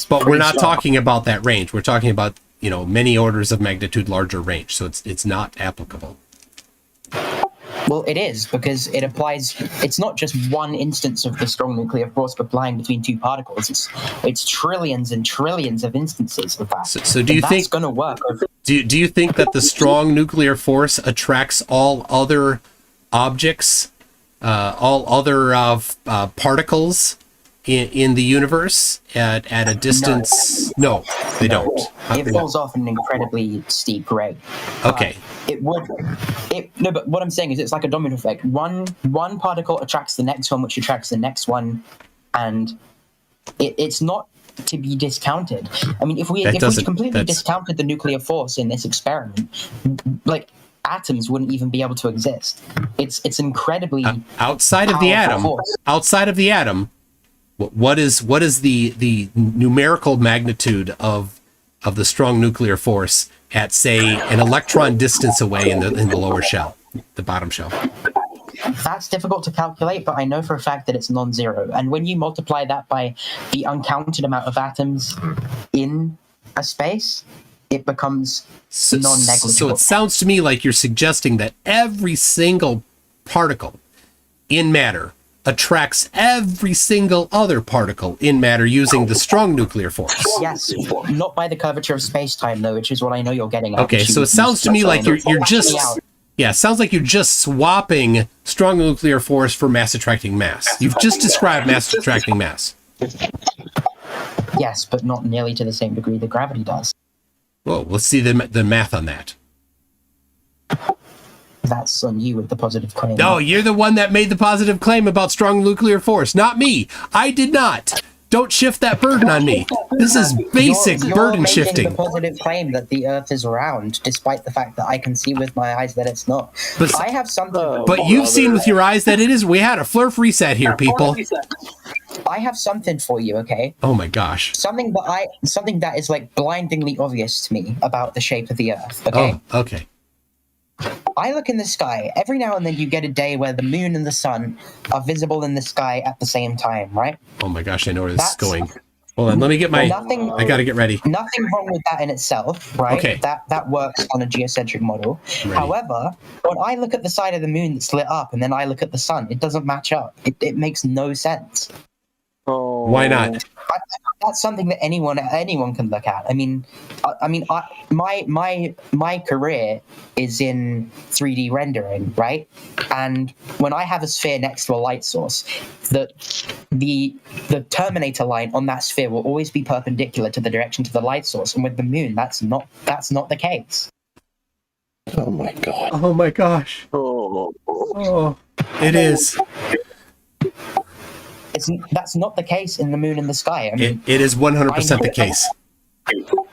S2: But we're not talking about that range. We're talking about many orders of magnitude larger range. So it's not applicable.
S16: Well, it is, because it applies. It's not just one instance of the strong nuclear force applying between two particles. It's trillions and trillions of instances of that.
S2: So do you think
S16: that's going to work?
S2: Do you think that the strong nuclear force attracts all other objects, all other particles in the universe at a distance? No, they don't.
S16: It falls off an incredibly steep grade.
S2: Okay.
S16: But what I'm saying is it's like a domino effect. One particle attracts the next one, which attracts the next one, and it's not to be discounted. I mean, if we completely discounted the nuclear force in this experiment, like atoms wouldn't even be able to exist. It's incredibly
S2: outside of the atom.
S16: Force.
S2: Outside of the atom, what is the numerical magnitude of the strong nuclear force at, say, an electron distance away in the lower shell, the bottom shell?
S16: That's difficult to calculate, but I know for a fact that it's non-zero. And when you multiply that by the uncounted amount of atoms in a space, it becomes non-negligible.
S2: So it sounds to me like you're suggesting that every single particle in matter attracts every single other particle in matter using the strong nuclear force.
S16: Yes, not by the curvature of space-time, though, which is what I know you're getting at.
S2: Okay, so it sounds to me like you're just... Yeah, it sounds like you're just swapping strong nuclear force for mass attracting mass. You've just described mass attracting mass.
S16: Yes, but not nearly to the same degree that gravity does.
S2: Well, let's see the math on that.
S16: That's on you with the positive claim.
S2: No, you're the one that made the positive claim about strong nuclear force, not me. I did not. Don't shift that burden on me. This is basic burden shifting.
S16: You're making the positive claim that the Earth is round, despite the fact that I can see with my eyes that it's not.
S2: But
S16: I have something.
S2: But you've seen with your eyes that it is. We had a flurf reset here, people.
S16: I have something for you, okay?
S2: Oh my gosh.
S16: Something that is like blindingly obvious to me about the shape of the Earth. Okay.
S2: Oh, okay.
S16: I look in the sky. Every now and then you get a day where the moon and the sun are visible in the sky at the same time, right?
S2: Oh my gosh, I know where this is going. Hold on, let me get my... I gotta get ready.
S16: Nothing wrong with that in itself, right?
S2: Okay.
S16: That works on a geocentric model.
S2: Ready.
S16: However, when I look at the side of the moon that's lit up and then I look at the sun, it doesn't match up. It makes no sense.
S2: Oh. Why not?
S16: That's something that anyone can look at. I mean, my career is in 3D rendering, right? And when I have a sphere next to a light source, the terminator line on that sphere will always be perpendicular to the direction to the light source. And with the moon, that's not the case.
S15: Oh my god.
S2: Oh my gosh. Oh, it is.
S16: That's not the case in the moon and the sky. I mean,
S2: it is 100% the case.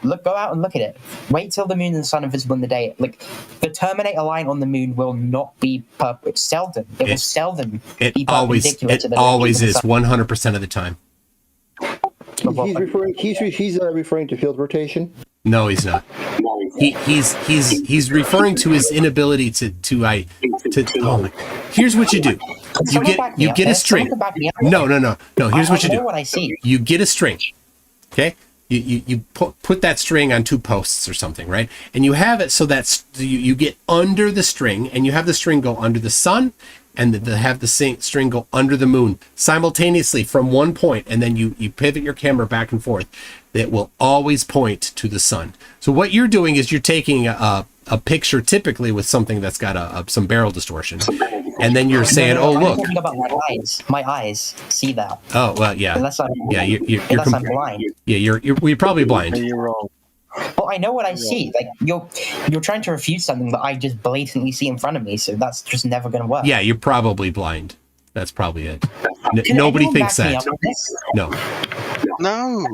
S16: Go out and look at it. Wait till the moon and the sun are visible in the day. Like, the terminator line on the moon will not be perfect. Seldom. It will seldom be perpendicular to the direction. It always
S2: is 100% of the time.
S9: He's referring to field rotation.
S2: No, he's not. He's referring to his inability to. Oh my, here's what you do. You get a string. No. Here's what you do.
S16: I know what I see.
S2: You get a string. Okay. You put that string on two posts or something, right? And you have it so that you get under the string, and you have the string go under the sun, and have the string go under the moon simultaneously from one point, and then you pivot your camera back and forth. That will always point to the sun. So what you're doing is you're taking a picture typically with something that's got some barrel distortion, and then you're saying, "Oh, look."
S16: I'm talking about my eyes see that.
S2: Oh well, yeah.
S16: Unless I'm blind.
S2: Yeah, you're probably blind.
S9: You're wrong.
S16: Well, I know what I see. Like, you're trying to refute something that I just blatantly see in front of me, so that's just never going to work.
S2: Yeah, you're probably blind. That's probably it. Nobody thinks that.
S8: No.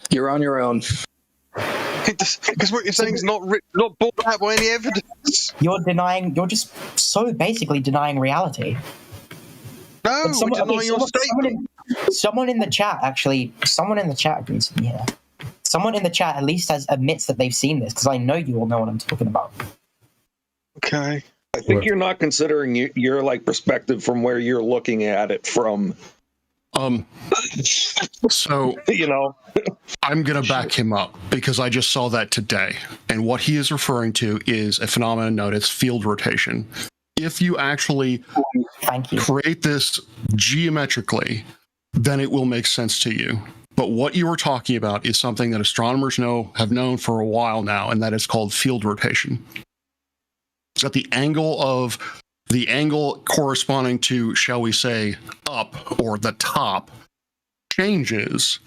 S9: You're on your own.
S8: Because what you're saying is not borne out by any evidence.
S16: You're just so basically denying reality.
S8: No, denying your statement.
S16: Someone in the chat agrees with me here. Someone in the chat at least admits that they've seen this, because I know you all know what I'm talking about.
S8: Okay.
S19: I think you're not considering your like perspective from where you're looking at it from.
S15: So I'm gonna back him up because I just saw that today, and what he is referring to is a phenomenon known as field rotation. if you actually create this geometrically, then it will make sense to you. But what you are talking about is something that astronomers have known for a while now, and that is called field rotation. That the angle corresponding to, shall we say, up or the top changes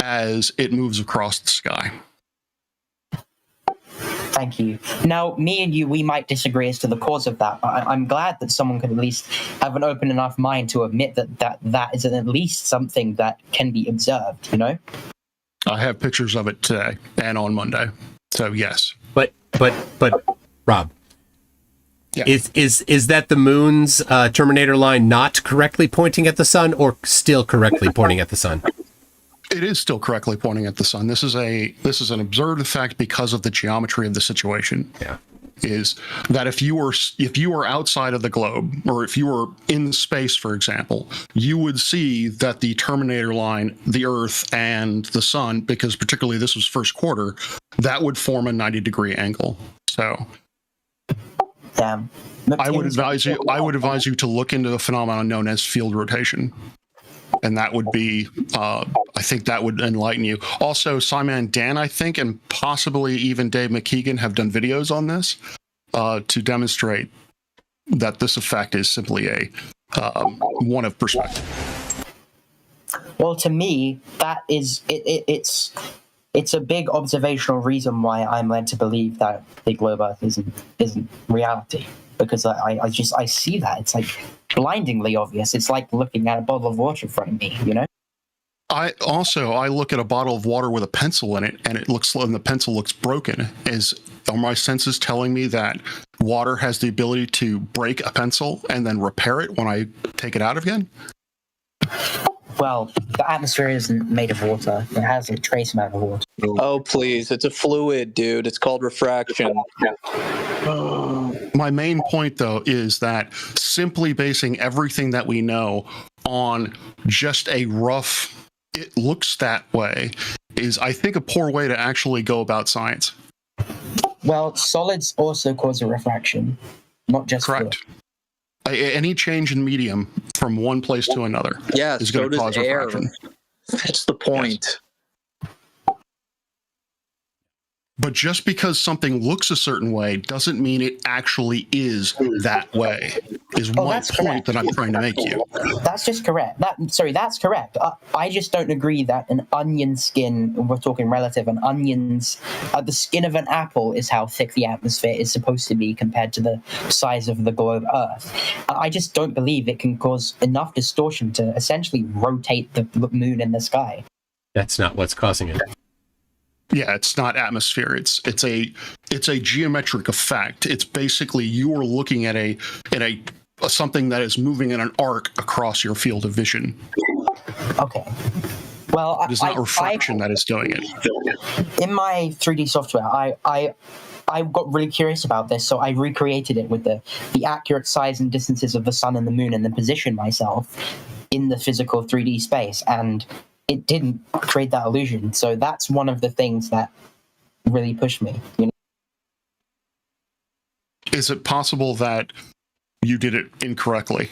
S15: as it moves across the sky.
S16: Thank you. Now, me and you, we might disagree as to the cause of that, but I'm glad that someone could at least have an open enough mind to admit that is at least something that can be observed, you know?
S15: I have pictures of it today and on Monday. So, yes.
S2: But Rob,
S15: yeah.
S2: Is that the moon's terminator line not correctly pointing at the sun or still correctly pointing at the sun?
S15: It is still correctly pointing at the sun. This is an observed effect because of the geometry of the situation.
S2: Yeah.
S15: Is that if you were outside of the globe, or if you were in space, for example, you would see that the terminator line, the Earth and the sun, because particularly this was first quarter, that would form a 90-degree angle. So
S16: damn.
S15: I would advise you to look into the phenomenon known as field rotation. And that would be, I think that would enlighten you. Also, Simon Dan, I think, and possibly even Dave McKeegan have done videos on this to demonstrate that this effect is simply a one of perspective.
S16: Well, to me, that is it's a big observational reason why I'm led to believe that the globe Earth isn't reality. Because I see that. It's like blindingly obvious. It's like looking at a bottle of water in front of me, you know?
S15: I look at a bottle of water with a pencil in it, and the pencil looks broken. Are my senses telling me that water has the ability to break a pencil and then repair it when I take it out again?
S16: Well, the atmosphere isn't made of water. It has a trace amount of water.
S19: Oh, please. It's a fluid, dude. It's called refraction.
S15: My main point, though, is that simply basing everything that we know on just a rough, it looks that way, is, I think, a poor way to actually go about science.
S16: Well, solids also cause a refraction, not just
S15: correct. Any change in medium from one place to another is going to cause refraction.
S19: That's the point.
S15: Yes. But just because something looks a certain way doesn't mean it actually is that way, is one point that I'm trying to make you.
S16: That's just correct. That's correct. I just don't agree that an onion skin, we're talking relative, the skin of an apple is how thick the atmosphere is supposed to be compared to the size of the globe Earth. I just don't believe it can cause enough distortion to essentially rotate the moon in the sky.
S2: That's not what's causing it.
S15: Yeah, it's not atmosphere. It's a geometric effect. It's basically you are looking at a something that is moving in an arc across your field of vision.
S16: Okay. Well,
S15: it is not refraction that is doing it.
S16: In my 3D software, I got really curious about this, so I recreated it with the accurate size and distances of the sun and the moon, and then positioned myself in the physical 3D space, and it didn't create that illusion. So that's one of the things that really pushed me. You know?
S15: Is it possible that you did it incorrectly?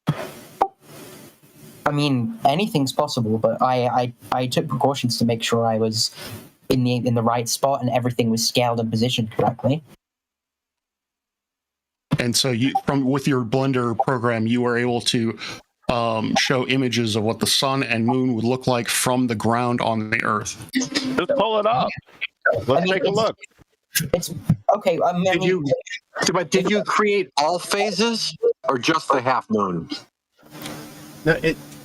S16: I mean, anything's possible, but I took precautions to make sure I was in the right spot and everything was scaled and positioned correctly.
S15: And so with your Blender program, you were able to show images of what the sun and moon would look like from the ground on the Earth.
S12: Just pull it up. Let's take a look.
S16: It's okay.
S5: Did you create all phases or just the half moon?
S2: No,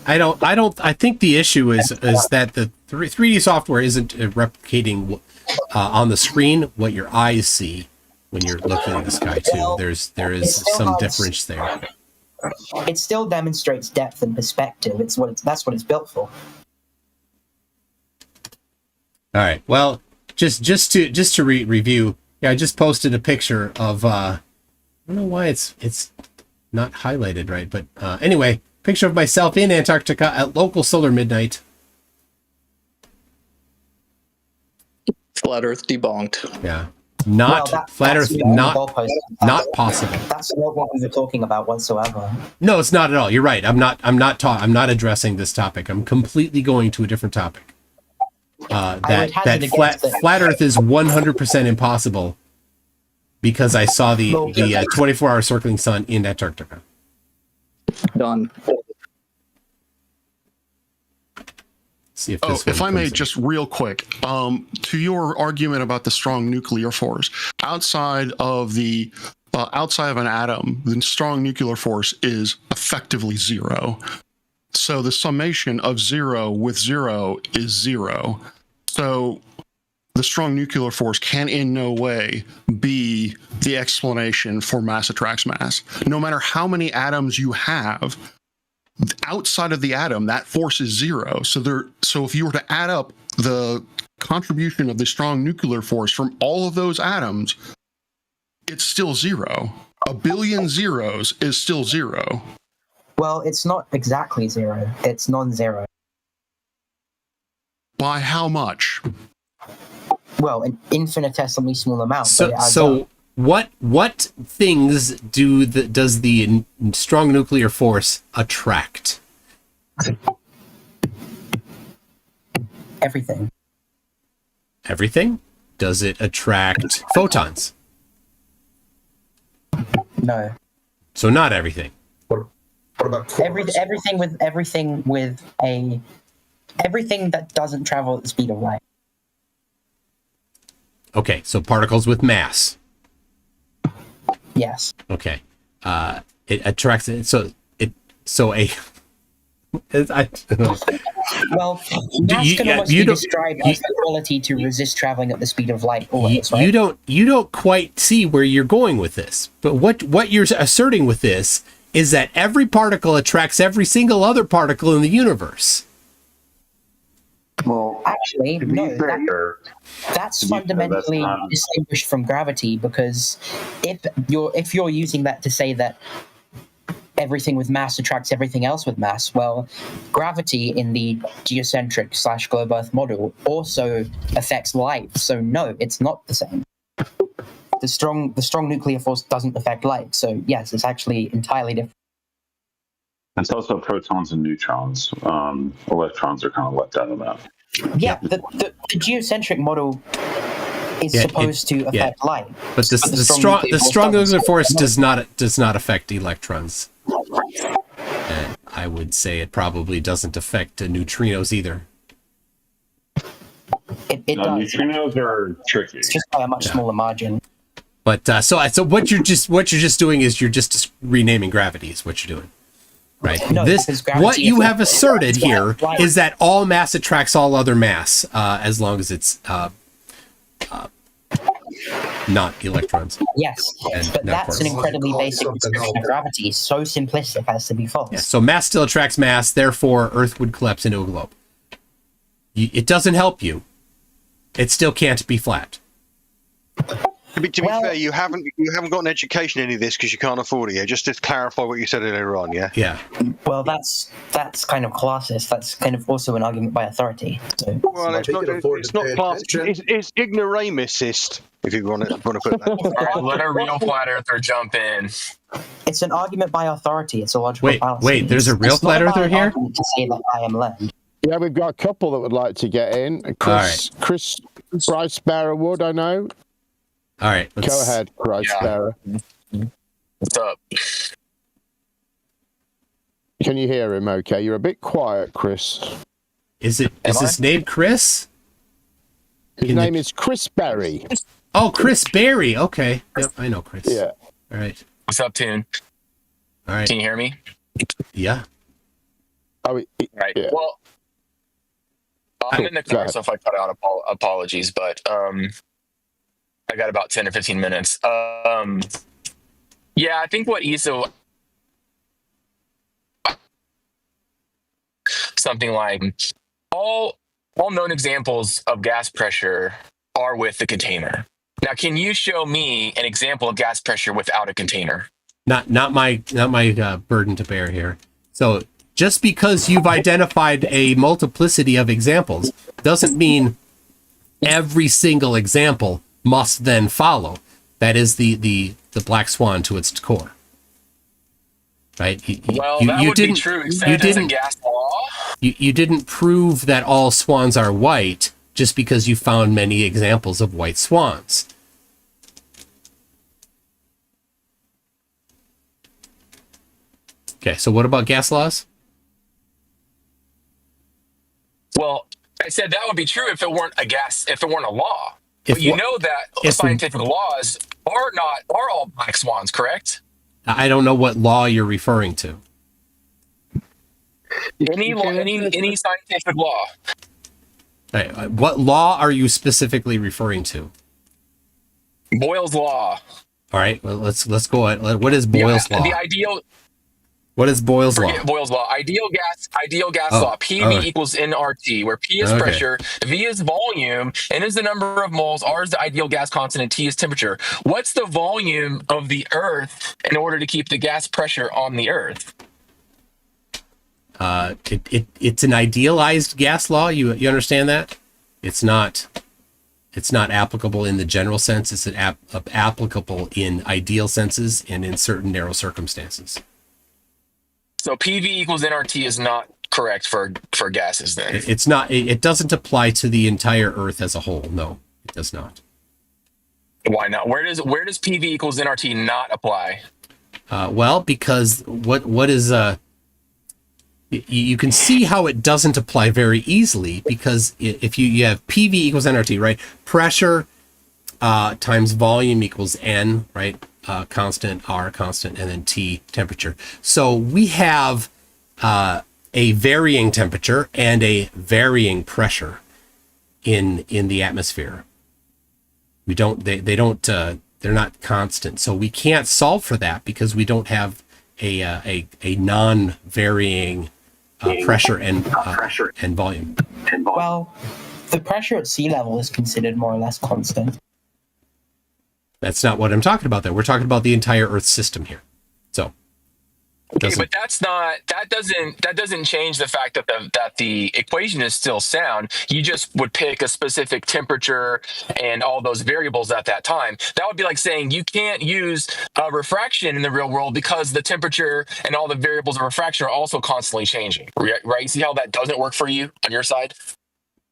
S2: I think the issue is that the 3D software isn't replicating on the screen what your eyes see when you're looking at the sky too. There is some difference there.
S16: It still demonstrates depth and perspective. That's what it's built for.
S2: All right. Well, just to review. Yeah, I just posted a picture of. I don't know why it's not highlighted right, but anyway, picture of myself in Antarctica at local solar midnight.
S19: Flat Earth debunked.
S2: Yeah. Not flat Earth. Not possible.
S16: That's not what we were talking about whatsoever.
S2: No, it's not at all. You're right. I'm not addressing this topic. I'm completely going to a different topic. Flat Earth is 100% impossible because I saw the 24-hour circling sun in Antarctica.
S13: Done.
S2: See if
S15: if I may, just real quick, to your argument about the strong nuclear force, outside of an atom, the strong nuclear force is effectively zero. So the summation of 0 with 0 is 0. So the strong nuclear force can in no way be the explanation for mass attracts mass. No matter how many atoms you have, outside of the atom, that force is 0. So if you were to add up the contribution of the strong nuclear force from all of those atoms, it's still 0. A billion zeros is still 0.
S16: Well, it's not exactly 0. It's non-zero.
S15: By how much?
S16: Well, an infinitesimally small amount.
S2: So what things does the strong nuclear force attract?
S16: Everything.
S2: Everything? Does it attract photons?
S16: No.
S2: So not everything.
S18: What about
S16: everything that doesn't travel at the speed of light?
S2: Okay, so particles with mass.
S16: Yes.
S2: Okay. It attracts it.
S16: Well, mass can almost be described as the ability to resist traveling at the speed of light. Always, right?
S2: You don't quite see where you're going with this. But what you're asserting with this is that every particle attracts every single other particle in the universe.
S16: Well, actually, no. That's fundamentally distinguished from gravity, because if you're using that to say that everything with mass attracts everything else with mass, well, gravity in the geocentric / globe Earth model also affects light. So no, it's not the same. The strong nuclear force doesn't affect light. So yes, it's actually entirely different.
S17: It's also protons and neutrons. Electrons are kind of left out of that.
S16: Yeah, the geocentric model is supposed to affect light.
S2: But the strong nuclear force does not affect electrons. And I would say it probably doesn't affect neutrinos either.
S16: It does.
S17: Neutrinos are tricky.
S16: It's just by a much smaller margin.
S2: But so what you're just doing is you're just renaming gravity is what you're doing. Right.
S16: No,
S2: what you have asserted here is that all mass attracts all other mass, as long as it's not electrons.
S16: Yes, but that's an incredibly basic description of gravity. So simplistic as to be false.
S2: Yeah, so mass still attracts mass, therefore Earth would collapse into a globe. It doesn't help you. It still can't be flat.
S8: To be fair, you haven't got an education in any of this because you can't afford it. Yeah, just to clarify what you said earlier on. Yeah.
S2: Yeah.
S16: Well, that's kind of classist. That's kind of also an argument by authority. So.
S8: Well, it's not classist. It's ignoramusist, if you want to put that.
S20: All right, let a real flat earther jump in.
S16: It's an argument by authority. It's a logical fallacy.
S2: Wait, there's a real flat earther here?
S16: To say that I am led.
S6: Yeah, we've got a couple that would like to get in. Chris Bryce Barrow-Wood, I know.
S2: All right.
S6: Go ahead, Bryce Barrow.
S20: What's up?
S6: Can you hear him okay? You're a bit quiet, Chris.
S2: Is his name Chris?
S6: His name is Chris Berry.
S2: Oh, Chris Berry. Okay. Yep, I know Chris.
S6: Yeah.
S2: All right.
S20: What's up, Toon?
S2: All right.
S20: Can you hear me?
S2: Yeah.
S20: Right. Yeah. Well, I'm in the car, so if I cut out, apologies, but I got about 10 or 15 minutes. Yeah, I think what Issa, something like all known examples of gas pressure are with the container. Now, can you show me an example of gas pressure without a container?
S2: Not my burden to bear here. So just because you've identified a multiplicity of examples doesn't mean every single example must then follow. That is the black swan to its core. Right?
S20: That would be true, except it's a gas law.
S2: You didn't prove that all swans are white just because you found many examples of white swans. Okay, so what about gas laws?
S20: Well, I said that would be true if it weren't a law. But you know that scientific laws are all black swans, correct?
S2: I don't know what law you're referring to.
S20: Any scientific law.
S2: Right, what law are you specifically referring to?
S20: Boyle's law.
S2: All right, well, let's go ahead. What is Boyle's law?
S20: The ideal.
S2: What is Boyle's law?
S20: Boyle's law. Ideal gas law. PV equals nRT, where P is pressure, V is volume, N is the number of moles, R is the ideal gas constant, and T is temperature. What's the volume of the Earth in order to keep the gas pressure on the Earth?
S2: It's an idealized gas law. You understand that? It's not applicable in the general sense. It's applicable in ideal senses and in certain narrow circumstances.
S20: So PV equals nRT is not correct for gases then?
S2: It's not. It doesn't apply to the entire Earth as a whole. No, it does not.
S20: Why not? Where does PV equals nRT not apply?
S2: Well, because what is you can see how it doesn't apply very easily, because if you have PV equals nRT, right? Pressure times volume equals N, right? Constant, R constant, and then T temperature. So we have a varying temperature and a varying pressure in the atmosphere. We don't. They're not constant. So we can't solve for that because we don't have a non-varying pressure and volume.
S16: Well, the pressure at sea level is considered more or less constant.
S2: That's not what I'm talking about there. We're talking about the entire Earth system here. So
S20: okay, but that doesn't change the fact that the equation is still sound. You just would pick a specific temperature and all those variables at that time. That would be like saying you can't use refraction in the real world because the temperature and all the variables of refraction are also constantly changing. Right? You see how that doesn't work for you on your side?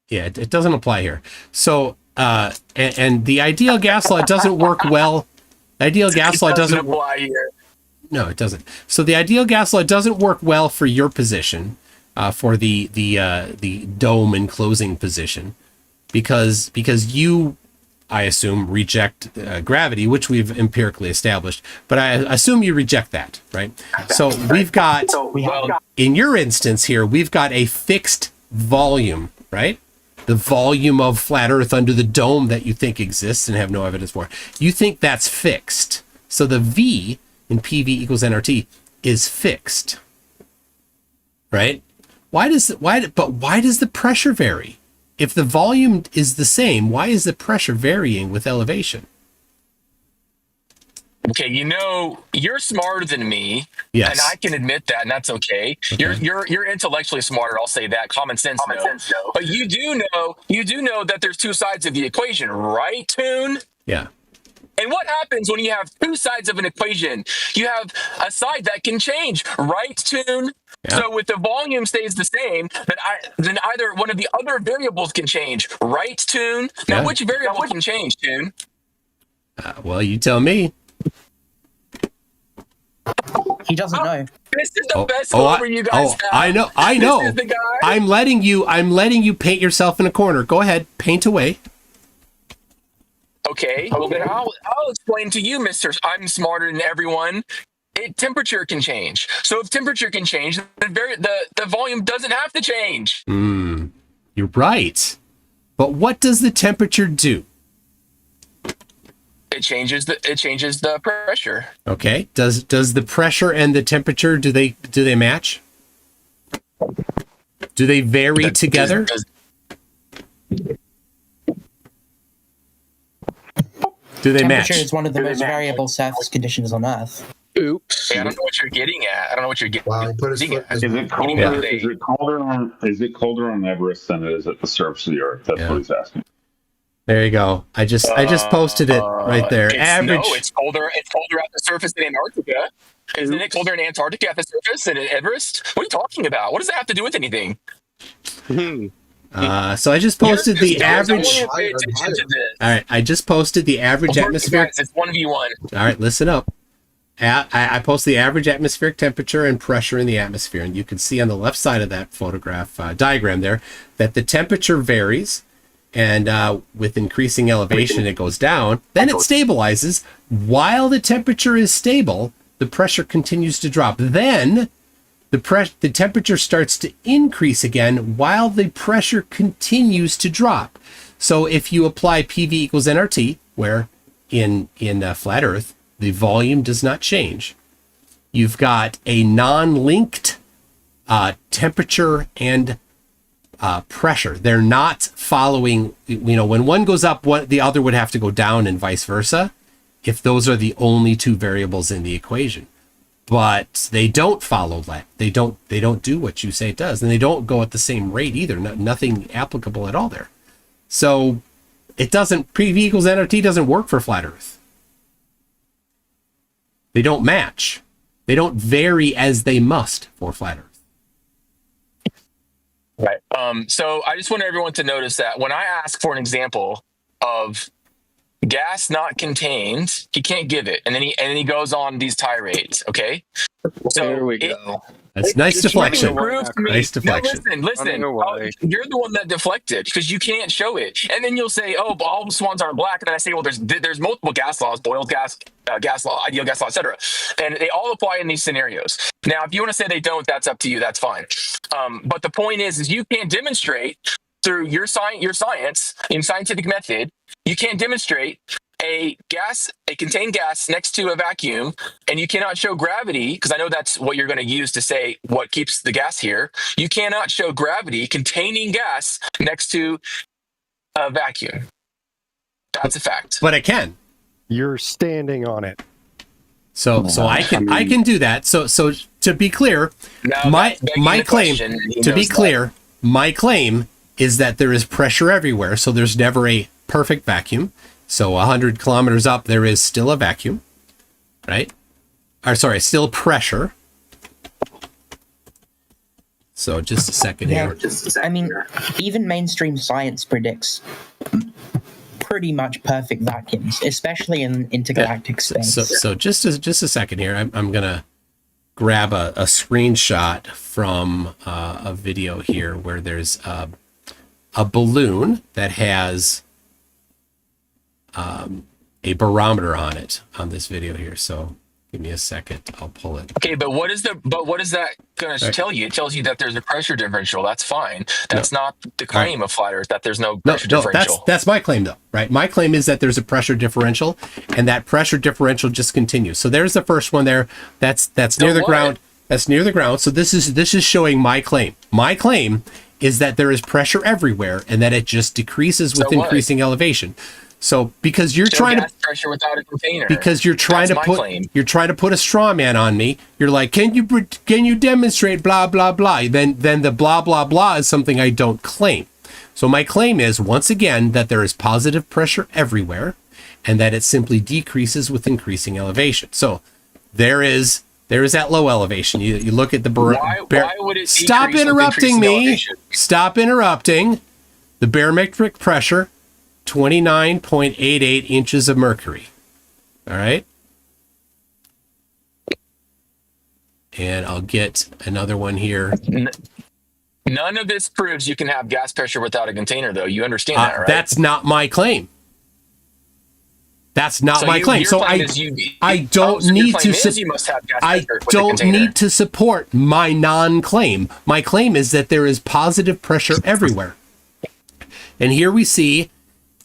S2: Yeah, it doesn't apply here. So and the ideal gas law doesn't work well. The ideal gas law doesn't
S20: apply here.
S2: No, it doesn't. So the ideal gas law doesn't work well for your position, for the dome enclosing position, because you, I assume, reject gravity, which we've empirically established. But I assume you reject that, right? So we've got, in your instance here, we've got a fixed volume, right? The volume of flat Earth under the dome that you think exists and have no evidence for. You think that's fixed. So the V in PV equals nRT is fixed, right? Why does the pressure vary? If the volume is the same, why is the pressure varying with elevation?
S20: Okay, you're smarter than me,
S2: yes,
S20: and I can admit that, and that's okay. You're intellectually smarter. I'll say that. Common sense, no. But you do know that there's two sides of the equation, right, Toon?
S2: Yeah.
S20: And what happens when you have two sides of an equation? You have a side that can change, right, Toon? Yeah. So if the volume stays the same, then either one of the other variables can change, right, Toon? Now, which variable can change, Toon?
S2: Well, you tell me.
S16: He doesn't know.
S20: This is the best clover you guys have.
S2: I know.
S20: This is the guy.
S2: I'm letting you paint yourself in a corner. Go ahead, paint away.
S20: Okay, well then I'll explain to you, Mister. I'm smarter than everyone. Temperature can change. So if temperature can change, the volume doesn't have to change.
S2: You're right. But what does the temperature do?
S20: It changes the pressure.
S2: Okay. Does the pressure and the temperature do they match? Do they vary together? Do they match?
S16: Temperature is one of the most variable surface conditions on Earth.
S20: Oops. Hey, I don't know what you're getting at.
S18: Wow, he put his foot.
S17: Is it colder on Everest than it is at the surface of the Earth? That's what he's asking.
S2: There you go. I just posted it right there. Average.
S20: No, it's colder. It's colder at the surface in Antarctica. Isn't it colder in Antarctica at the surface than in Everest? What are you talking about? What does that have to do with anything?
S2: So I just posted the average. All right, I just posted the average atmospheric.
S20: Guys, it's 1v1.
S2: All right, listen up. I posted the average atmospheric temperature and pressure in the atmosphere, and you can see on the left side of that photograph diagram there that the temperature varies, and with increasing elevation it goes down. Then it stabilizes. While the temperature is stable, the pressure continues to drop. Then the temperature starts to increase again while the pressure continues to drop. So if you apply PV equals nRT, where in flat Earth the volume does not change, you've got a non-linked temperature and pressure. They're not following, when one goes up, the other would have to go down and vice versa, if those are the only two variables in the equation. But they don't follow that. They don't do what you say it does, and they don't go at the same rate either. Nothing applicable at all there. So it doesn't, PV equals nRT doesn't work for flat Earth. They don't match. They don't vary as they must for flat Earth.
S20: Right. So I just want everyone to notice that when I ask for an example of gas not contained, he can't give it, and then he goes on these tirades. Okay, so
S19: there we go.
S2: That's nice deflection. Nice deflection.
S20: No, listen. You're the one that deflected because you can't show it, and then you'll say, "Oh, all swans aren't black," and then I say, "Well, there's multiple gas laws: Boyle's gas law, ideal gas law, etc., and they all apply in these scenarios." Now, if you want to say they don't, that's up to you. That's fine. But the point is you can't demonstrate through your science in scientific method. You can't demonstrate a contained gas next to a vacuum, and you cannot show gravity, because I know that's what you're going to use to say what keeps the gas here. You cannot show gravity containing gas next to a vacuum. That's a fact.
S2: But I can.
S1: You're standing on it.
S2: So I can do that. So to be clear, my claim is that there is pressure everywhere, so there's never a perfect vacuum. So 100 kilometers up, there is still a vacuum, right? Or sorry, still pressure. So just a second here.
S16: I mean, even mainstream science predicts pretty much perfect vacuums, especially in intergalactic space.
S2: So just a second here. I'm gonna grab a screenshot from a video here where there's a balloon that has a barometer on it on this video here. So give me a second, I'll pull it.
S20: Okay, but what is that going to tell you? It tells you that there's a pressure differential. That's fine. That's not the claim of flat Earth, that there's no pressure differential.
S2: That's my claim though, right? My claim is that there's a pressure differential, and that pressure differential just continues. So there's the first one there. That's near the ground. That's near the ground. So this is showing my claim. My claim is that there is pressure everywhere, and that it just decreases with increasing elevation. So because you're trying to
S20: pressure without a container.
S2: Because you're trying to put a straw man on me. You're like, can you demonstrate blah blah blah? Then the blah blah blah is something I don't claim. So my claim is, once again, that there is positive pressure everywhere, and that it simply decreases with increasing elevation. So there is that low elevation. You look at the
S20: why would it
S2: stop interrupting me.
S20: Elevation?
S2: Stop interrupting. The barometric pressure, 29.88 inches of mercury. All right. And I'll get another one here.
S20: None of this proves you can have gas pressure without a container, though. You understand that, right?
S2: That's not my claim. That's not my claim. So I don't need to support my non-claim. My claim is that there is positive pressure everywhere. And here we see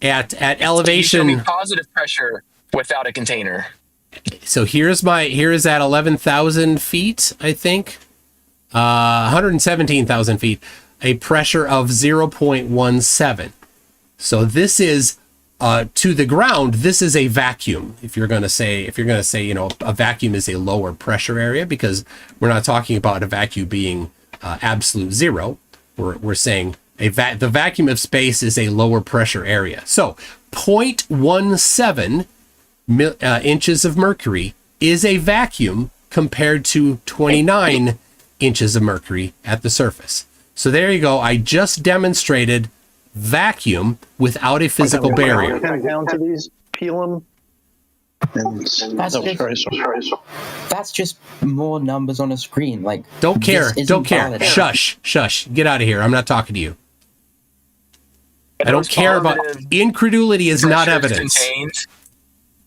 S2: at elevation,
S20: so positive pressure without a container.
S2: So here is at 11,000 feet, I think, 117,000 feet, a pressure of 0.17. So this is to the ground. This is a vacuum. If you're going to say, a vacuum is a lower pressure area, because we're not talking about a vacuum being absolute zero. We're saying The vacuum of space is a lower pressure area. So 0.17 inches of mercury is a vacuum compared to 29 inches of mercury at the surface. So there you go. I just demonstrated vacuum without a physical barrier.
S12: Down to these, peel them.
S16: That's just more numbers on a screen. Like,
S2: don't care.
S16: this
S2: Don't
S16: isn't
S2: care.
S16: valid.
S2: Shush. Get out of here. I'm not talking to you. I don't care about incredulity is not evidence.
S20: Contained.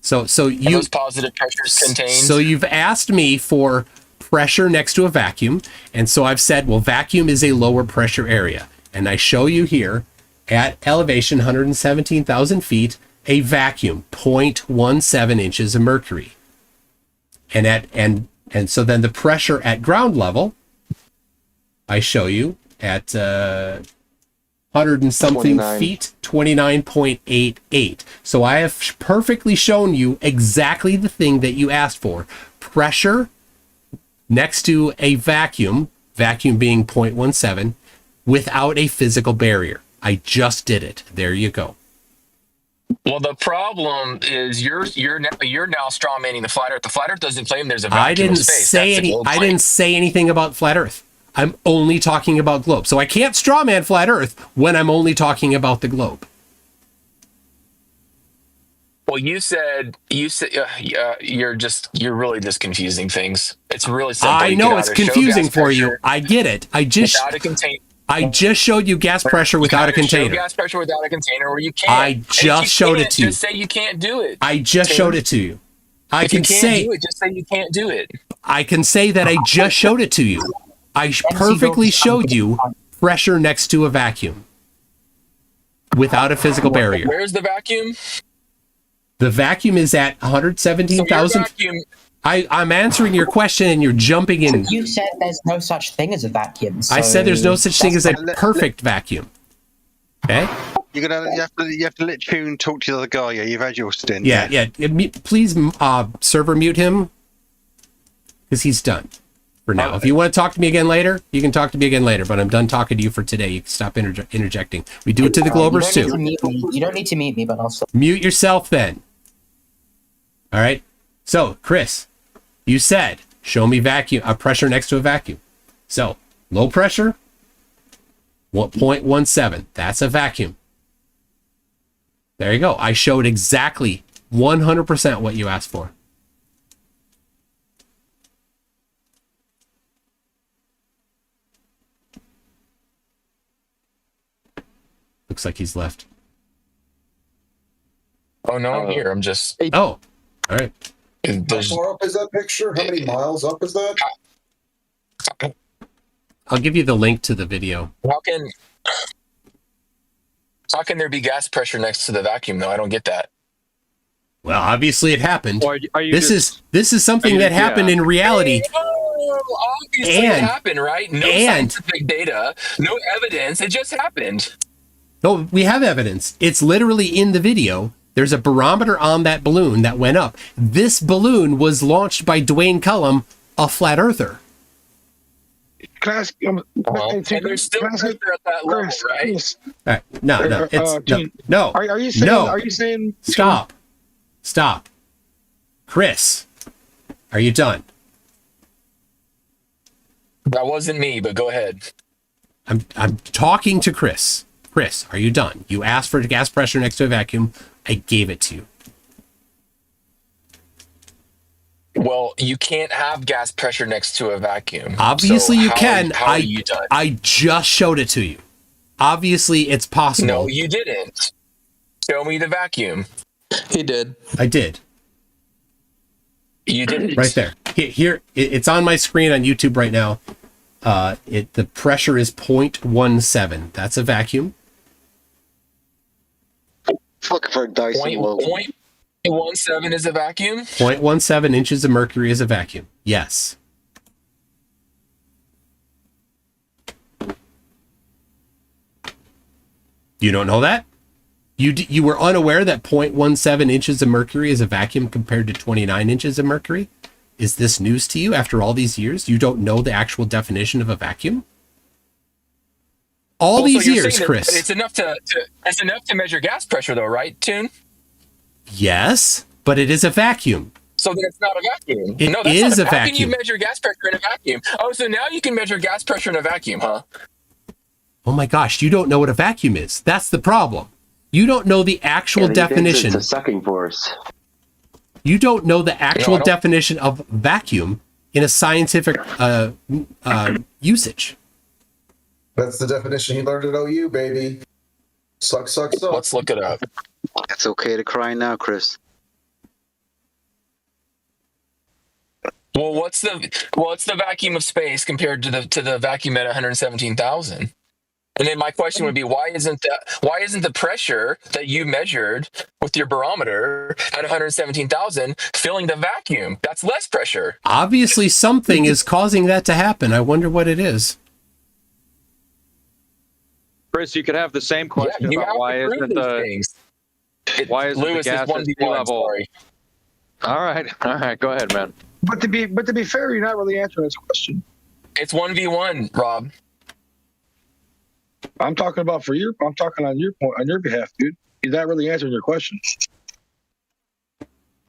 S2: So you
S20: those positive pressures contained.
S2: So you've asked me for pressure next to a vacuum, and so I've said, well, vacuum is a lower pressure area, and I show you here at elevation 117,000 feet a vacuum 0.17 inches of mercury, and so then the pressure at ground level I show you at 100 and something
S19: 29.
S2: feet, 29.88. So I have perfectly shown you exactly the thing that you asked for. Pressure next to a vacuum being 0.17, without a physical barrier. I just did it. There you go.
S20: Well, the problem is you're now strawmanning the flat Earth. The flat Earth doesn't claim there's a vacuum
S2: I didn't
S20: of space.
S2: say
S20: That's the globe
S2: I
S20: claim.
S2: didn't say anything about flat Earth. I'm only talking about globe. So I can't strawman flat Earth when I'm only talking about the globe.
S20: Well, you said you're really just confusing things. It's really simple.
S2: I
S20: You
S2: know
S20: can
S2: it's
S20: either show
S2: confusing
S20: gas
S2: for you.
S20: pressure
S2: I get it. I just showed you gas pressure without a
S20: You can either
S2: container.
S20: Show gas pressure without a container, or you can't.
S2: I
S20: And if
S2: just
S20: you
S2: showed
S20: can't,
S2: it to you.
S20: Just say you can't do it.
S2: I just
S20: Tim.
S2: showed it to you. I
S20: If
S2: can
S20: you can't
S2: say
S20: do it, just say you can't do it.
S2: I can say that I just showed it to you. I perfectly showed you pressure next to a vacuum without a physical barrier.
S20: Where's the vacuum?
S2: The vacuum is at 117,000.
S20: So your vacuum.
S2: I'm answering your question and you're jumping in.
S16: You said there's no such thing as a vacuum.
S2: I said there's no such thing as a
S16: that's-
S2: perfect vacuum. Okay?
S8: You have to let Tune talk to the other guy. Yeah, you've had your stint.
S2: Yeah. Please, server mute him because he's done for now. If you want to talk to me again later, you can talk to me again later. But I'm done talking to you for today. You can stop interjecting. We do it to the Globers too.
S16: You don't need to mute me, but I'll still.
S2: Mute yourself then. All right. So, Chris, you said show me vacuum pressure next to a vacuum. So low pressure, 0.17. That's a vacuum. There you go. I showed exactly 100% what you asked for. Looks like he's left.
S20: Oh no, I'm here. I'm just.
S2: Oh, all right.
S18: How far up is that picture? How many miles up is that?
S2: I'll give you the link to the video.
S20: How can there be gas pressure next to the vacuum though? I don't get that.
S2: Well, obviously it happened.
S20: Or are you
S2: This is something that happened in reality.
S20: Obviously it happened, right? No scientific data, no evidence. It just happened.
S2: No, we have evidence. It's literally in the video. There's a barometer on that balloon that went up. This balloon was launched by Dwayne Cullum, a flat earther.
S10: Can I ask?
S20: And there's still pressure at that level, right?
S2: All right. No. It's, no.
S10: Are you saying?
S2: No.
S10: Are you saying?
S2: Stop. Chris, are you done?
S20: That wasn't me, but go ahead.
S2: I'm talking to Chris. Chris, are you done? You asked for gas pressure next to a vacuum. I gave it to you.
S20: Well, you can't have gas pressure next to a vacuum.
S2: Obviously,
S20: So
S2: you
S20: how-
S2: can.
S20: How are you done?
S2: I just showed it to you. Obviously, it's possible.
S20: No, you didn't. Show me the vacuum.
S19: He did.
S2: I did.
S20: You did.
S2: Right there. Here, it's on my screen on YouTube right now. The pressure is 0.17. That's a vacuum.
S9: Looking for a Dyson logo.
S20: 0.17 is a vacuum?
S2: 0.17 inches of mercury is a vacuum. Yes. You don't know that? You were unaware that 0.17 inches of mercury is a vacuum compared to 29 inches of mercury? Is this news to you after all these years? You don't know the actual definition of a vacuum? all
S20: so
S2: these
S20: you're
S2: years,
S20: saying
S2: Chris.
S20: it's enough to measure gas pressure, though, right, Toon?
S2: Yes, but it is a vacuum.
S20: So then it's not a vacuum.
S2: It
S20: No, that's
S2: is
S20: not
S2: a
S20: How can you
S2: vacuum.
S20: measure gas pressure in a vacuum? Oh, so now you can measure gas pressure in a vacuum, huh?
S2: Oh my gosh, you don't know what a vacuum is. That's the problem. You don't know the actual definition.
S4: It's a sucking force.
S2: You don't know the actual definition of vacuum in a scientific usage.
S18: That's the definition he learned at OU, baby. Suck, suck, suck.
S20: Let's look it up.
S9: It's okay to cry now, Chris.
S20: Well, what's the vacuum of space compared to the vacuum at 117,000? And then my question would be, why isn't the pressure that you measured with your barometer at 117,000 filling the vacuum? That's less pressure.
S2: Obviously, something is causing that to happen. I wonder what it is.
S21: Chris, you could have the same question about why isn't the gas at sea level?
S20: Sorry.
S21: All right, go ahead, man.
S10: But to be fair, you're not really answering this question.
S20: It's 1v1, Rob.
S10: I'm talking on your point, on your behalf, dude. He's not really answering your question.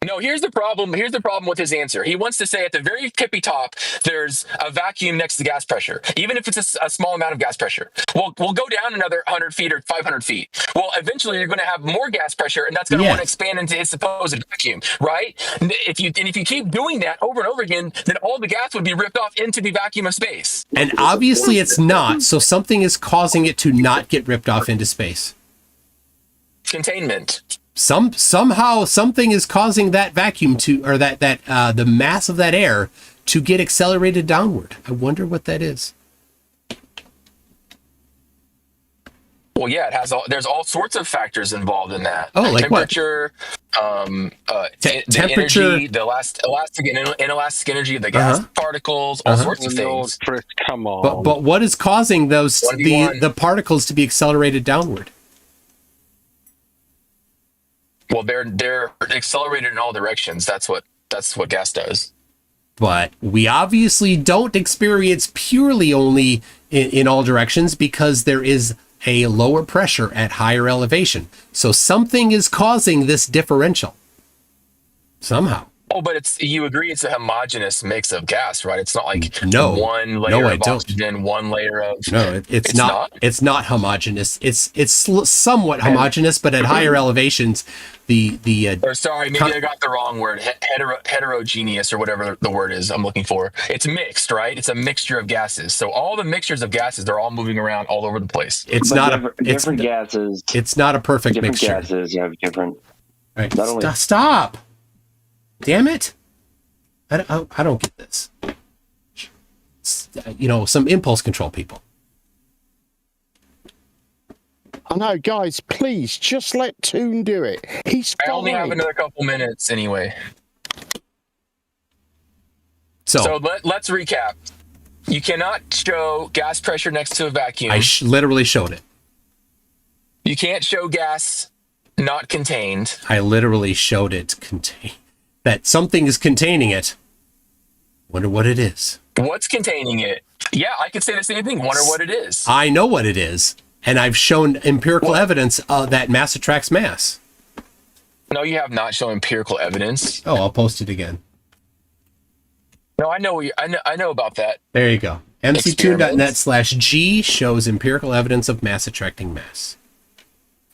S20: No, here's the problem. Here's the problem with his answer. He wants to say at the very tippy top, there's a vacuum next to gas pressure, even if it's a small amount of gas pressure. We'll go down another 100 feet or 500 feet. Well, eventually you're going to have more gas pressure, and that's going to want to expand into its supposed vacuum, right? If you keep doing that over and over again, then all the gas would be ripped off into the vacuum of space.
S2: And obviously it's not, so something is causing it to not get ripped off into space.
S20: Containment.
S2: Somehow something is causing that vacuum or that the mass of that air to get accelerated downward. I wonder what that is.
S20: Well, yeah, there's all sorts of factors involved in that.
S2: Oh, like
S20: temperature,
S2: temperature,
S20: the energy, the elastic and inelastic energy of the gas particles, all sorts of things.
S8: Come on.
S2: But what is causing the particles to be accelerated downward?
S20: Well, they're accelerated in all directions. That's what gas does.
S2: But we obviously don't experience purely only in all directions because there is a lower pressure at higher elevation. So something is causing this differential. Somehow.
S20: Oh, but you agree it's a homogeneous mix of gas, right? It's not like one layer of oxygen, one layer of...
S2: No, it's not. It's not homogeneous. It's somewhat homogeneous, but at higher elevations,
S20: sorry, maybe I got the wrong word. Heterogeneous or whatever the word is I'm looking for. It's mixed, right? It's a mixture of gases. So all the mixtures of gases, they're all moving around all over the place.
S2: It's
S4: different gases.
S2: It's not a perfect mixture.
S4: Different gases have different...
S2: Right. Stop. Damn it. I don't get this. Some impulse control people.
S6: I know, guys, please just let Toon do it.
S20: I only have another couple minutes anyway.
S2: So
S20: let's recap. You cannot show gas pressure next to a vacuum.
S2: I literally showed it.
S20: You can't show gas not contained.
S2: I literally showed it that something is containing it. Wonder what it is.
S20: What's containing it? Yeah, I could say the same thing. Wonder what it is.
S2: I know what it is. And I've shown empirical evidence that mass attracts mass.
S20: No, you have not shown empirical evidence.
S2: Oh, I'll post it again.
S20: No, I know about that.
S2: There you go. MCToon.net/G shows empirical evidence of mass attracting mass.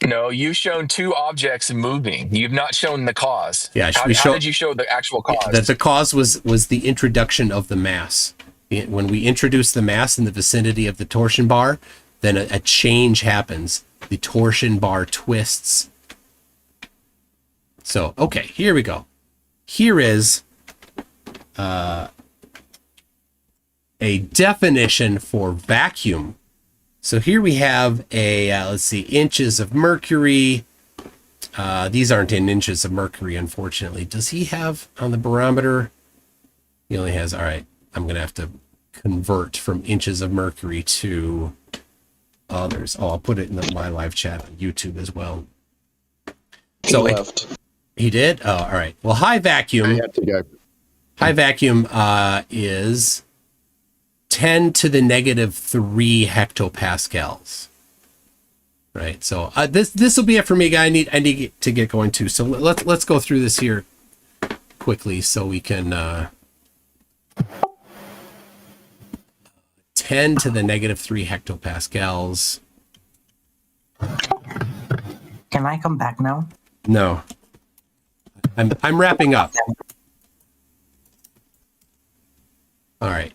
S20: No, you've shown two objects moving. You've not shown the cause.
S2: Yeah,
S20: how did you show the actual cause?
S2: That the cause was the introduction of the mass. When we introduce the mass in the vicinity of the torsion bar, then a change happens. The torsion bar twists. So, okay, here we go. Here is a definition for vacuum. So here we have let's see, inches of mercury. These aren't in inches of mercury, unfortunately. Does he have on the barometer? He only has, all right, I'm going to have to convert from inches of mercury to others. Oh, I'll put it in my live chat on YouTube as well. So he did? Oh, all right. Well, high vacuum.
S6: I have to go.
S2: High vacuum is 10 to the negative 3 hectopascals. Right. So this will be it for me, guy. I need to get going too. So let's go through this here quickly so we can 10 to the -3 hectopascals.
S16: Can I come back now?
S2: No. I'm wrapping up. All right.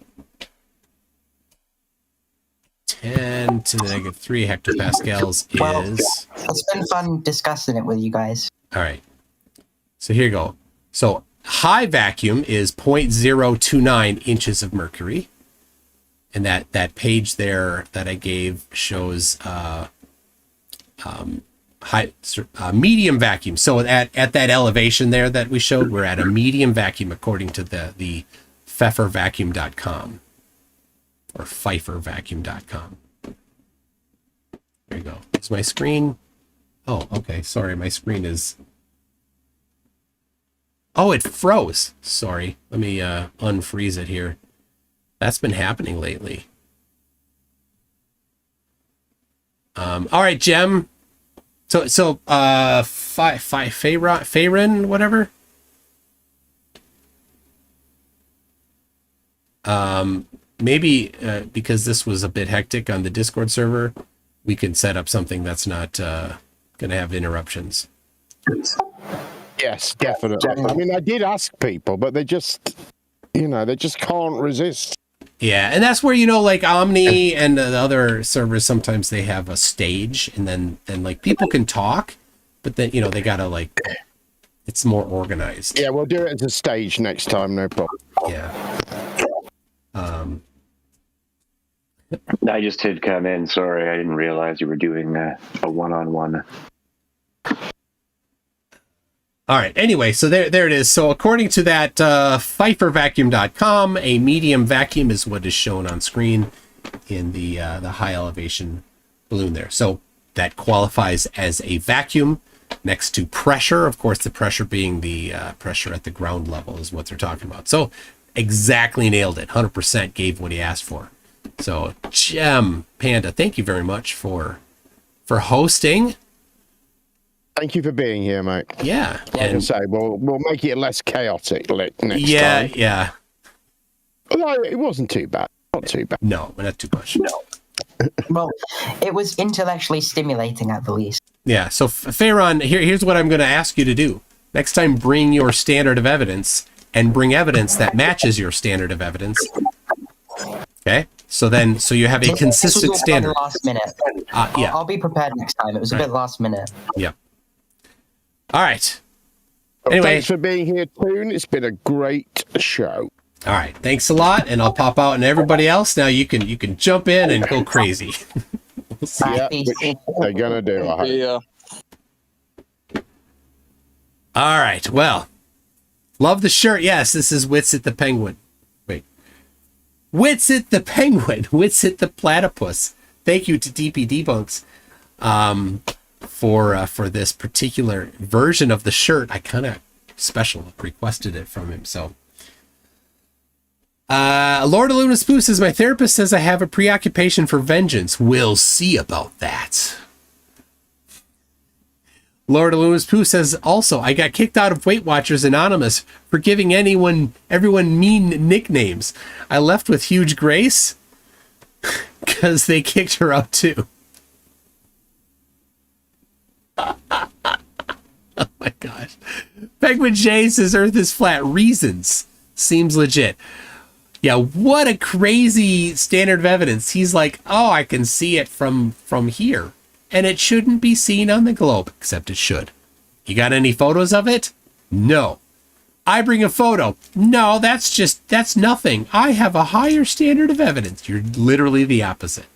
S2: 10 to the -3 hectopascals is...
S16: It's been fun discussing it with you guys.
S2: All right. So here you go. So high vacuum is 0.029 inches of mercury. And that page there that I gave shows medium vacuum. So at that elevation there that we showed, we're at a medium vacuum according to the pfeffervacuum.com or pfeiffervacuum.com. There you go. Is my screen? Oh, okay. Sorry, my screen is... Oh, it froze. Sorry. Let me unfreeze it here. That's been happening lately. All right, Jem. So Fayron, whatever. Maybe because this was a bit hectic on the Discord server, we can set up something that's not going to have interruptions.
S6: Yes, definitely. I mean, I did ask people, but they just, they just can't resist.
S2: Yeah, and that's where, like Omni and the other servers, sometimes they have a stage, and then like people can talk, but then, they gotta like, it's more organized.
S6: Yeah, we'll do it as a stage next time, no problem.
S2: Yeah.
S4: I just did come in. Sorry, I didn't realize you were doing a one-on-one.
S2: All right. Anyway, so there it is. So according to that pfeiffervacuum.com, a medium vacuum is what is shown on screen in the high elevation balloon there. So that qualifies as a vacuum next to pressure. Of course, the pressure being the pressure at the ground level is what they're talking about. So exactly nailed it. 100% gave what he asked for. So Gem Panda, thank you very much for hosting.
S6: Thank you for being here, mate.
S2: Yeah.
S6: Like I say, we'll make it less chaotic next time.
S2: Yeah.
S6: Although it wasn't too bad. Not too bad.
S2: No, not too much. No.
S16: Well, it was intellectually stimulating at the least.
S2: Yeah. So Fayron, here's what I'm going to ask you to do. Next time, bring your standard of evidence and bring evidence that matches your standard of evidence. Okay. So you have a consistent standard.
S16: Last minute.
S2: Yeah.
S16: I'll be prepared next time. It was a bit last minute.
S2: Yeah. All right.
S6: Well,
S2: anyway,
S6: thanks for being here, Toon. It's been a great show.
S2: All right. Thanks a lot, and I'll pop out. And everybody else, now you can jump in and go crazy.
S6: We'll see. Yeah, they're gonna do.
S19: Yeah.
S2: All right. Well, love the shirt. Yes, this is Witsit the Penguin. Wait. Witsit the Penguin. Witsit the Platypus. Thank you to DP Debunks for this particular version of the shirt. I kind of special requested it from him. So, Lord of Lunar Spoo says, my therapist says I have a preoccupation for vengeance. We'll see about that. Lord of Lunar Spoo says also, I got kicked out of Weight Watchers Anonymous for giving everyone mean nicknames. I left with huge grace because they kicked her out too. Oh my gosh. Penguin J says Earth is flat. Reasons. Seems legit. Yeah, what a crazy standard of evidence. He's like, oh, I can see it from here. And it shouldn't be seen on the globe, except it should. You got any photos of it? No. I bring a photo. No, that's nothing. I have a higher standard of evidence. You're literally the opposite.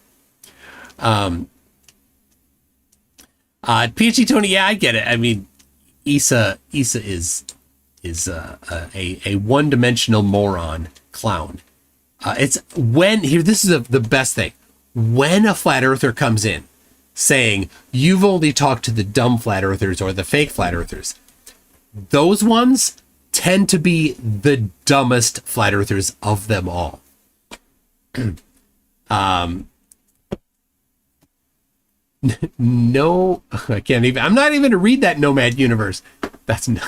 S2: PhD Tony, yeah, I get it. I mean, Issa is a one-dimensional moron clown. It's when here. This is the best thing. When a flat earther comes in saying you've only talked to the dumb flat earthers or the fake flat earthers, those ones tend to be the dumbest flat earthers of them all. No, I can't even. I'm not even going to read that Nomad Universe. That's no.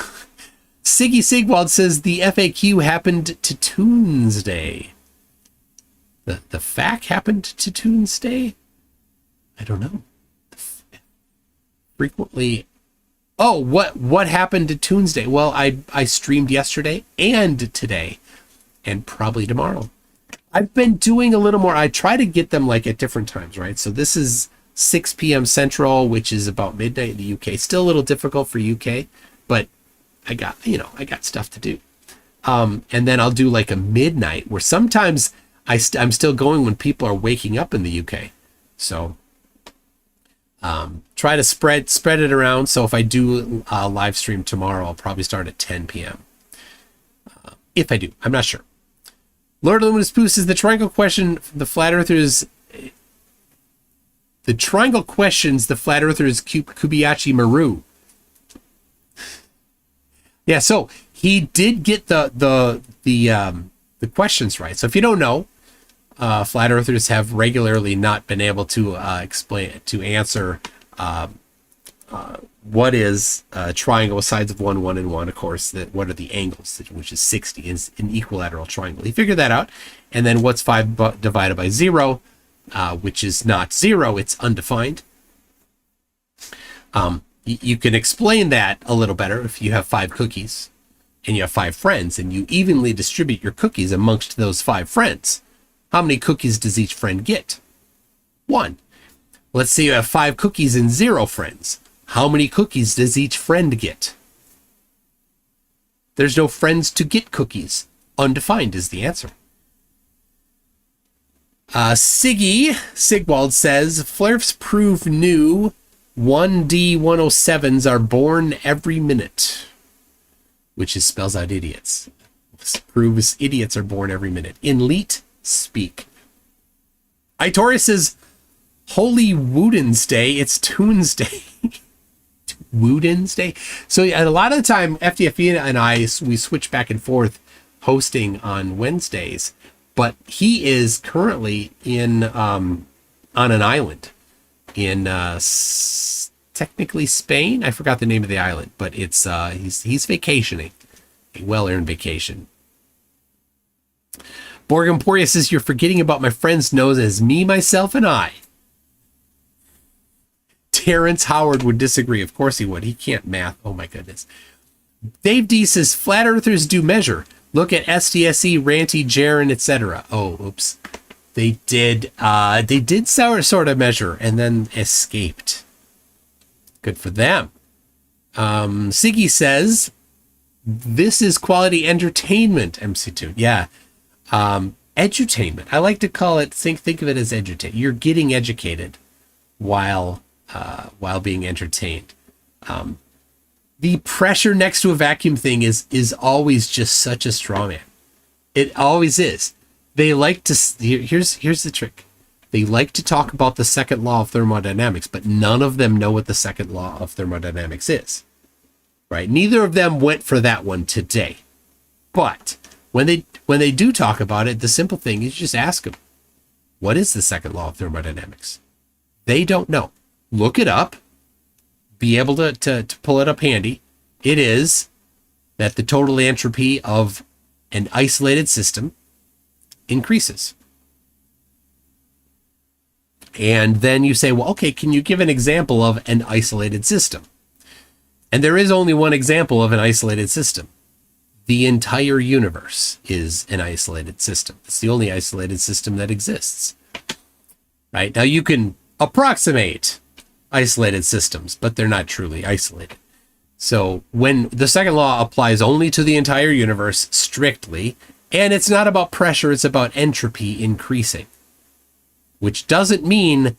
S2: Siggy Sigwald says the FAQ happened to Tuesday. The FAQ happened to Tuesday? I don't know. Frequently. Oh, what happened to Tuesday? Well, I streamed yesterday and today, and probably tomorrow. I've been doing a little more. I try to get them like at different times, right? So this is 6 p.m. Central, which is about midnight in the UK. Still a little difficult for UK, but I got stuff to do. And then I'll do like a midnight where sometimes I'm still going when people are waking up in the UK. So try to spread it around. So if I do a live stream tomorrow, I'll probably start at 10 p.m. If I do, I'm not sure. Lord Luminous Pooh says the triangle question the flat earthers. The triangle questions the flat earthers Kubiachi Maru. Yeah, so he did get the questions right. So if you don't know, flat earthers have regularly not been able to answer what is a triangle with sides of 1, 1, and 1. Of course, what are the angles, which is 60, is an equilateral triangle. He figured that out. And then what's 5 divided by 0, which is not 0, it's undefined. You can explain that a little better if you have 5 cookies and you have 5 friends and you evenly distribute your cookies amongst those 5 friends. How many cookies does each friend get? 1. Let's say you have 5 cookies and 0 friends. How many cookies does each friend get? There's no friends to get cookies. Undefined is the answer. Sigwald says, Flerfs prove new 1D107s are born every minute, which spells out idiots. This proves idiots are born every minute. In Leet speak. Itori says, Holy Woodensday, it's Tuesday. Woodensday. So yeah, a lot of the time, FDFE and I, we switch back and forth hosting on Wednesdays, but he is currently in on an island in technically Spain. I forgot the name of the island, but it's he's vacationing, a well-earned vacation. Borg Emporia says, you're forgetting about my friends known as me, myself, and I. Terrence Howard would disagree. Of course he would. He can't math. Oh my goodness. Dave D says, flat earthers do measure. Look at SDSE, Ranty, Jaren, etc. Oh, oops. They did sort of measure and then escaped. Good for them. Siggy says, this is quality entertainment, MCToon. Yeah. Edutainment. I like to call it, think of it as edutate. You're getting educated while being entertained. The pressure next to a vacuum thing is always just such a straw man. It always is. They like to, here's the trick. They like to talk about the second law of thermodynamics, but none of them know what the second law of thermodynamics is. Right? Neither of them went for that one today. But when they do talk about it, the simple thing is just ask them, what is the second law of thermodynamics? They don't know. Look it up. Be able to pull it up handy. It is that the total entropy of an isolated system increases. And then you say, well, okay, can you give an example of an isolated system? And there is only one example of an isolated system. The entire universe is an isolated system. It's the only isolated system that exists. Right? Now you can approximate isolated systems, but they're not truly isolated. So when the second law applies only to the entire universe strictly, and it's not about pressure, it's about entropy increasing, which doesn't mean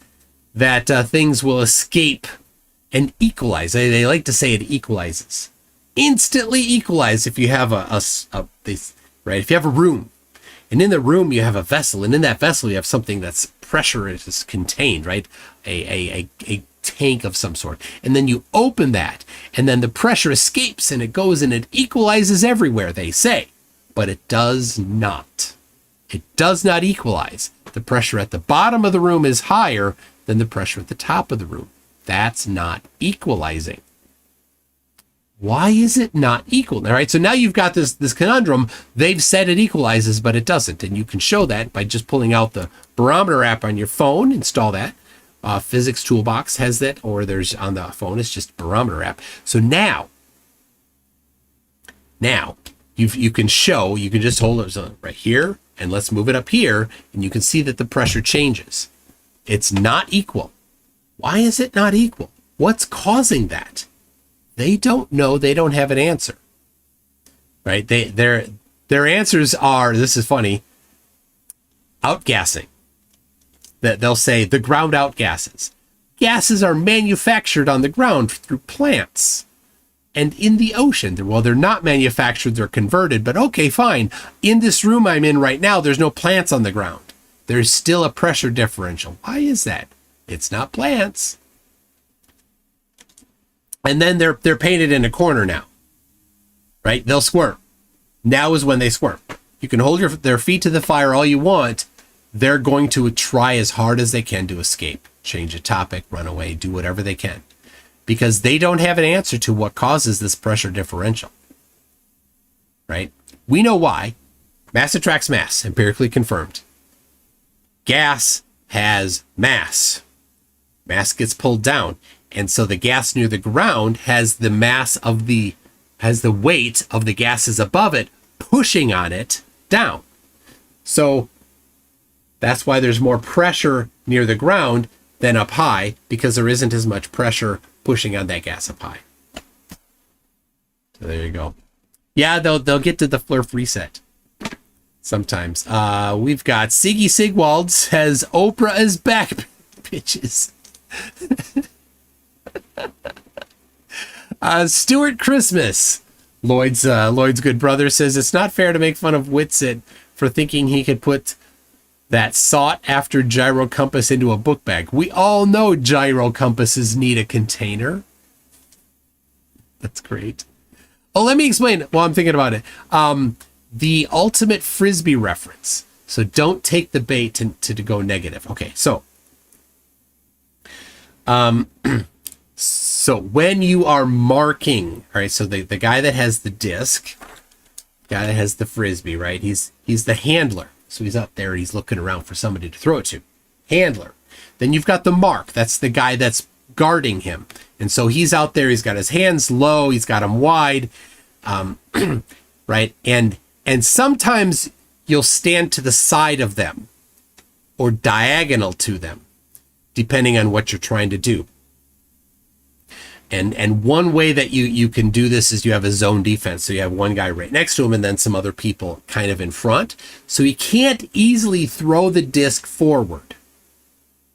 S2: that things will escape and equalize. They like to say it equalizes. Instantly equalize if you have right? If you have a room, and in the room you have a vessel, and in that vessel you have something that's pressure is contained, right? A tank of some sort, and then you open that, and then the pressure escapes and it goes and it equalizes everywhere, they say, but it does not. It does not equalize. The pressure at the bottom of the room is higher than the pressure at the top of the room. That's not equalizing. Why is it not equal? All right, so now you've got this conundrum. They've said it equalizes, but it doesn't. And you can show that by just pulling out the barometer app on your phone, install that. Physics Toolbox has that, or there's on the phone, it's just barometer app. So now you can show, you can just hold it right here, and let's move it up here, and you can see that the pressure changes. It's not equal. Why is it not equal? What's causing that? They don't know. They don't have an answer, right? Their answers are, this is funny, outgassing. That they'll say the ground outgasses. Gases are manufactured on the ground through plants and in the ocean. Well, they're not manufactured, they're converted, but okay, fine. In this room I'm in right now, there's no plants on the ground. There's still a pressure differential. Why is that? It's not plants. And then they're painted in a corner now, right? They'll squirm. Now is when they squirm. You can hold their feet to the fire all you want. They're going to try as hard as they can to escape, change a topic, run away, do whatever they can, because they don't have an answer to what causes this pressure differential, right? We know why. Mass attracts mass, empirically confirmed. Gas has mass. Mass gets pulled down. And so the gas near the ground has the weight of the gases above it pushing on it down. So that's why there's more pressure near the ground than up high, because there isn't as much pressure pushing on that gas up high. So there you go. Yeah, they'll get to the Flurf reset sometimes. We've got Siggy Sigwald says Oprah is back, bitches. Stuart Christmas, Lloyd's good brother, says it's not fair to make fun of Witsit for thinking he could put that sought after gyro compass into a book bag. We all know gyro compasses need a container. That's great. Oh, let me explain while I'm thinking about it. The ultimate frisbee reference. So don't take the bait to go negative. Okay, so so when you are marking, all right, so the guy that has the disc, guy that has the frisbee, right? He's the handler. So he's up there, he's looking around for somebody to throw it to. Handler. Then you've got the mark. That's the guy that's guarding him. And so he's out there, he's got his hands low, he's got them wide, right? And sometimes you'll stand to the side of them or diagonal to them, depending on what you're trying to do. And one way that you can do this is you have a zone defense. So you have one guy right next to him and then some other people kind of in front. So he can't easily throw the disc forward,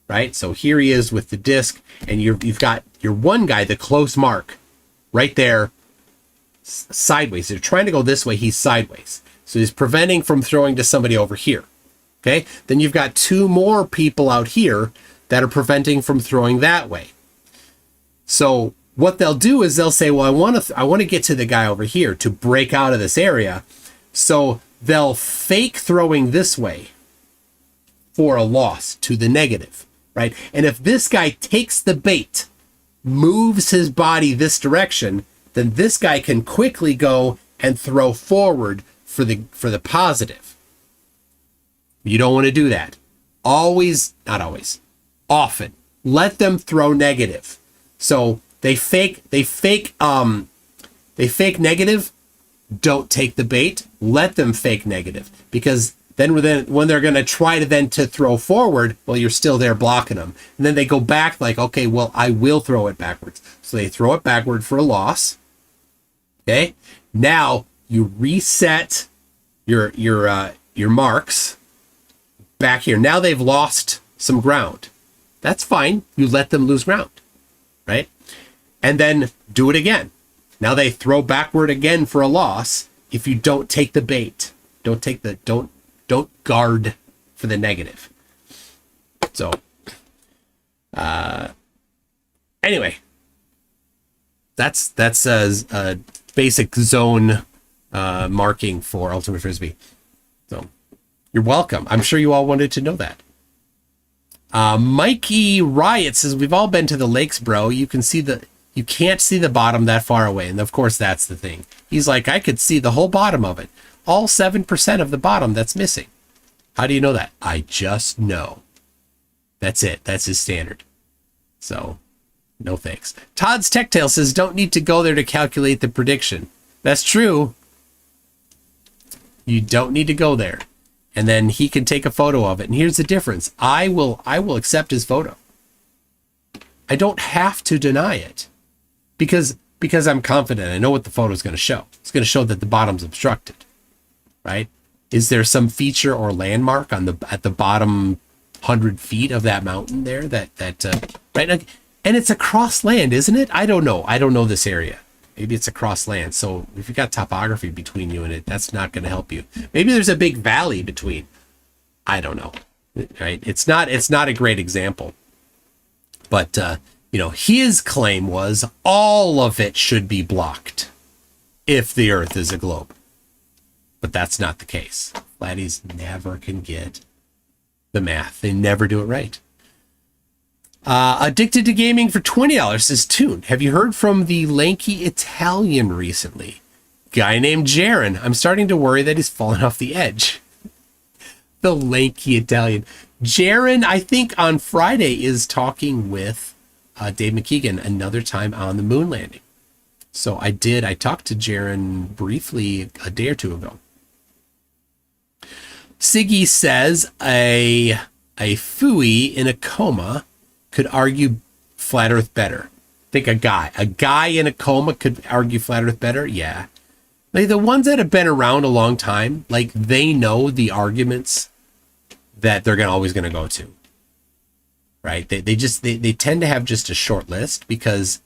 S2: right? So here he is with the disc, and you've got your one guy, the close mark, right there, sideways. They're trying to go this way, he's sideways. So he's preventing from throwing to somebody over here, okay? Then you've got two more people out here that are preventing from throwing that way. So what they'll do is they'll say, well, I want to get to the guy over here to break out of this area. So they'll fake throwing this way for a loss to the negative, right? And if this guy takes the bait, moves his body this direction, then this guy can quickly go and throw forward for the positive. You don't want to do that. Always, not always, often let them throw negative. So they fake negative. Don't take the bait. Let them fake negative, because then when they're going to try to throw forward, well, you're still there blocking them. And then they go back like, okay, well, I will throw it backwards. So they throw it backward for a loss. Okay. Now you reset your marks back here. Now they've lost some ground. That's fine. You let them lose ground, right? And then do it again. Now they throw backward again for a loss if you don't take the bait. Don't guard for the negative. So anyway, that's a basic zone marking for Ultimate Frisbee. So you're welcome. I'm sure you all wanted to know that. Mikey Riot says, we've all been to the lakes, bro. You can't see the bottom that far away. And of course, that's the thing. He's like, I could see the whole bottom of it. All 7% of the bottom that's missing. How do you know that? I just know. That's it. That's his standard. So, no thanks. Todd's Techtail says, don't need to go there to calculate the prediction. That's true. You don't need to go there. And then he can take a photo of it. And here's the difference. I will accept his photo. I don't have to deny it because I'm confident. I know what the photo is going to show. It's going to show that the bottom's obstructed, right? Is there some feature or landmark at the bottom 100 feet of that mountain there right? And it's across land, isn't it? I don't know. I don't know this area. Maybe it's across land. So if you got topography between you and it, that's not going to help you. Maybe there's a big valley between. I don't know. Right? It's not a great example. But his claim was all of it should be blocked if the Earth is a globe. But that's not the case. Flatties never can get the math. They never do it right. Addicted to Gaming for $20 says, Toon, have you heard from the lanky Italian recently? Guy named Jaron. I'm starting to worry that he's fallen off the edge. The lanky Italian. Jaron, I think on Friday, is talking with Dave McKeegan another time on the moon landing. So I talked to Jaron briefly a day or two ago. Siggy says a fooey in a coma could argue flat Earth better. Think a guy in a coma could argue flat Earth better. Yeah. Like the ones that have been around a long time, like they know the arguments that they're always going to go to. Right. They tend to have just a short list because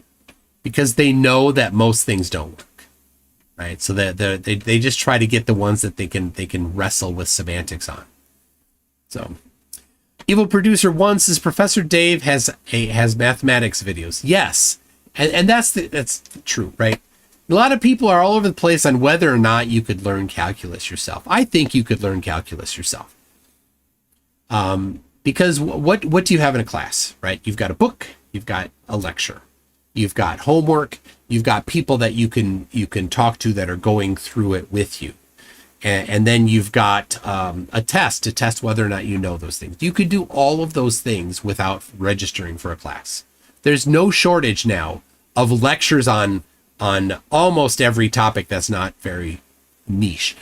S2: they know that most things don't work. Right. So they just try to get the ones that they can wrestle with semantics on. So Evil Producer 1 says Professor Dave has mathematics videos. Yes. And that's true, right? A lot of people are all over the place on whether or not you could learn calculus yourself. I think you could learn calculus yourself. Because what do you have in a class, right? You've got a book, you've got a lecture, you've got homework, you've got people that you can talk to that are going through it with you. And then you've got a test to test whether or not you know those things. You could do all of those things without registering for a class. There's no shortage now of lectures on almost every topic that's not very niche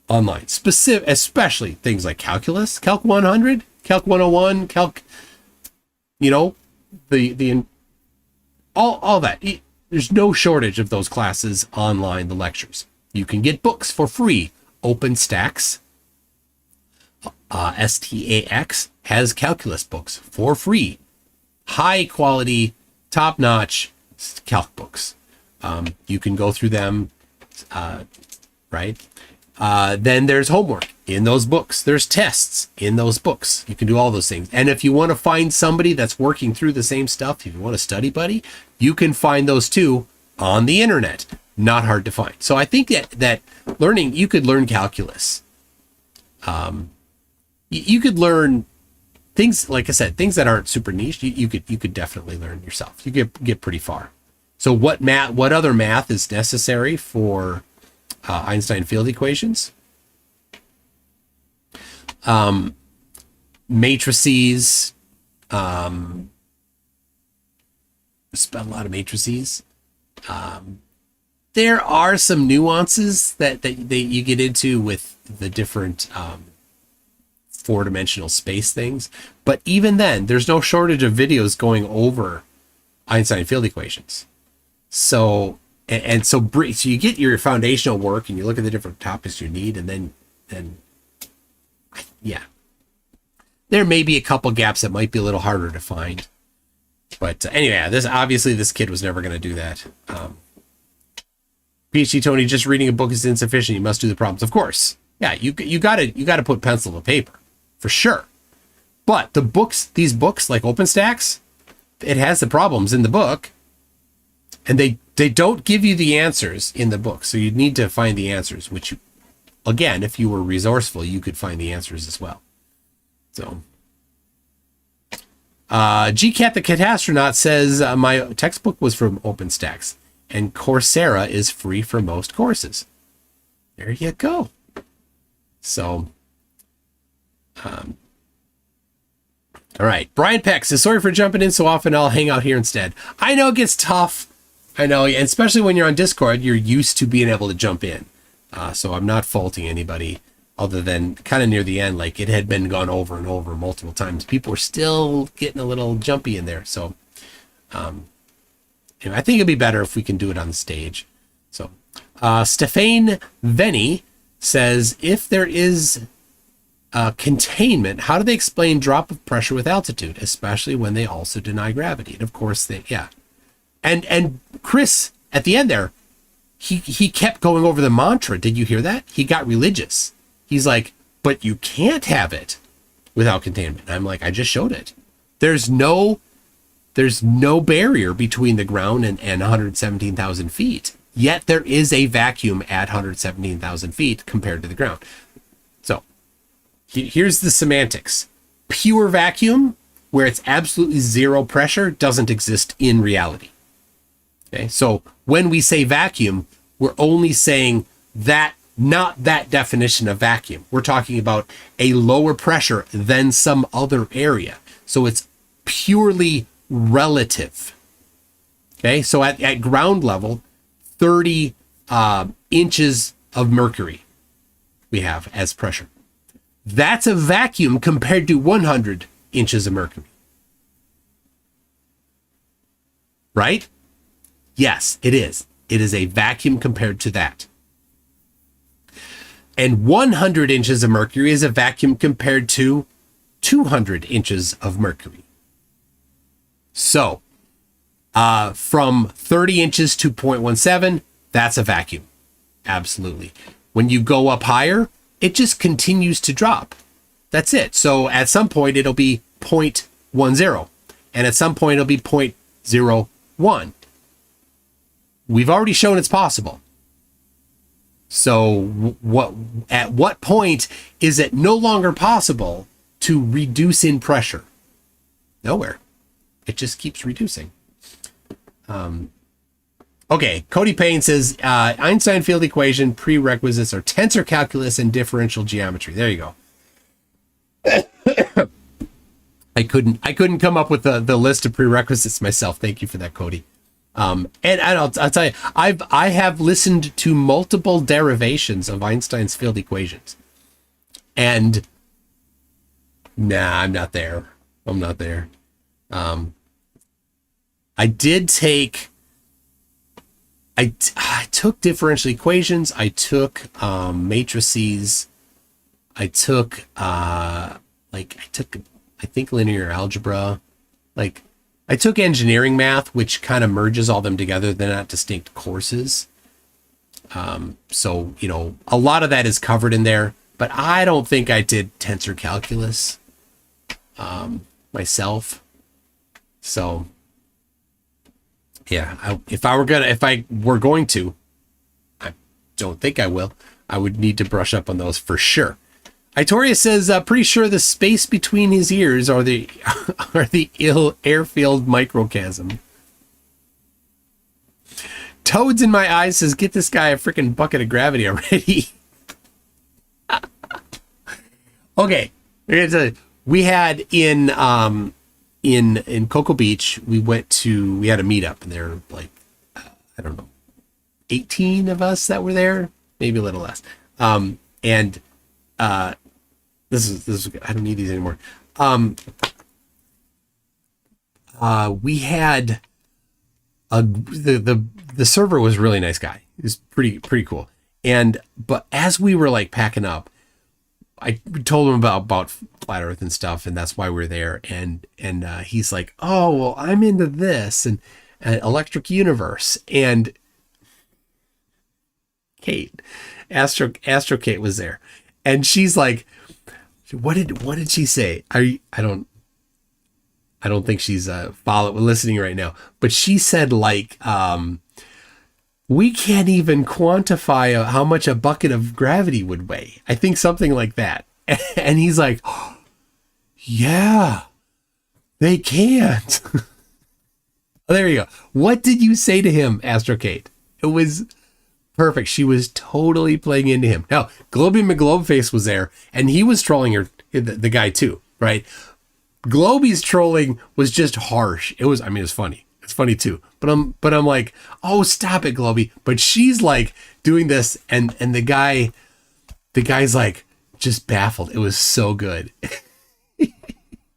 S2: online. Especially things like calculus, Calc 100, Calc 101, Calc, all that. There's no shortage of those classes online, the lectures. You can get books for free. OpenStax, STAX, has calculus books for free. High quality, top-notch calc books. You can go through them, right? Then there's homework in those books. There's tests in those books. You can do all those things. And if you want to find somebody that's working through the same stuff, if you want a study buddy, you can find those too on the internet. Not hard to find. So I think that learning, you could learn calculus. You could learn things, like I said, things that aren't super niche. You could definitely learn yourself. You get pretty far. So what other math is necessary for Einstein field equations? Matrices. Spell a lot of matrices. There are some nuances that you get into with the different four-dimensional space things. But even then, there's no shortage of videos going over Einstein field equations. So you get your foundational work and you look at the different topics you need, and then yeah. There may be a couple gaps that might be a little harder to find. But anyway, this kid was never going to do that. PhD Tony, just reading a book is insufficient. You must do the problems. Of course. Yeah, you gotta put pencil to paper for sure. But these books like OpenStax, it has the problems in the book, and they don't give you the answers in the book. So you need to find the answers, which again, if you were resourceful, you could find the answers as well. So GCat the Catastronaut says, my textbook was from OpenStax, and Coursera is free for most courses. There you go. So, all right. Brian Peck says, sorry for jumping in so often. I'll hang out here instead. I know it gets tough. I know, and especially when you're on Discord, you're used to being able to jump in. So I'm not faulting anybody other than kind of near the end, like it had been gone over and over multiple times. People were still getting a little jumpy in there. So anyway, I think it'd be better if we can do it on the stage. So Stefan Venny says, if there is containment, how do they explain drop of pressure with altitude, especially when they also deny gravity? And of course, yeah. And Chris, at the end there, he kept going over the mantra. Did you hear that? He got religious. He's like, but you can't have it without containment. I'm like, I just showed it. There's no barrier between the ground and 117,000 feet. Yet there is a vacuum at 117,000 feet compared to the ground. So here's the semantics. Pure vacuum, where it's absolutely zero pressure, doesn't exist in reality. Okay, so when we say vacuum, we're only saying that, not that definition of vacuum. We're talking about a lower pressure than some other area. So it's purely relative. Okay, so at ground level, 30 inches of mercury we have as pressure. That's a vacuum compared to 100 inches of mercury. Right? Yes, it is. It is a vacuum compared to that. And 100 inches of mercury is a vacuum compared to 200 inches of mercury. So, from 30 inches to 0.17, that's a vacuum. Absolutely. When you go up higher, it just continues to drop. That's it. So at some point, it'll be 0.10. And at some point, it'll be 0.01. We've already shown it's possible. So at what point is it no longer possible to reduce in pressure? Nowhere. It just keeps reducing. Okay, Cody Payne says, Einstein field equation prerequisites are tensor calculus and differential geometry. There you go. I couldn't come up with the list of prerequisites myself. Thank you for that, Cody. And I'll tell you, I have listened to multiple derivations of Einstein's field equations, and nah, I'm not there. I'm not there. I did take. I took differential equations. I took matrices. I took I think linear algebra. Like, I took engineering math, which kind of merges all them together. They're not distinct courses. So, you know, a lot of that is covered in there, but I don't think I did tensor calculus myself. So, yeah, if I were going to, I don't think I will. I would need to brush up on those for sure. Itoria says, pretty sure the space between his ears are the ill airfield microcosm. Toads in my eyes says, get this guy a freaking bucket of gravity already. Okay, we had in Cocoa Beach, we had a meetup, and there were like, I don't know, 18 of us that were there, maybe a little less. This is I don't need these anymore. We had the server was a really nice guy. He was pretty cool. But as we were like packing up, I told him about flat Earth and stuff, and that's why we're there. And he's like, "Oh, well, I'm into this and Electric Universe." And Kate, Astro Kate was there, and she's like, What did she say? I don't think she's listening right now. But she said like, we can't even quantify how much a bucket of gravity would weigh. I think something like that. And he's like, oh, yeah, They can't. Oh, there you go. What did you say to him, Astrocate? It was perfect. She was totally playing into him. Now, Globy McGlobeface was there, and he was trolling her, the guy too, right? Globy's trolling was just harsh. It was funny. It's funny too. But I'm like, oh, stop it, Globy. But she's like doing this, and the guy's like just baffled. It was so good.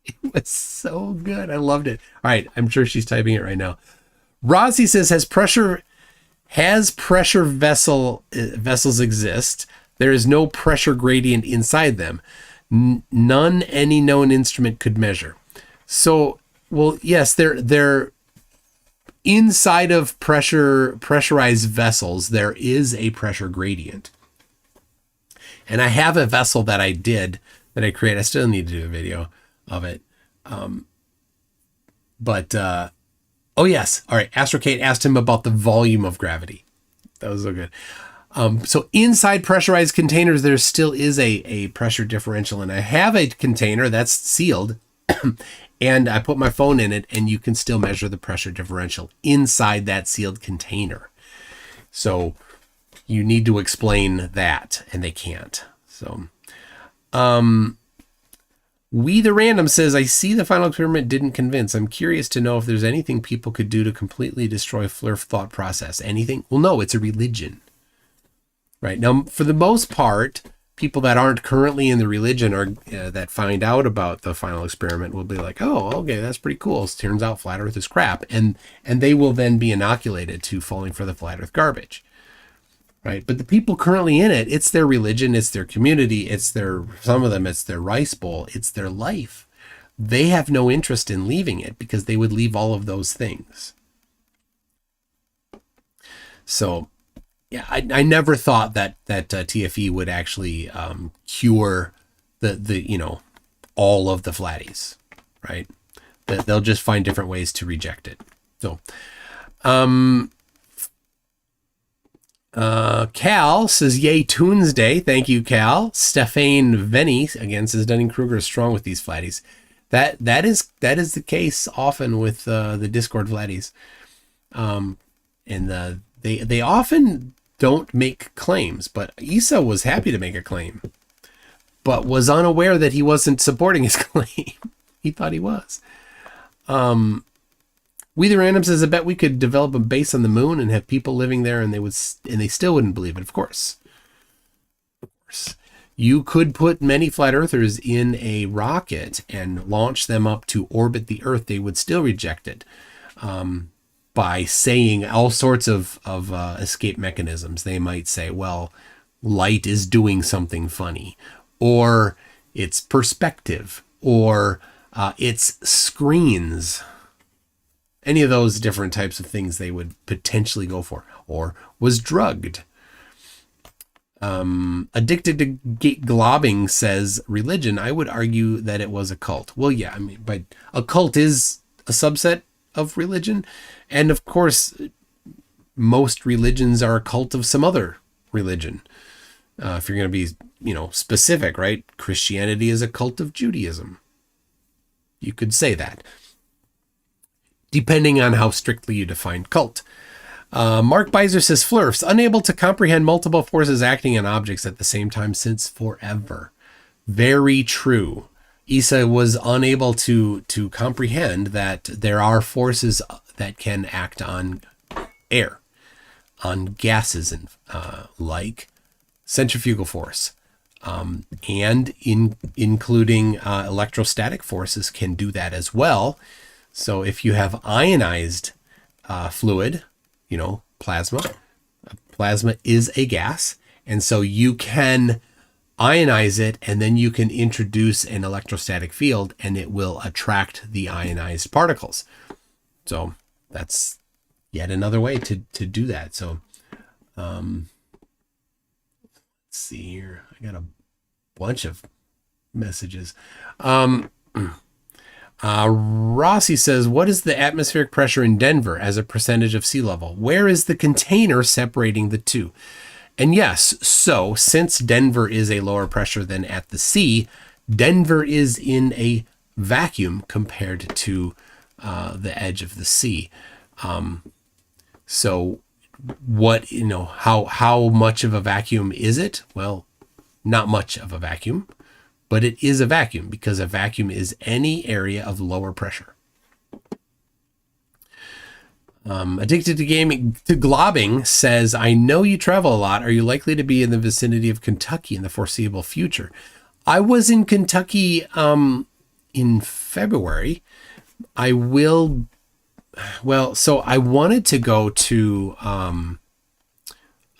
S2: It was so good. I loved it. All right, I'm sure she's typing it right now. Rossi says, has pressure vessels exist? There is no pressure gradient inside them. None any known instrument could measure. So, well, yes, they're inside of pressurized vessels. There is a pressure gradient. And I have a vessel that I created. I still need to do a video of it. Oh yes. All right. Astrocate asked him about the volume of gravity. That was so good. So inside pressurized containers, there still is a pressure differential, and I have a container that's sealed and I put my phone in it, and you can still measure the pressure differential inside that sealed container. So you need to explain that, and they can't. So, We the Random says, I see the final experiment didn't convince. I'm curious to know if there's anything people could do to completely destroy Flurf thought process. Anything? Well, no, it's a religion. Right. Now, for the most part, people that aren't currently in the religion or that find out about the final experiment will be like, oh, okay, that's pretty cool. It turns out flat earth is crap. And they will then be inoculated to falling for the flat earth garbage. Right. But the people currently in it, it's their religion, it's their community, some of them, it's their rice bowl, it's their life. They have no interest in leaving it because they would leave all of those things. So, yeah, I never thought that TFE would actually cure the all of the flatties, right? That they'll just find different ways to reject it. So, Cal says, yay, Tuesday. Thank you, Cal. Stefane Venny again says, Dunning-Kruger is strong with these flatties. That is the case often with the Discord flatties. They often don't make claims, but Issa was happy to make a claim, but was unaware that he wasn't supporting his claim. He thought he was. We the Random says, I bet we could develop a base on the moon and have people living there, and they still wouldn't believe it. Of course. You could put many flat earthers in a rocket and launch them up to orbit the Earth. They would still reject it by saying all sorts of escape mechanisms. They might say, well, light is doing something funny, or it's perspective, or it's screens. Any of those different types of things they would potentially go for, or was drugged. Addicted to globbing says, religion, I would argue that it was a cult. Well, yeah, but a cult is a subset of religion. And of course, most religions are a cult of some other religion. If you're going to be, specific, right? Christianity is a cult of Judaism. You could say that, depending on how strictly you define cult. Mark Beiser says, Flurfs, unable to comprehend multiple forces acting on objects at the same time since forever. Very true. Issa was unable to comprehend that there are forces that can act on air, on gases, and like centrifugal force, and including electrostatic forces can do that as well. So if you have ionized fluid, plasma is a gas. And so you can ionize it, and then you can introduce an electrostatic field, and it will attract the ionized particles. So that's yet another way to do that. So let's see here. I got a bunch of messages. Rossi says, what is the atmospheric pressure in Denver as a percentage of sea level? Where is the container separating the two? And yes, so since Denver is a lower pressure than at the sea, Denver is in a vacuum compared to the edge of the sea. So what, how much of a vacuum is it? Well, not much of a vacuum, but it is a vacuum because a vacuum is any area of lower pressure. Addicted to Gaming to Globbing says, I know you travel a lot. Are you likely to be in the vicinity of Kentucky in the foreseeable future? I was in Kentucky in February. I will. Well, so I wanted to go to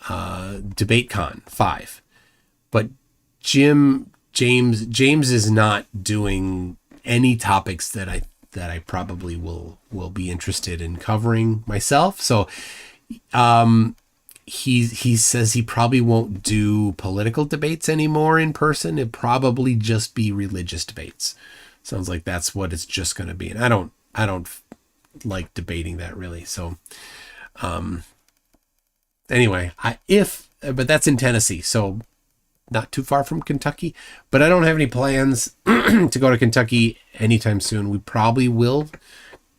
S2: DebateCon 5, but James is not doing any topics that I probably will be interested in covering myself. So he says he probably won't do political debates anymore in person. It'd probably just be religious debates. Sounds like that's what it's just going to be. And I don't like debating that really. So anyway, but that's in Tennessee, so not too far from Kentucky, but I don't have any plans to go to Kentucky anytime soon. We probably will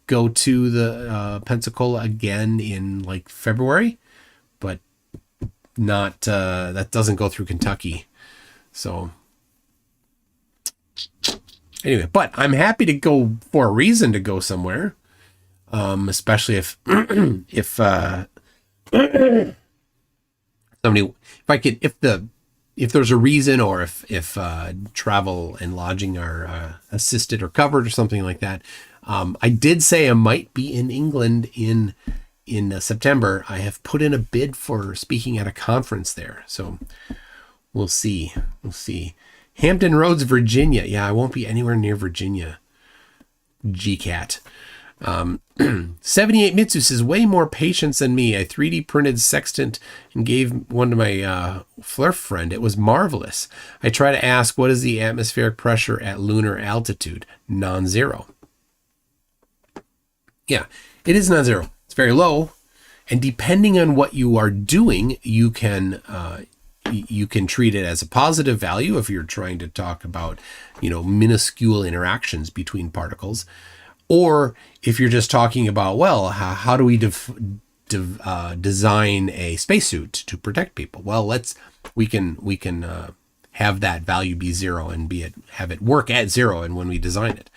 S2: go to the Pensacola again in like February, but not that doesn't go through Kentucky. So anyway, but I'm happy to go for a reason to go somewhere, especially if if there's a reason, or if travel and lodging are assisted or covered or something like that. I did say I might be in England in September. I have put in a bid for speaking at a conference there, so we'll see. Hampton Roads, Virginia. Yeah, I won't be anywhere near Virginia. GCAT. 78 Mitsu says, way more patience than me. I 3D printed sextant and gave one to my flirt friend. It was marvelous. I try to ask, what is the atmospheric pressure at lunar altitude? Non-zero. Yeah, it is non-zero. It's very low. And depending on what you are doing, you can treat it as a positive value if you're trying to talk about, minuscule interactions between particles. Or if you're just talking about, well, how do we design a spacesuit to protect people? Well, we can have that value be zero and have it work at zero, and when we design it,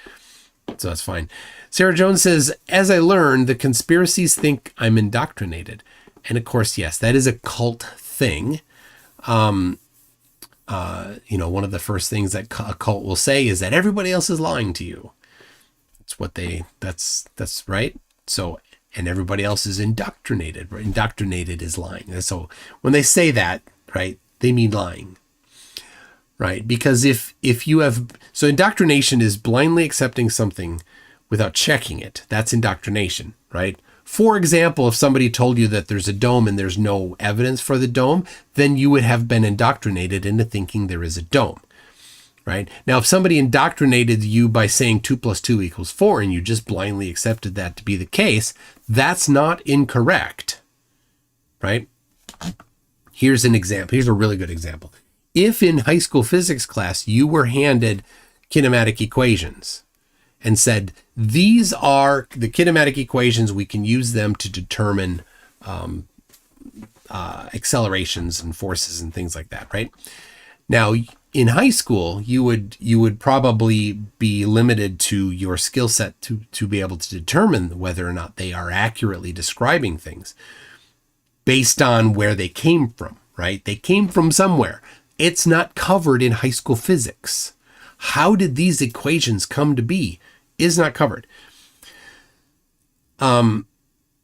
S2: so that's fine. Sarah Jones says, as I learned, the conspiracies think I'm indoctrinated, and of course, yes, that is a cult thing. One of the first things that a cult will say is that everybody else is lying to you. That's right. So, and everybody else is indoctrinated. Right? Indoctrinated is lying. And so when they say that, right, they mean lying, right? Because if you have, so indoctrination is blindly accepting something without checking it. That's indoctrination, right? For example, if somebody told you that there's a dome and there's no evidence for the dome, then you would have been indoctrinated into thinking there is a dome. Right? Now, if somebody indoctrinated you by saying 2 + 2 = 4 and you just blindly accepted that to be the case, that's not incorrect, right? Here's an example. Here's a really good example. If in high school physics class you were handed kinematic equations and said, these are the kinematic equations, we can use them to determine accelerations and forces and things like that, right? Now, in high school, you would probably be limited to your skill set to be able to determine whether or not they are accurately describing things based on where they came from, right? They came from somewhere. It's not covered in high school physics. How did these equations come to be is not covered.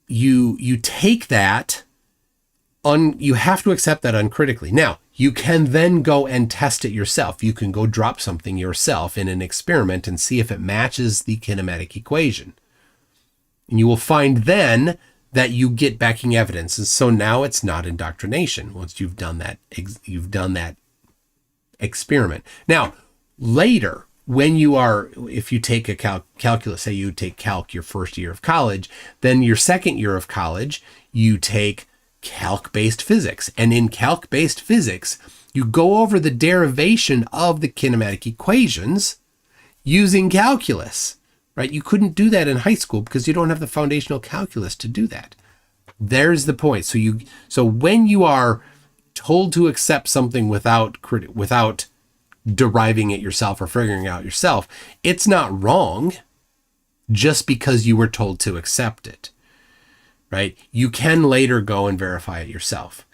S2: You take that, you have to accept that uncritically. Now, you can then go and test it yourself. You can go drop something yourself in an experiment and see if it matches the kinematic equation. And you will find then that you get backing evidence. And so now it's not indoctrination once you've done that experiment. Now, later, if you take a calculus, say you take calc your first year of college, then your second year of college, you take calc-based physics. And in calc-based physics, you go over the derivation of the kinematic equations, using calculus, right? You couldn't do that in high school because you don't have the foundational calculus to do that. There's the point. So when you are told to accept something without deriving it yourself or figuring out yourself, it's not wrong just because you were told to accept it, right? You can later go and verify it yourself.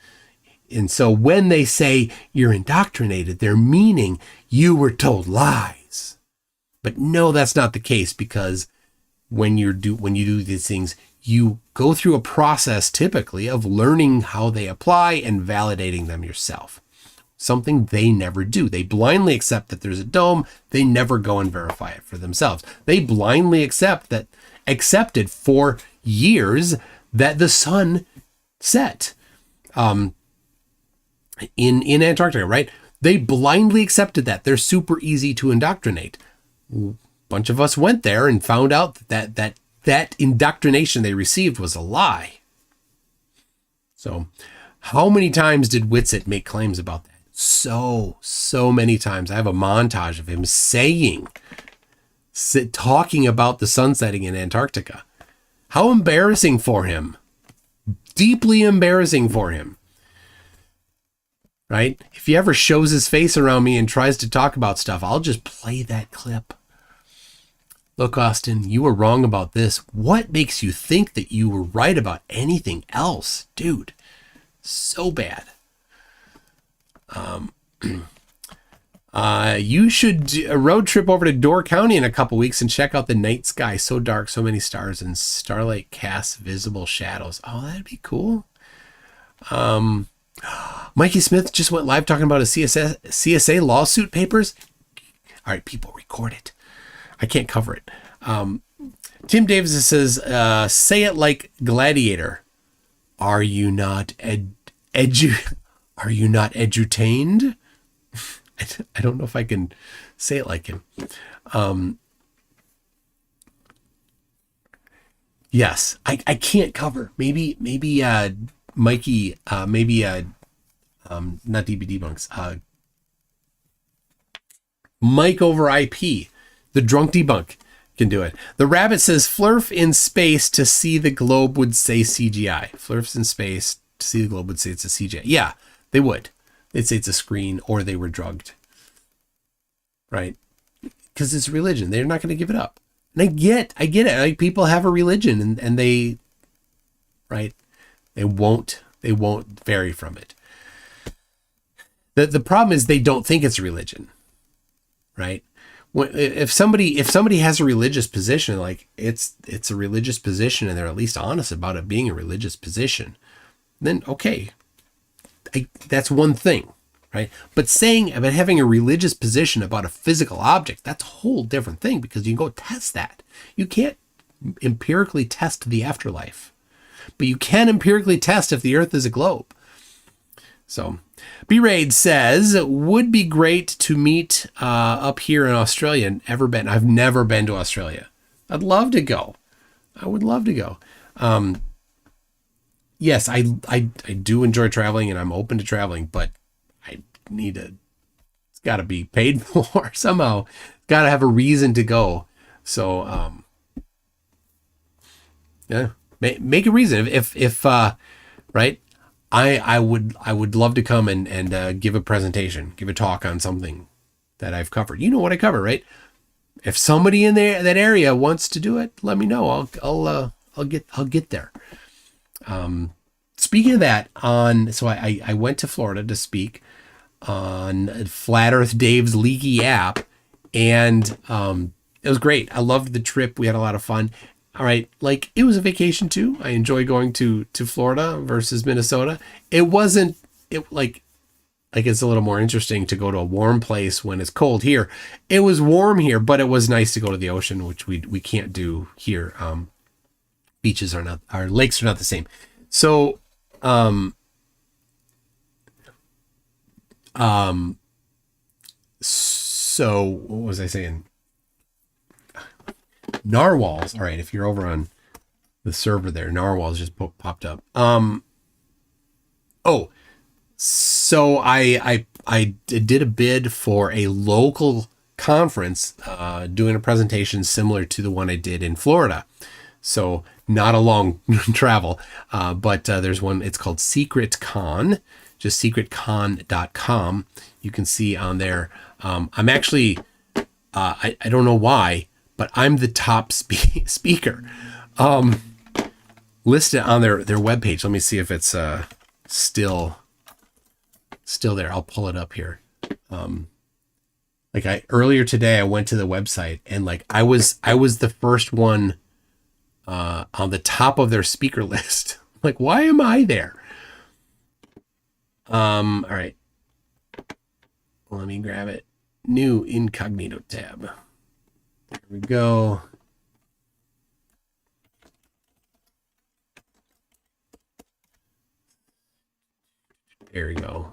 S2: And so when they say you're indoctrinated, they're meaning you were told lies. But no, that's not the case, because when you do these things, you go through a process typically of learning how they apply and validating them yourself. Something they never do. They blindly accept that there's a dome. They never go and verify it for themselves. They blindly accepted for years that the sun set in Antarctica, right? They blindly accepted that. They're super easy to indoctrinate. A bunch of us went there and found out that indoctrination they received was a lie. So how many times did Witsit make claims about that? So many times. I have a montage of him talking about the sun setting in Antarctica. How embarrassing for him. Deeply embarrassing for him. Right? If he ever shows his face around me and tries to talk about stuff, I'll just play that clip. Look, Austin, you were wrong about this. What makes you think that you were right about anything else? Dude, so bad. You should road trip over to Door County in a couple weeks and check out the night sky. So dark, so many stars, and starlight casts visible shadows. Oh, that'd be cool. Mikey Smith just went live talking about his CSA lawsuit papers. All right, people, record it. I can't cover it. Tim Davis says, say it like Gladiator. Are you not edutained? I don't know if I can say it like him. Yes, I can't cover. Maybe Mikey, not DB Debunks, Mike over IP, the drunk debunk can do it. The rabbit says, Flurf in space to see the globe would say CGI. Flurfs in space to see the globe would say it's a CGI. Yeah, they would. They'd say it's a screen, or they were drugged. Right? Because it's religion. They're not going to give it up. And I get it. Like, people have a religion and they, right? They won't vary from it. The problem is they don't think it's religion, right? If somebody has a religious position, like it's a religious position, and they're at least honest about it being a religious position, then okay, that's one thing, right? But having a religious position about a physical object, that's a whole different thing, because you can go test that. You can't empirically test the afterlife, but you can empirically test if the Earth is a globe. So B-Raid says, would be great to meet up here in Australia. I've never been to Australia. I'd love to go. I would love to go. Yes, I do enjoy traveling, and I'm open to traveling, but it's got to be paid for somehow. Got to have a reason to go. So, yeah, make a reason. If right, I would love to come and give a presentation, give a talk on something that I've covered. You know what I cover, right? If somebody in that area wants to do it, let me know. I'll get there. Speaking of that, I went to Florida to speak on Flat Earth Dave's leaky app, and it was great. I loved the trip. We had a lot of fun. All right, like, it was a vacation too. I enjoy going to Florida versus Minnesota. It's a little more interesting to go to a warm place when it's cold here. It was warm here, but it was nice to go to the ocean, which we can't do here. Beaches are not, our lakes are not the same. So, so what was I saying? Narwhals. All right, if you're over on the server there, narwhals just popped up. So I did a bid for a local conference doing a presentation similar to the one I did in Florida. So not a long travel, but there's one, it's called Secret Con, just secretcon.com. You can see on there, I'm actually, I don't know why, but I'm the top speaker listed on their webpage. Let me see if it's still there. I'll pull it up here. Earlier today, I went to the website and I was the first one on the top of their speaker list. Like, why am I there? All right. Let me grab it. New incognito tab. There we go. There we go.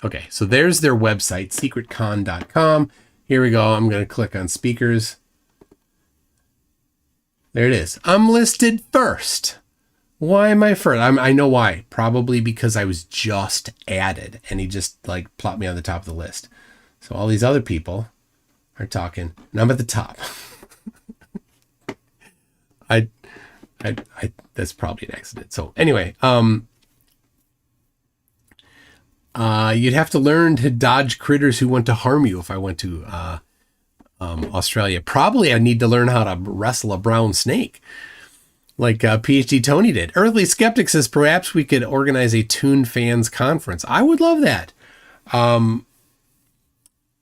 S2: Okay, so there's their website, secretcon.com. Here we go. I'm going to click on speakers. There it is. I'm listed first. Why am I first? I know why. Probably because I was just added and he just plopped me on the top of the list. So all these other people are talking and I'm at the top. I that's probably an accident. So anyway, you'd have to learn to dodge critters who want to harm you if I went to Australia. Probably I need to learn how to wrestle a brown snake like PhD Tony did. Earthly Skeptic says, perhaps we could organize a Toon fans conference. I would love that.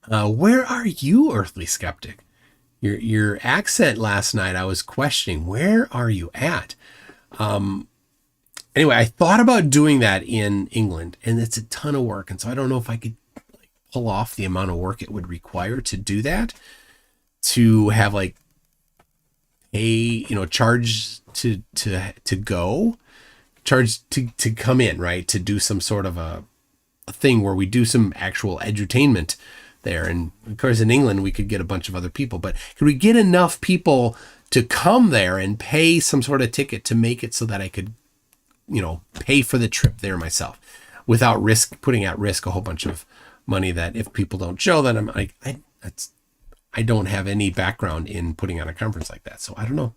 S2: Where are you, Earthly Skeptic? Your accent last night, I was questioning, where are you at? Anyway, I thought about doing that in England, and it's a ton of work. And so I don't know if I could pull off the amount of work it would require to do that, to have charge to go, charge to come in, right? To do some sort of a thing where we do some actual edutainment there. And of course, in England, we could get a bunch of other people, but could we get enough people to come there and pay some sort of ticket to make it so that I could, pay for the trip there myself without putting at risk a whole bunch of money that if people don't show, then I'm like, I don't have any background in putting on a conference like that. So I don't know.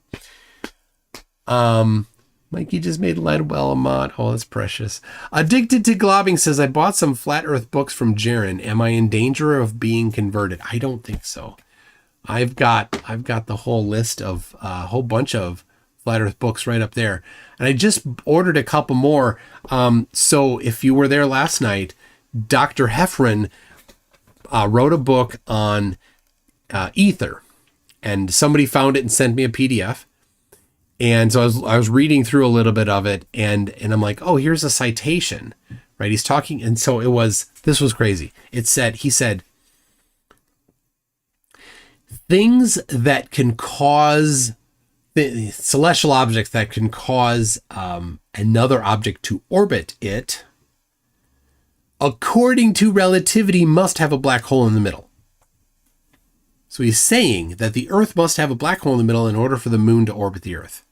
S2: Mikey just made Ledwell a mod. Oh, that's precious. Addicted to Globbing says, I bought some Flat Earth books from Jaron. Am I in danger of being converted? I don't think so. I've got the whole list of a whole bunch of Flat Earth books right up there. And I just ordered a couple more. So if you were there last night, Dr. Heffron wrote a book on ether, and somebody found it and sent me a PDF. And so I was reading through a little bit of it, and I'm like, oh, here's a citation, right? He's talking. And so this was crazy. He said, things that can cause celestial objects that can cause another object to orbit it, according to relativity, must have a black hole in the middle. So he's saying that the Earth must have a black hole in the middle in order for the moon to orbit the Earth.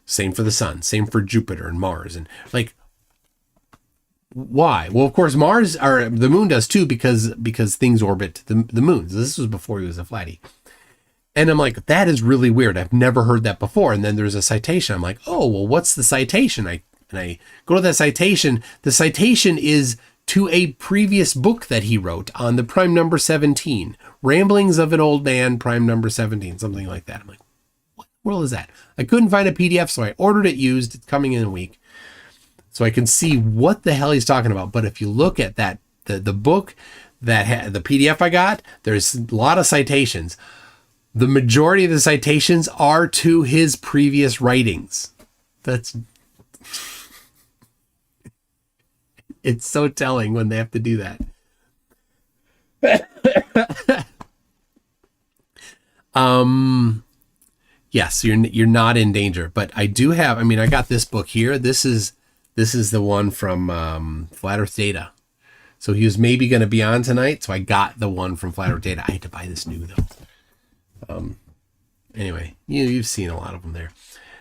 S2: Same for the sun, same for Jupiter and Mars. And why? Well, of course, Mars or the moon does too, because things orbit the moon. So this was before he was a Flatty. And I'm like, that is really weird. I've never heard that before. And then there's a citation. I'm like, oh, well, what's the citation? I go to that citation. The citation is to a previous book that he wrote on the prime number 17, Ramblings of an Old Man, prime number 17, something like that. I'm like, what the world is that? I couldn't find a PDF, so I ordered it used. It's coming in a week, so I can see what the hell he's talking about. But if you look at that, the book that had the PDF I got, there's a lot of citations. The majority of the citations are to his previous writings. It's so telling when they have to do that. Yes, you're not in danger, but I do have. I got this book here. This is the one from Flat Earth Data. So he was maybe going to be on tonight, so I got the one from Flat Earth Data. I had to buy this new though. Anyway, you've seen a lot of them there.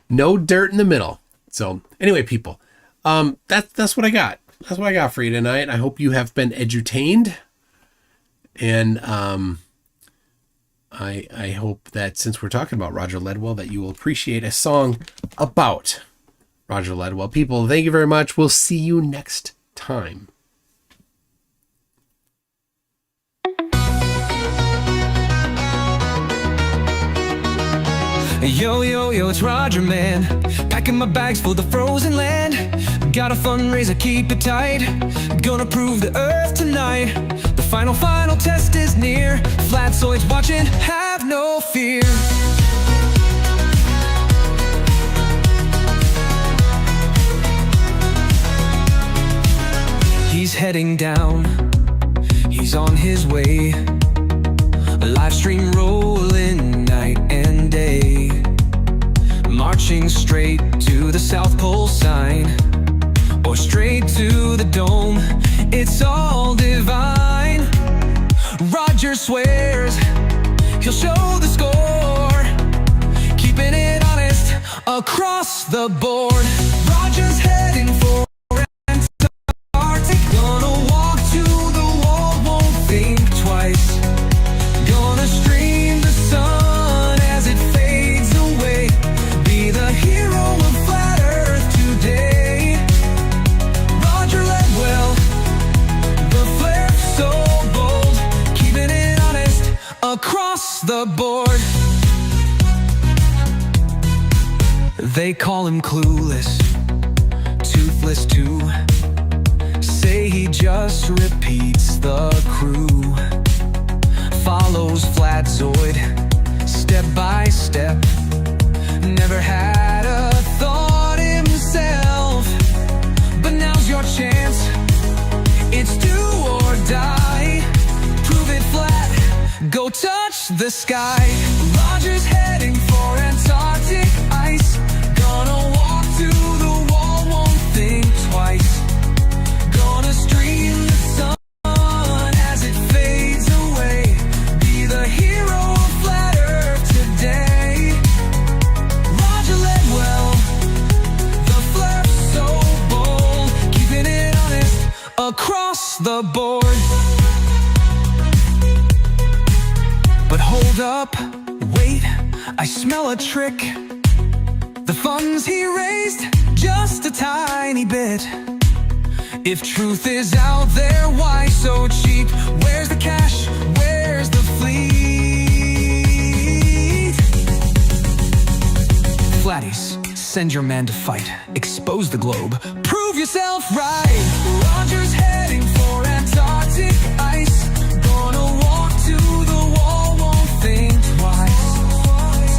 S2: No dirt in the middle. So anyway, people, that's what I got. that's what I got for you tonight. I hope you have been edutained. And I hope that since we're talking about Roger Ledwell, that you will appreciate a song about Roger Ledwell. People, thank you very much. We'll see you next time.
S11: Yo, yo, yo, it's Roger, man. Packing my bags for the frozen land. Got a fundraiser, keep it tight. Gonna prove the earth tonight. The final test is near. Flatzoids watching, have no fear. He's heading down. He's on his way. A live stream rolling night and day. Marching straight to the South Pole sign, or straight to the dome, it's all divine. Roger swears he'll show the score, keeping it honest across the board. Roger's heading for Antarctic, gonna walk to the wall, won't think twice. Gonna stream the sun as it fades away, be the hero of Flat Earth today. Roger Ledwell, the flair so bold, keeping it honest across the board. They call him clueless, toothless too. Say he just repeats the crew. Follows Flatzoid step by step. Never had a thought himself, but now's your chance. It's do or die. Prove it flat, go touch the sky. Roger's heading for Antarctic ice. Gonna walk to the wall, won't think twice. Gonna stream the sun as it fades away, be the hero of Flat Earth today. Roger Ledwell, the flair so bold, keeping it honest across the board. But hold up, wait, I smell a trick. The funds he raised, just a tiny bit. If truth is out there, why so cheap? Where's the cash? Where's the fleet? Flatties, send your man to fight. Expose the globe. Prove yourself right. Roger's heading for Antarctic ice. Gonna walk to the wall, won't think twice.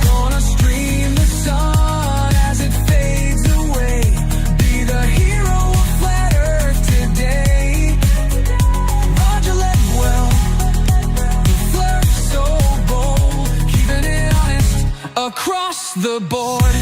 S11: Gonna stream the sun as it fades away. Be the hero of Flat Earth today. Roger Ledwell, the flair so bold, keeping it honest across the board.